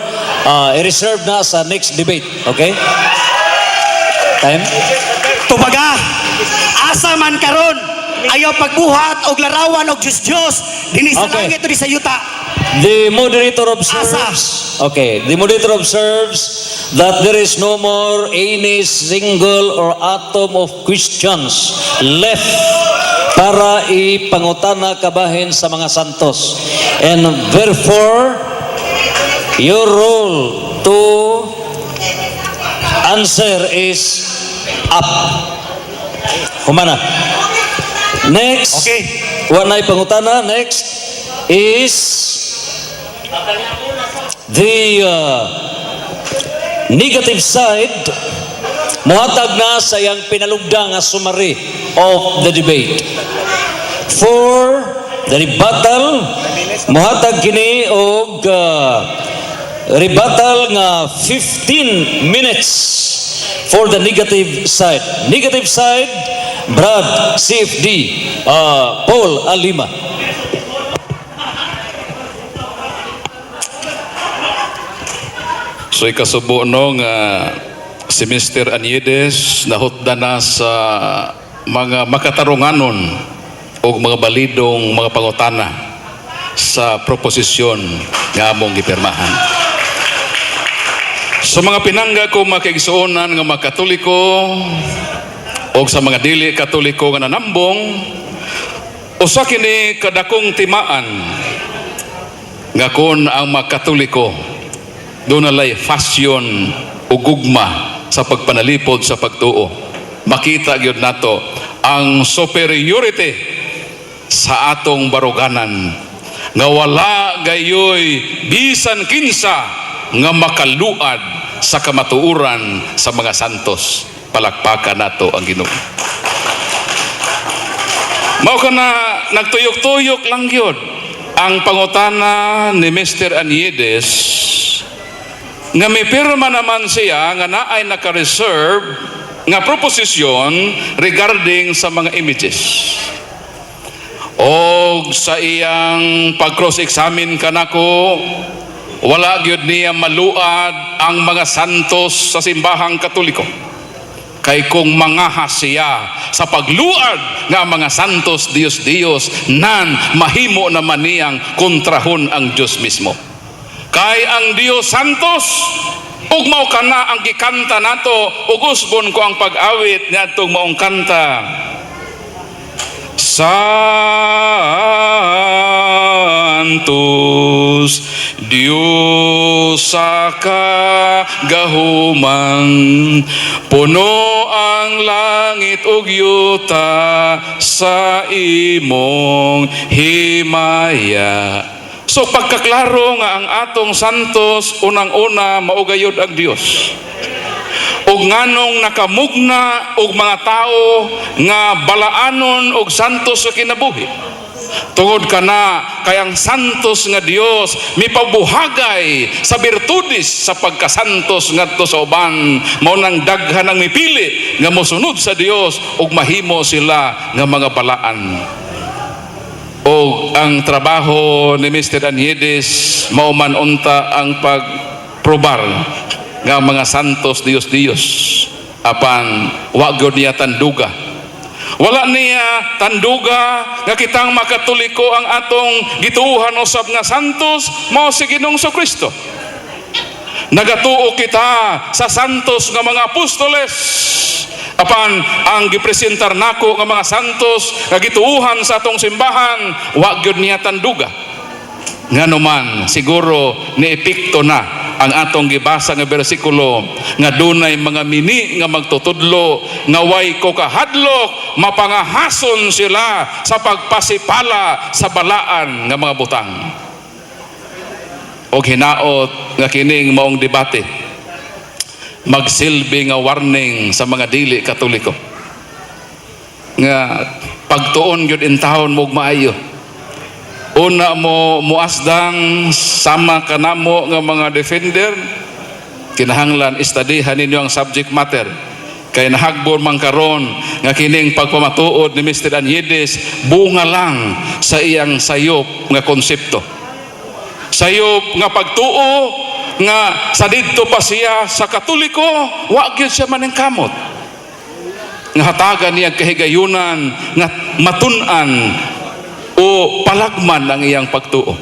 I-reserve na sa next debate. Okay? Time? Tubaga, asa man karon ayaw pagbuhat og larawan og Diyos dinhi sa Okay. langit o di sa yuta. The moderator observes. Okay, the moderator observes that there is no more any single or atom of questions left para ipangutana kabahin sa mga santos. And therefore, your role to answer is up. Humana. Next. Okay. Wanay pangutana. Next is the negative side. Muhatag na sa iyang pinalugdang nga summary of the debate. For the rebuttal, muhatag kini og rebuttal nga 15 minutes for the negative side. Negative side, Brad, CFD, Paul Alima. So ikasubo no nga si Mr. Aniedes nahutda na sa mga makatarunganon o mga balidong mga pangutana sa proposisyon nga among gipirmahan. Sa mga pinangga ko makigsuonan nga mga Katoliko o sa mga dili Katoliko nga nanambong, usa kini kadakong timaan nga kun ang mga Katoliko doon nalay fashion o gugma sa pagpanalipod sa pagtuo. Makita gyud nato ang superiority sa atong baruganan nga wala gayoy bisan kinsa nga makaluad sa kamatuoran sa mga santos. Palakpakan nato ang Ginoo. Mao kana nagtuyok-tuyok lang gyud ang pangutana ni Mr. Aniedes nga may pirma naman siya nga naay naka-reserve nga proposisyon regarding sa mga images. O sa iyang pag-cross-examine kanako, wala gyud niya maluad ang mga santos sa simbahang Katoliko. Kay kung mangahas siya sa pagluad nga mga santos Dios nan mahimo naman niyang kontrahon ang Diyos mismo. Kay ang Dios Santos ug mao kana ang gikanta nato ug usbon ko ang pag-awit niadtong maong kanta. Santos Dios sa kagahuman, puno ang langit ug yuta sa imong himaya. So pagkaklaro nga ang atong santos unang-una maugayod ang Dios. Og nganong nakamugna og mga tao nga balaanon og santos sa kinabuhi. Tungod kana kay ang santos nga Dios mipabuhagay sa birtudis sa pagkasantos ngadto sa uban, mao nang daghan ang mipili nga mosunod sa Dios ug mahimo sila nga mga balaan. O ang trabaho ni Mr. Aniedes mao man unta ang pagprobar nga mga santos Dios apan wa gyud niya tanduga. Wala niya tanduga nga kitang makatoliko ang atong gituuhan usab nga santos mao si Ginoong Kristo. Nagatuo kita sa santos nga mga apostoles. Apan ang gipresentar nako nga mga santos nga gituuhan sa atong simbahan wa gyud niya tanduga. Nganuman siguro ni epekto na ang atong gibasa nga bersikulo nga dunay mga mini nga magtutudlo nga way ko kahadlok mapangahason sila sa pagpasipala sa balaan nga mga butang. Og hinaot nga kining maong debate magsilbi nga warning sa mga dili Katoliko nga pagtuon gyud in taon mo maayo. Una mo muasdang sama kanamo nga mga defender, kinahanglan istadihan ninyo ang subject matter. Kay nahagbor man karon nga kining pagpamatuod ni Mr. Aniedes bunga lang sa iyang sayop nga konsepto. Sayop nga pagtuo nga sa didto pa siya sa Katoliko, wa gyud siya maningkamot. Nga hatagan niya kahigayunan nga matun-an o palagman ang iyang pagtuo.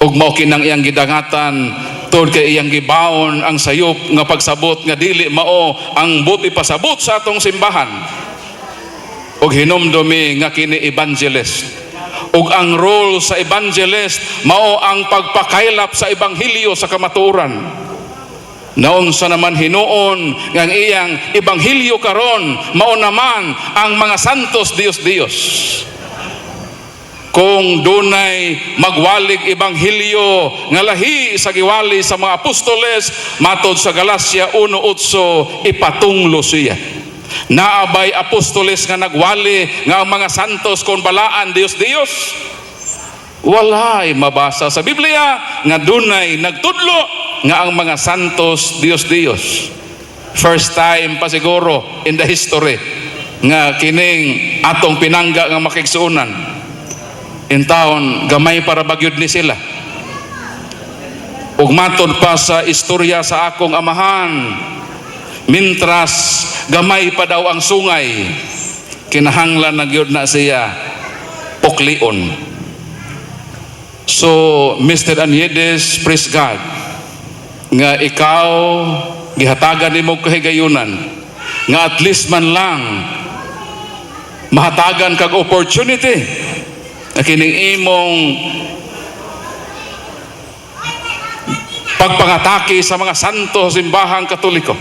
Ug mao kinang iyang gidangatan tungod kay iyang gibaon ang sayop nga pagsabot nga dili mao ang buti pasabot sa atong simbahan. Ug hinumdumi nga kini evangelist. Ug ang role sa evangelist mao ang pagpakaylap sa ebanghelyo sa kamatuoran. Naunsa naman hinuon nga ang iyang ebanghelyo karon mao naman ang mga santos Dios. Kung dunay magwalig ebanghelyo nga lahi sa giwali sa mga apostoles matod sa Galacia 1:8 ipatunglo siya. Naabay apostoles nga nagwali nga ang mga santos kon balaan Dios. Walay mabasa sa Biblia nga dunay nagtudlo nga ang mga santos Dios. First time pa siguro in the history nga kining atong pinangga nga makigsuonan. In taon gamay para bagyod ni sila. Ug matod pa sa istorya sa akong amahan, mintras gamay pa daw ang sungay, kinahanglan na gyud na siya puklion. So Mr. Anyedes, praise God nga ikaw gihatagan nimo kahigayunan nga at least man lang mahatagan kag opportunity na kining imong pagpangatake sa mga santo simbahang Katoliko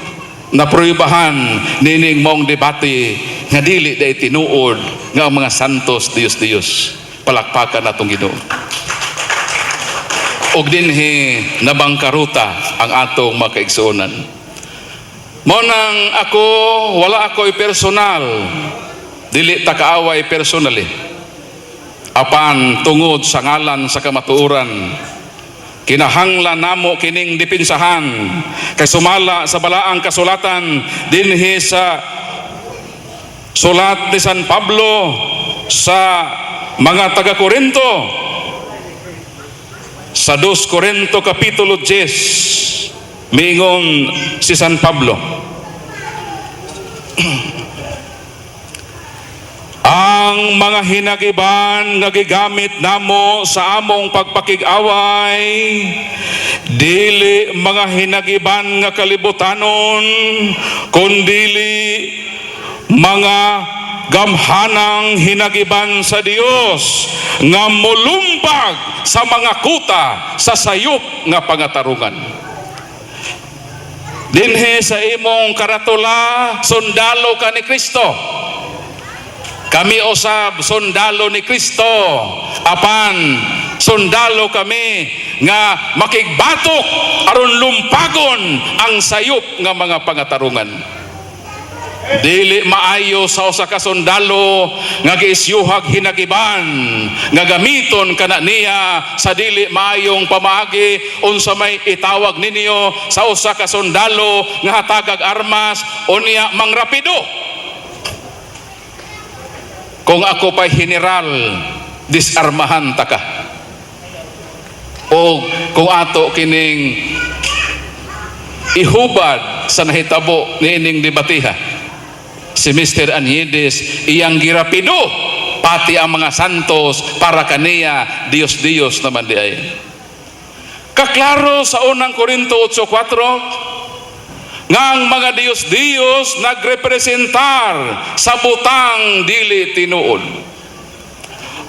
na pruibahan nining mong debate nga dili day tinuod nga ang mga santos Dios. Palakpakan natong Ginoo. Og dinhi nabangkaruta ang atong makaigsuonan. Mo nang ako wala ako'y personal, dili ta kaaway personally. Apan tungod sa ngalan sa kamatuoran, kinahanglan namo kining dipinsahan kay sumala sa balaang kasulatan dinhi sa sulat ni San Pablo sa mga taga-Korinto. Sa 2 Korinto kapitulo 10 miingon si San Pablo, ang mga hinagiban nga gigamit namo sa among pagpakig-away dili mga hinagiban nga kalibutanon kundili mga gamhanang hinagiban sa Dios nga mulumbag sa mga kuta sa sayop nga pangatarungan. Dinhi sa imong karatula sundalo ka ni Kristo. Kami usab sundalo ni Kristo, apan sundalo kami nga makigbatok aron lumpagon ang sayop nga mga pangatarungan. Dili maayo sa usa ka sundalo nga giisyuhag hinagiban nga gamiton kana niya sa dili maayong pamaagi unsa may itawag ninyo sa usa ka sundalo nga hatagag armas unya mangrapido. Kung ako pa'y general, disarmahan ta ka. O kung ato kining ihubad sa nahitabo niining debatiha, si Mr. Anyedes iyang girapido pati ang mga santos para kaniya Dios naman di ay. Kaklaro sa unang Korinto 8:4 nga ang mga Dios nagrepresentar sa butang dili tinuod.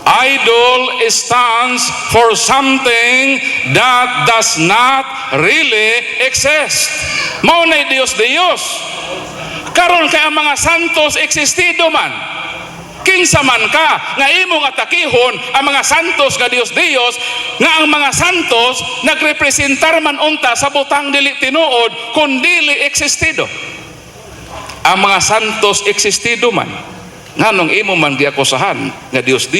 Idol stands for something that does not really exist. Mao na Dios. Karon kay ang mga santos existido man. Kinsa man ka nga imong atakihon ang mga santos nga Dios nga ang mga santos nagrepresentar man unta sa butang dili tinuod kun dili existido. Ang mga santos existido man nganong imo man giakusahan nga Dios.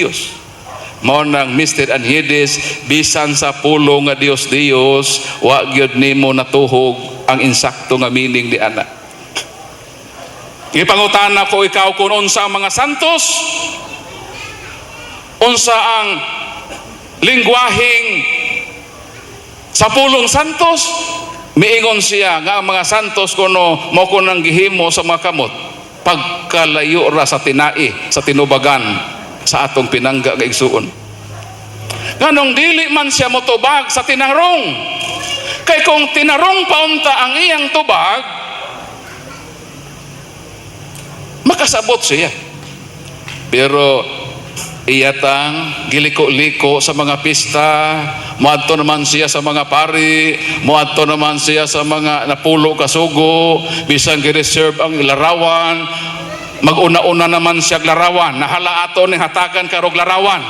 Mao nang Mr. Anyedes bisan sa pulo nga Dios wa gyud nimo natuhog ang insakto nga meaning di ana. Ipangutana ko ikaw kung unsa ang mga santos, unsa ang lingwaheng sa pulong santos. Miingon siya nga ang mga santos kuno mo kunang gihimo sa mga kamot pagkalayo ra sa tinai, sa tinubagan sa atong pinangga nga igsuon. Nganong dili man siya motubag sa tinarong. Kay kung tinarong paunta ang iyang tubag, makasabot siya. Pero iyatang giliko-liko sa mga pista, muadto naman siya sa mga pari, muadto naman siya sa mga napulo kasugo, bisan gi-reserve ang larawan, mag-una-una naman siya larawan, nahala ato ni hatagan karog larawan.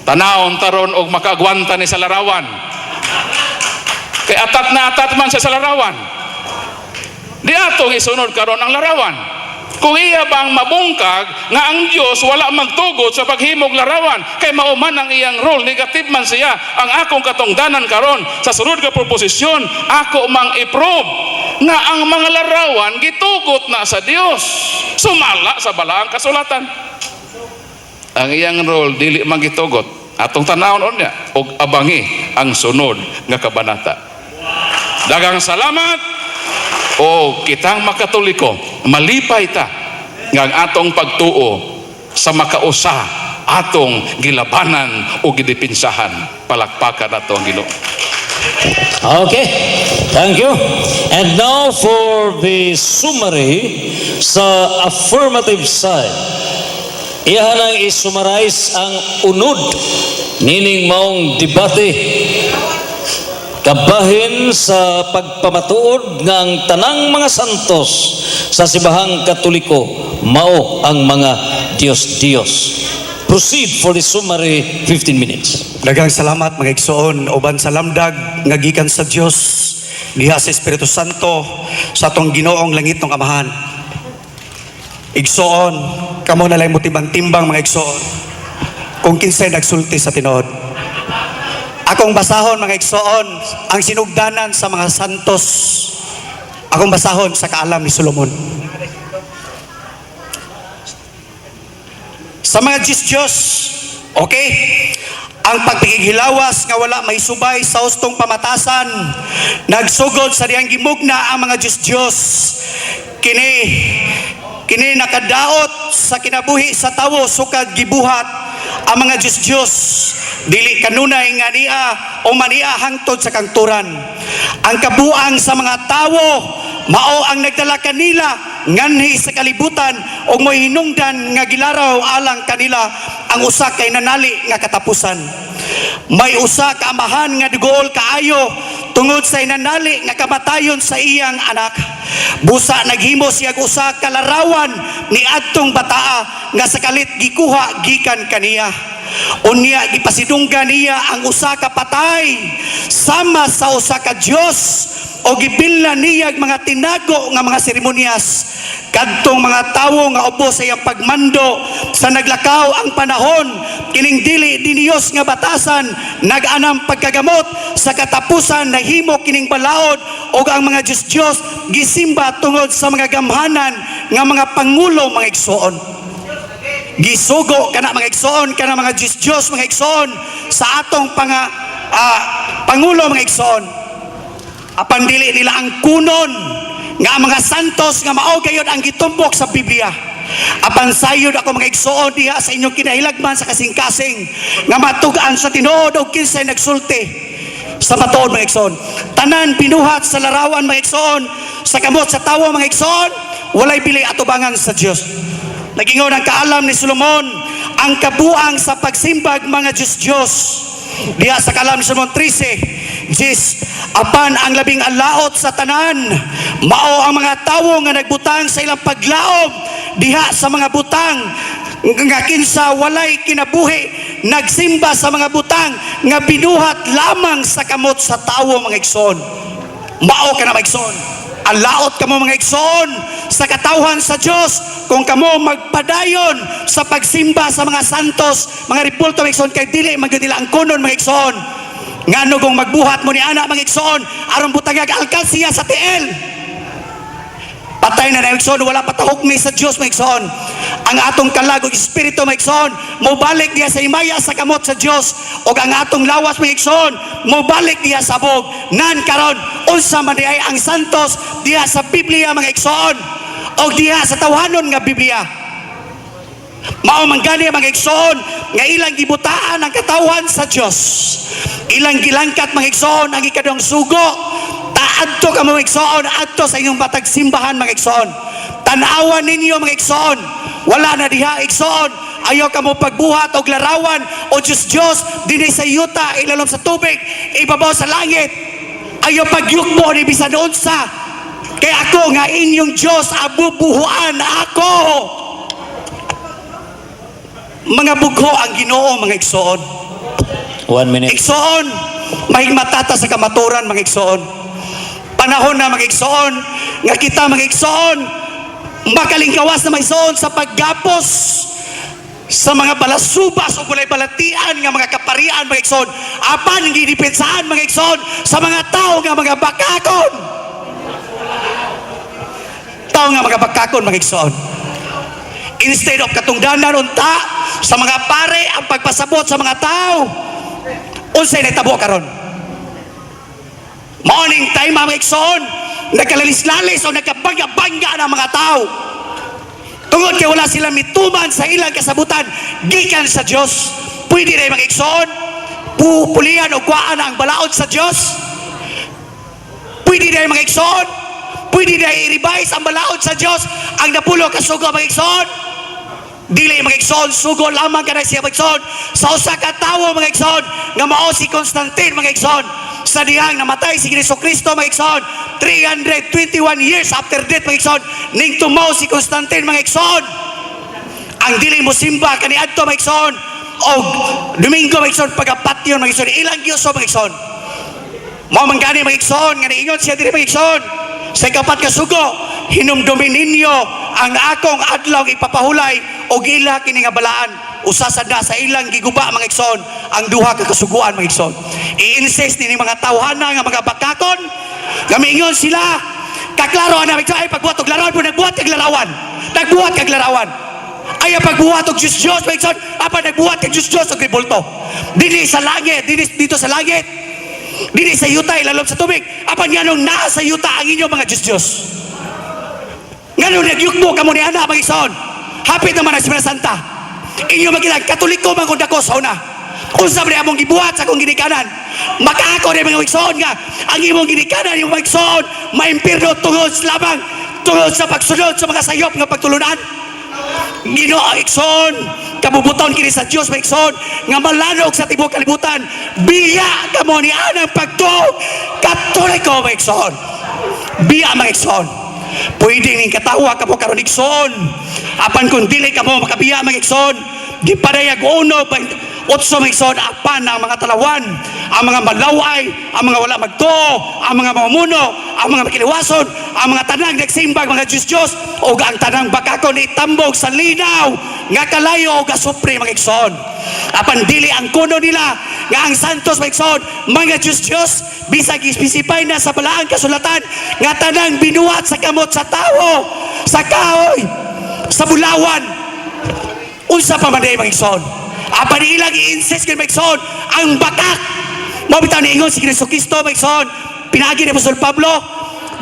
Tanawon taron og makagwanta ni sa larawan. Kay atat na atat man siya sa larawan. Di atong isunod karon ang larawan. Kung iya bang mabungkag nga ang Dios wala magtugot sa paghimog larawan, kay mauman ang iyang role, negative man siya. Ang akong katungdanan karon sa sunod nga proposisyon, ako mang i-prove nga ang mga larawan gitugot na sa Dios. Sumala sa balaang kasulatan. Ang iyang role dili man gitugot. Atong tanawon niya og abangi ang sunod nga kabanata. Dagang salamat o kitang makatoliko, malipay ta nga ang atong pagtuo sa makausa atong gilabanan o gidipinsahan. Palakpakan nato ang Ginoo. Okay, thank you. And now for the summary sa affirmative side. Iyan ang isummarize ang unod nining maong debate kabahin sa pagpamatuod nga ang tanang mga santos sa Simbahang Katoliko mao ang mga Diyos-Diyos. Proceed for the summary, 15 minutes. Daghang salamat mga igsoon, uban sa lamdag nga gikan sa Dios diha sa Espiritu Santo sa atong Ginoong langit ng Amahan. Igsoon, kamo na lang mo timbang-timbang mga igsoon kung kinsay nagsulti sa tinuod. Akong basahon mga igsoon ang sinugdanan sa mga santos. Akong basahon sa kaalam ni Solomon. Sa mga Diyos, okay? Ang pagpighilawas nga wala may subay sa hustong pamatasan, nagsugod sa diyang gimugna ang mga Diyos. Kini nakadaot sa kinabuhi sa tawo sukad gibuhat ang mga Diyos dili kanunay nga niya o mania hangtod sa kangturan. Ang kabuang sa mga tawo mao ang nagdala kanila nganhi sa kalibutan o mo'y hinungdan nga gilaraw alang kanila ang usa kay nanali nga katapusan. May usa ka amahan nga dugool kaayo tungod sa inanali nga kamatayon sa iyang anak. Busa naghimo siya usa ka larawan ni adtong bataa nga sa kalit gikuha gikan kaniya. Unya gipasidunggan niya ang usa ka patay sama sa usa ka Dios o gibilna niya mga tinago nga mga seremonyas kadtong mga tawo nga upo sa iyang pagmando sa naglakaw ang panahon kining dili din Dios nga batasan nag-anam pagkagamot sa katapusan nahimo kining balaod o ang mga Diyos gisimba tungod sa mga gamhanan nga mga pangulo mga igsoon. Gisugo kana mga igsoon kana mga Diyos mga igsoon sa atong pangulo mga igsoon. Apan dili nila ang kunon nga mga santos nga mao gayud ang gitumbok sa Biblia. Apan sayod ako mga igsoon diha sa inyong kinahilagman sa kasing-kasing nga matugaan sa tinuod og kinsay nagsulti sa matuod mga igsoon. Tanan pinuhat sa larawan mga igsoon sa kamot sa tawo mga igsoon walay bili atubangan sa Dios. Nagingon ang kaalam ni Solomon ang kabuang sa pagsimbag mga Diyos. Diha sa kaalam ni Solomon 13, apan ang labing alaot sa tanan, mao ang mga tawo nga nagbutang sa ilang paglaom diha sa mga butang nga kinsa walay kinabuhi nagsimba sa mga butang nga binuhat lamang sa kamot sa tawo mga igsoon. Mao ka na mga igsoon. Alaot kamo mga igsoon sa katawhan sa Dios kung kamo magpadayon sa pagsimba sa mga santos, mga ripulto mga igsoon kay dili magdila ang kunon mga igsoon. Ngano kung magbuhat mo ni ana mga igsoon aron butagag alkansiya sa tiil. Patay na igsoon wala patahukmi sa Dios mga igsoon. Ang atong kalagog espiritu mga igsoon mobalik diya sa imaya sa kamot sa Dios ug ang atong lawas mga igsoon mobalik diya sa bog nan karon unsa man diay ang santos diya sa Biblia mga igsoon. o diha sa tawhanon nga Biblia. Mao man gani mga igsoon nga ilang gibutaan ang katawan sa Dios. Ilang gilangkat mga igsoon ang ikaduhang sugo. Taadto ka mga igsoon adto sa inyong matag simbahan mga igsoon. Tanawan ninyo mga igsoon. Wala na diha igsoon. Ayaw ka mo pagbuhat o larawan o Diyos dinhi sa yuta ilalom sa tubig ibabaw sa langit. Ayaw pagyukbo ni bisan unsa. Kay ako nga inyong Diyos abubuhuan ako. Mga bugho ang Ginoo mga igsoon. 1 minute. Igsoon, mahigmatata sa kamaturan mga igsoon. Panahon na mga igsoon, nga kita mga igsoon, makalingkawas na mga igsoon sa paggapos sa mga balasubas o gulay balatian nga mga kaparian mga igsoon. Apan ginipinsaan mga igsoon sa mga tao nga mga bakakon. Tao nga mga bakakon mga igsoon. Instead of katungdanan unta sa mga pare ang pagpasabot sa mga tao, unsay nagtabo karon? Morning time mga igsoon, nagkalalis-lalis o nagkabangga-bangga ng mga tao. Tungod kay wala sila mituman sa ilang kasabutan gikan sa Dios. Pwede rin mga igsoon pupulian o kuhaan ang balaod sa Dios. Pwede rin mga igsoon, pwede rin i-revise ang balaod sa Dios. Ang napulo kasugo mga igsoon, dili mga igsoon, sugo lamang ka na siya mga igsoon sa usa ka tawo mga igsoon nga mao si Constantine mga igsoon sa dihang namatay si Jesucristo mga igsoon 321 years after death mga igsoon ning tumaw si Constantine mga igsoon. Ang dili mo simba kaniadto mga igsoon og Domingo mga igsoon pagapatyon mga igsoon ilang Diyoso mga igsoon. Mao man gani mga igsoon nga niingon siya diri mga igsoon sa ikapat ka sugo, hinumdumin ninyo ang akong adlaw ipapahulay o gila kini nga balaan. Usa sada sa ilang giguba mga igsoon ang duha ka kasuguan mga igsoon. I-insist ni mga tawhana nga mga bakakon, gamiingon sila kaklaro na mga igsoon ay pagbuhat og larawan po nagbuhat kag larawan. Nagbuhat kag larawan. Ay pagbuhat og Diyos mga igsoon, apa nagbuhat kag Diyos og ribulto. Dili sa langit, dito sa langit. Dili sa yuta ilalom sa tubig. Apan nganong naa sa yuta ang inyo mga Diyos. Nganong nagyukbo kamo ni ana mga igsoon. Hapit naman ang Semana Santa. Inyo magkilang Katoliko man kung dako sa una. Kung sabi among gibuhat sa akong ginikanan. Makaako rin mga igsoon nga ang imong ginikanan yung mga igsoon maimpirno tungod lamang tungod sa pagsunod sa mga sayop nga pagtulunan. Ginoo igsoon kabubuton kini sa Dios mga igsoon nga malanog sa tibuok kalibutan biya kamo ni anang pagtuo Katoliko mga igsoon. Biya mga igsoon. Pwede ning katawa kamo karon igsoon. Apan kung dili kamo makabiya mga igsoon, gipadayag 1:8 mga igsoon apan ang mga talawan, ang mga malaway, ang mga wala magtuo, ang mga mamuno, ang mga makiliwason, ang mga tanang nagsimbag mga Diyos o ang tanang bakakon itambog sa linaw nga kalayo o gasupre mga igsoon. Apan dili ang kuno nila nga ang santos mga igsoon, mga Diyos bisag ispisipay na sa balaang kasulatan nga tanang binuhat sa kamot sa tao, sa kahoy, sa bulawan. Unsa pa man day mga igsoon. Apan ilang i-insist kay mga igsoon ang bakak. Mao bitaw niingon si Jesucristo mga igsoon. Pinagi ni Apostol Pablo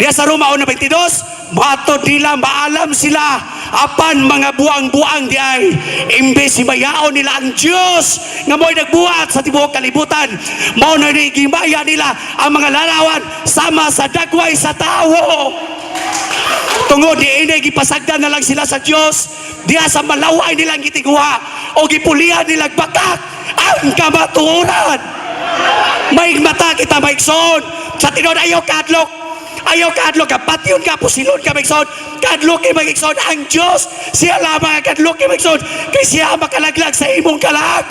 diya sa Roma 1:22, matod nila maalam sila apan mga buang-buang di ay imbes himayaon nila ang Dios nga mo'y nagbuhat sa tibuok kalibutan, mao na gimaya nila ang mga larawan sama sa dagway sa tao. Tungod di inay gipasagdan na lang sila sa Dios diya sa malaway nilang gitiguha o gipulihan nilang bakak ang kamatuoran. Maigmata kita maigsoon sa tinud ayaw kadlok ka patyon ka pusilon ka maigsoon kadlok kay maigsoon ang Dios siya lamang ang kadlok kay maigsoon kay siya makalaglag sa imong kalag.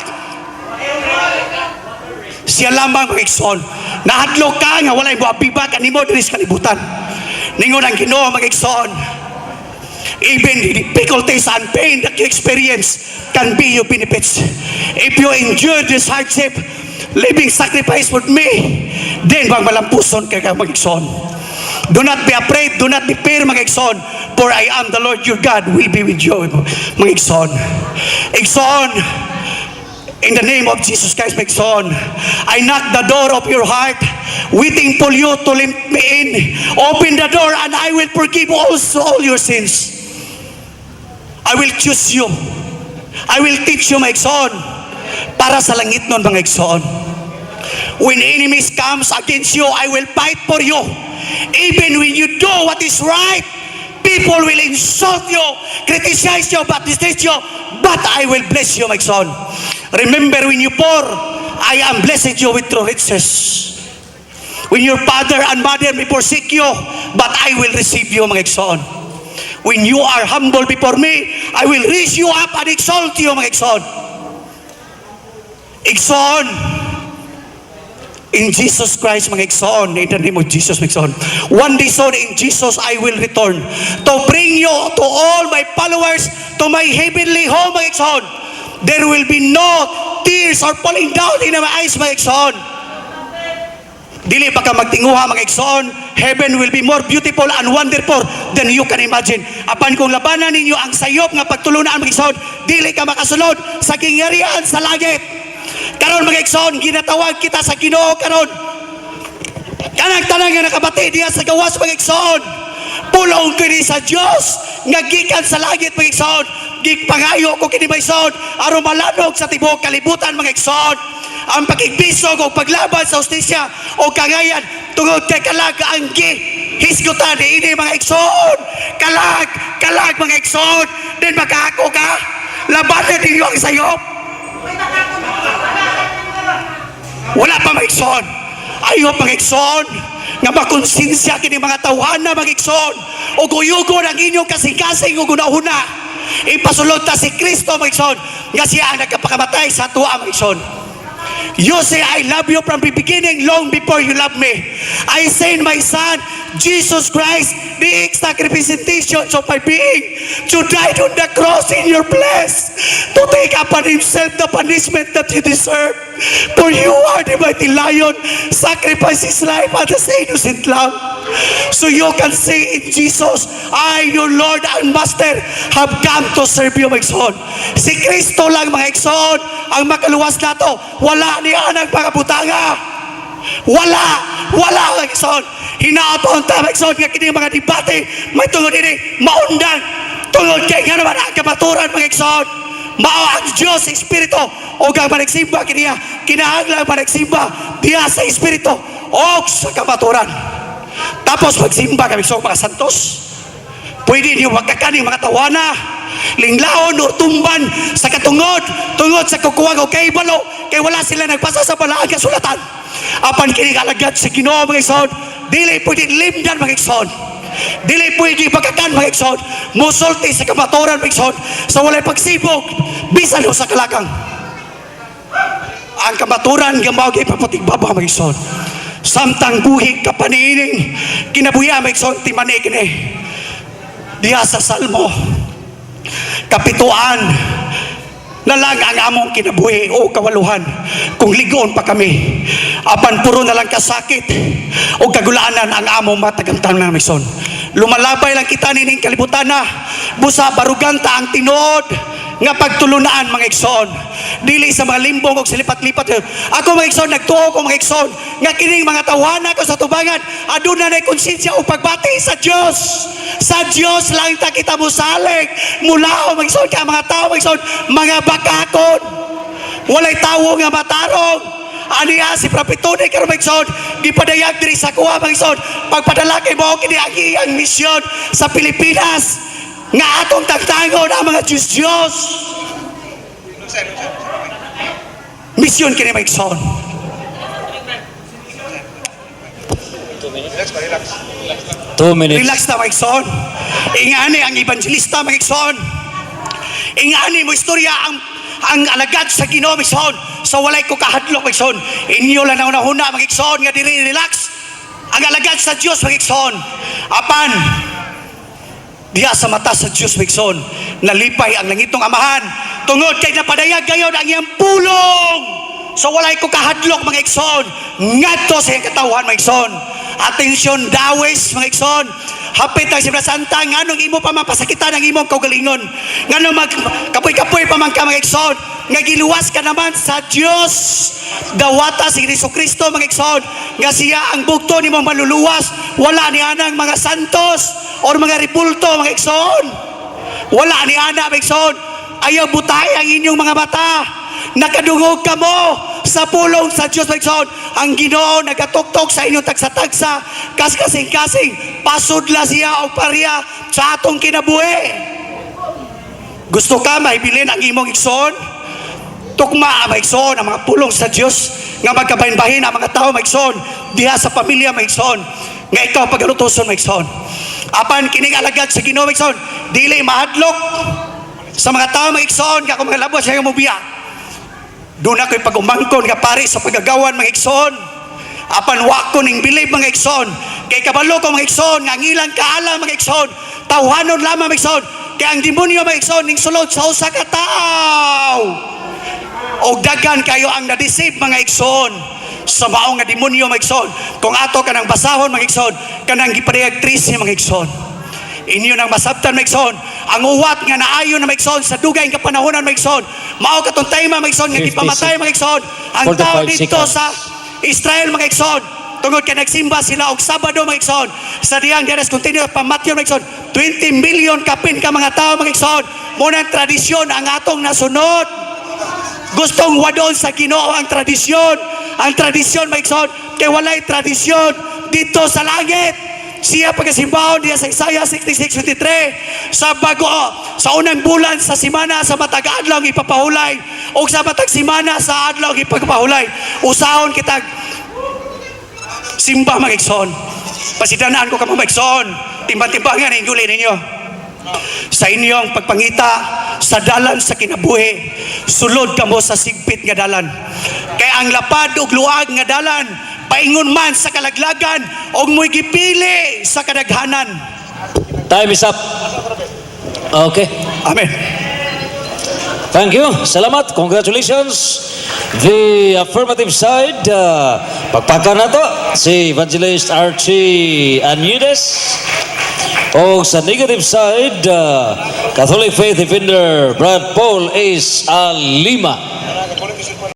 Siya lamang maigsoon nahadlok ka nga walay buabiba kanimo diri sa kalibutan. Ningon ang Ginoo maigsoon, even the difficulties and pain that you experience can be your benefits. If you endure this hardship, living sacrifice with me, then magmalampuson ka mag-igsoon. Do not be afraid, do not be fear mag-igsoon, for I am the Lord your God, will be with you mag-igsoon. Igsoon, in the name of Jesus Christ, my son, I knock the door of your heart, waiting for you to let me in. Open the door and I will forgive also all your sins. I will choose you. I will teach you, mga igsoon, para sa langit nun, mga igsoon. When enemies comes against you, I will fight for you. Even when you do what is right, people will insult you, criticize you, but distress you, but I will bless you, my son. Remember, when you poor, I am blessed you with true riches. When your father and mother may forsake you, but I will receive you, mga son. When you are humble before me, I will raise you up and exalt you, mga son. Igsoon, in Jesus Christ, mga igsoon, in the name of Jesus, mga igsoon. One day soon, in Jesus, I will return to bring you to all my followers to my heavenly home, mga igsoon. There will be no tears or falling down in my eyes, mga igsoon. Dili pa ka magtinguha, mga igsoon. Heaven will be more beautiful and wonderful than you can imagine. Apan kung labanan ninyo ang sayop nga pagtulunan, mga igsoon, dili ka makasulod sa kingyarihan sa langit. Karon, mga igsoon, ginatawag kita sa Ginoo karon. Kanang tanan nga nakabati diha sa gawas, mga igsoon, pulong kini sa Dios nga gikan sa langit, mga igsoon. Gigpangayo ko kini, mga igsoon, aron malanog sa tibuok kalibutan, mga igsoon, ang pakigbisog o paglaban sa hustisya o kangayan tungod kay kalag ang hisgutan ini, mga igsoon. Kalag, mga igsoon, din makaako ka, labanan ninyo ang sayop. Wala pa, mga igsoon. Ayaw, mga igsoon, nga makonsensya kini mga tawhana, mga igsoon, o guyugon ang inyong kasing-kasing o gunahuna. Ipasulod ta si Kristo, mga igsoon, nga siya ang nagkapakamatay sa tuwa, mga igsoon. You say, I love you from the beginning, long before you love me. I send my son, Jesus Christ, the exact representation of my being, to die on the cross in your place, to take upon himself the punishment that you deserve. For you are the mighty lion, sacrifice his life as an innocent lamb. So you can say in Jesus, I, your Lord and Master, have come to serve you, mga igsoon. Si Kristo lang, mga igsoon, ang makaluwas nato. Wala niya ang pagkabutanga. Wala, mga igsoon. Hinaapon ta, mga igsoon, nga kini mga debate, may tungod ini, maundan, tungod kay nga naman ang kamaturan, mga igsoon. Mao ang Diyos Espiritu, o kang managsimba kiniya, kinahanglang managsimba diya sa Espiritu, o sa kamaturan. Tapos magsimba kami sa mga santos. Pwede niyo magkakaning mga tawana, linglaon o tumban sa katungod, tungod sa kukuwag o kay balo, kay wala sila nagpasa sa balaang kasulatan. Apan kining alagad sa Ginoo, mga igsoon, dili pwede limdan, mga igsoon. Dili pwede pagkakan, mga igsoon, musulti sa kamaturan, mga igsoon, sa walay pagsibog, bisan o sa kalakang. Ang kamaturan, gambawag ipapatigbaba, mga igsoon. Samtang buhig kapanining kinabuya, mga igsoon, timanig ni diya sa Salmo kapituan na lang ang among kinabuhi o kawaluhan kung ligon pa kami, apan puro na lang kasakit o kagulaanan ang among matagamtan na mison. Lumalabay lang kita nining kalibutan na busa baruganta ang tinuod nga pagtulunaan, mga igsoon, dili sa mga limbong o silipat-lipat. Ako, mga igsoon, nagtuo ko, mga igsoon, nga kining mga tawana ko sa tubangan, aduna na konsensya o pagbati sa Dios. Sa Dios lang ta kita musalig mula, mga igsoon, kaya mga tao, mga igsoon, mga bakakon, walay tawo nga matarong. Aniya si Propetone karon, mga igsoon, gipadayag diri sa kuha, mga igsoon, pagpadala kay mo kini ang misyon sa Pilipinas nga atong tagtangon ang mga Diyos. Misyon kini, mga igsoon. Relax na, mga igsoon. Ingani ang evangelista, mga igsoon. Ingani mo istorya ang alagad sa Ginoo, mga igsoon. So walay ko kahadlok, mga igsoon. Inyo lang na unahuna, mga igsoon, nga diri relax ang alagad sa Dios, mga igsoon. Apan diya sa mata sa Diyos, mga igsoon, nalipay ang langitong amahan tungod kay napadayag gayon ang iyang pulong. So walay ko kahadlok, mga igsoon, ngadto sa iyang katawan, mga igsoon. Atensyon, dawes, mga igsoon, hapit ang Semana Santa, nganong imo pa mapasakitan ang imong kaugalingon, nganong magkapoy-kapoy pa man ka, mga igsoon, nga giluwas ka naman sa Diyos dawata si Jesucristo, mga igsoon, nga siya ang bugto ni mong maluluwas. Wala ni anang mga santos or mga ripulto, mga igsoon. Wala ni ana Maigsoon. Ayaw butay ang inyong mga mata. Nakadungog ka mo sa pulong sa Diyos Maigsoon. Ang Ginoo nagatuktok sa inyong tagsa-tagsa, kasing-kasing, pasudla siya o pariya sa atong kinabuhi. Gusto ka maibilin ang imong igsoon? Tukma Maigsoon ang mga pulong sa Diyos nga magkabahin-bahin ang mga tao Maigsoon diha sa pamilya Maigsoon nga ikaw pagalutuson Maigsoon. Apan kining alagad sa Ginoo Maigsoon dili mahadlok sa mga tao Maigsoon nga kung mga labo sa iyong mubiya. Doon ako'y pag-umangkon nga pari sa pagagawan mga igsoon. Apan wako ning bilib mga igsoon. Kay kabalo ko mga igsoon nga ang ilang kaala mga igsoon. Tawhanon lamang mga igsoon. Kay ang demonyo mga igsoon ning sulod sa usa ka tawo. Og daghan kayo ang na-deceive mga igsoon sa maong nga demonyo mga igsoon. Kung ato kanang basahon mga igsoon, kanang gipadayagtris ni mga igsoon. Inyo nang masabtan Maigsoon ang uwat nga naayon na Maigsoon sa dugay nga panahonan Maigsoon mao katong tayma Maigsoon nga 56 gipamatay Maigsoon ang 45 tao dito seconds. sa Israel Maigsoon tungod kay nagsimba sila og Sabado Maigsoon sa diyang diares continue pamatyon Maigsoon 20 million kapin ka mga tao Maigsoon mo nang tradisyon ang atong nasunod. Gustong wadon sa Ginoo ang tradisyon Maigsoon kay walay tradisyon dito sa langit. Siya pagkasimbahon diya sa Isaiah 66:23 sa bago sa unang bulan sa simana sa matag adlaw ipapahulay o sa matag simana sa adlaw ipagpahulay usahon kitag simba mga igsoon. Pasidanaan ko ka mga igsoon, timbang-timbangan ang guli ninyo sa inyong pagpangita sa dalan sa kinabuhi. Sulod kamo sa sigpit nga dalan kay ang lapad ug luag nga dalan paingon man sa kalaglagan og mo'y gipili sa kadaghanan. Time is up. Okay. Amen. Thank you. Salamat. Congratulations. The affirmative side, pagpaka na to, si Evangelist Archie Anyudes. O sa negative side, Catholic Faith Defender Brad Paul Ace Alima.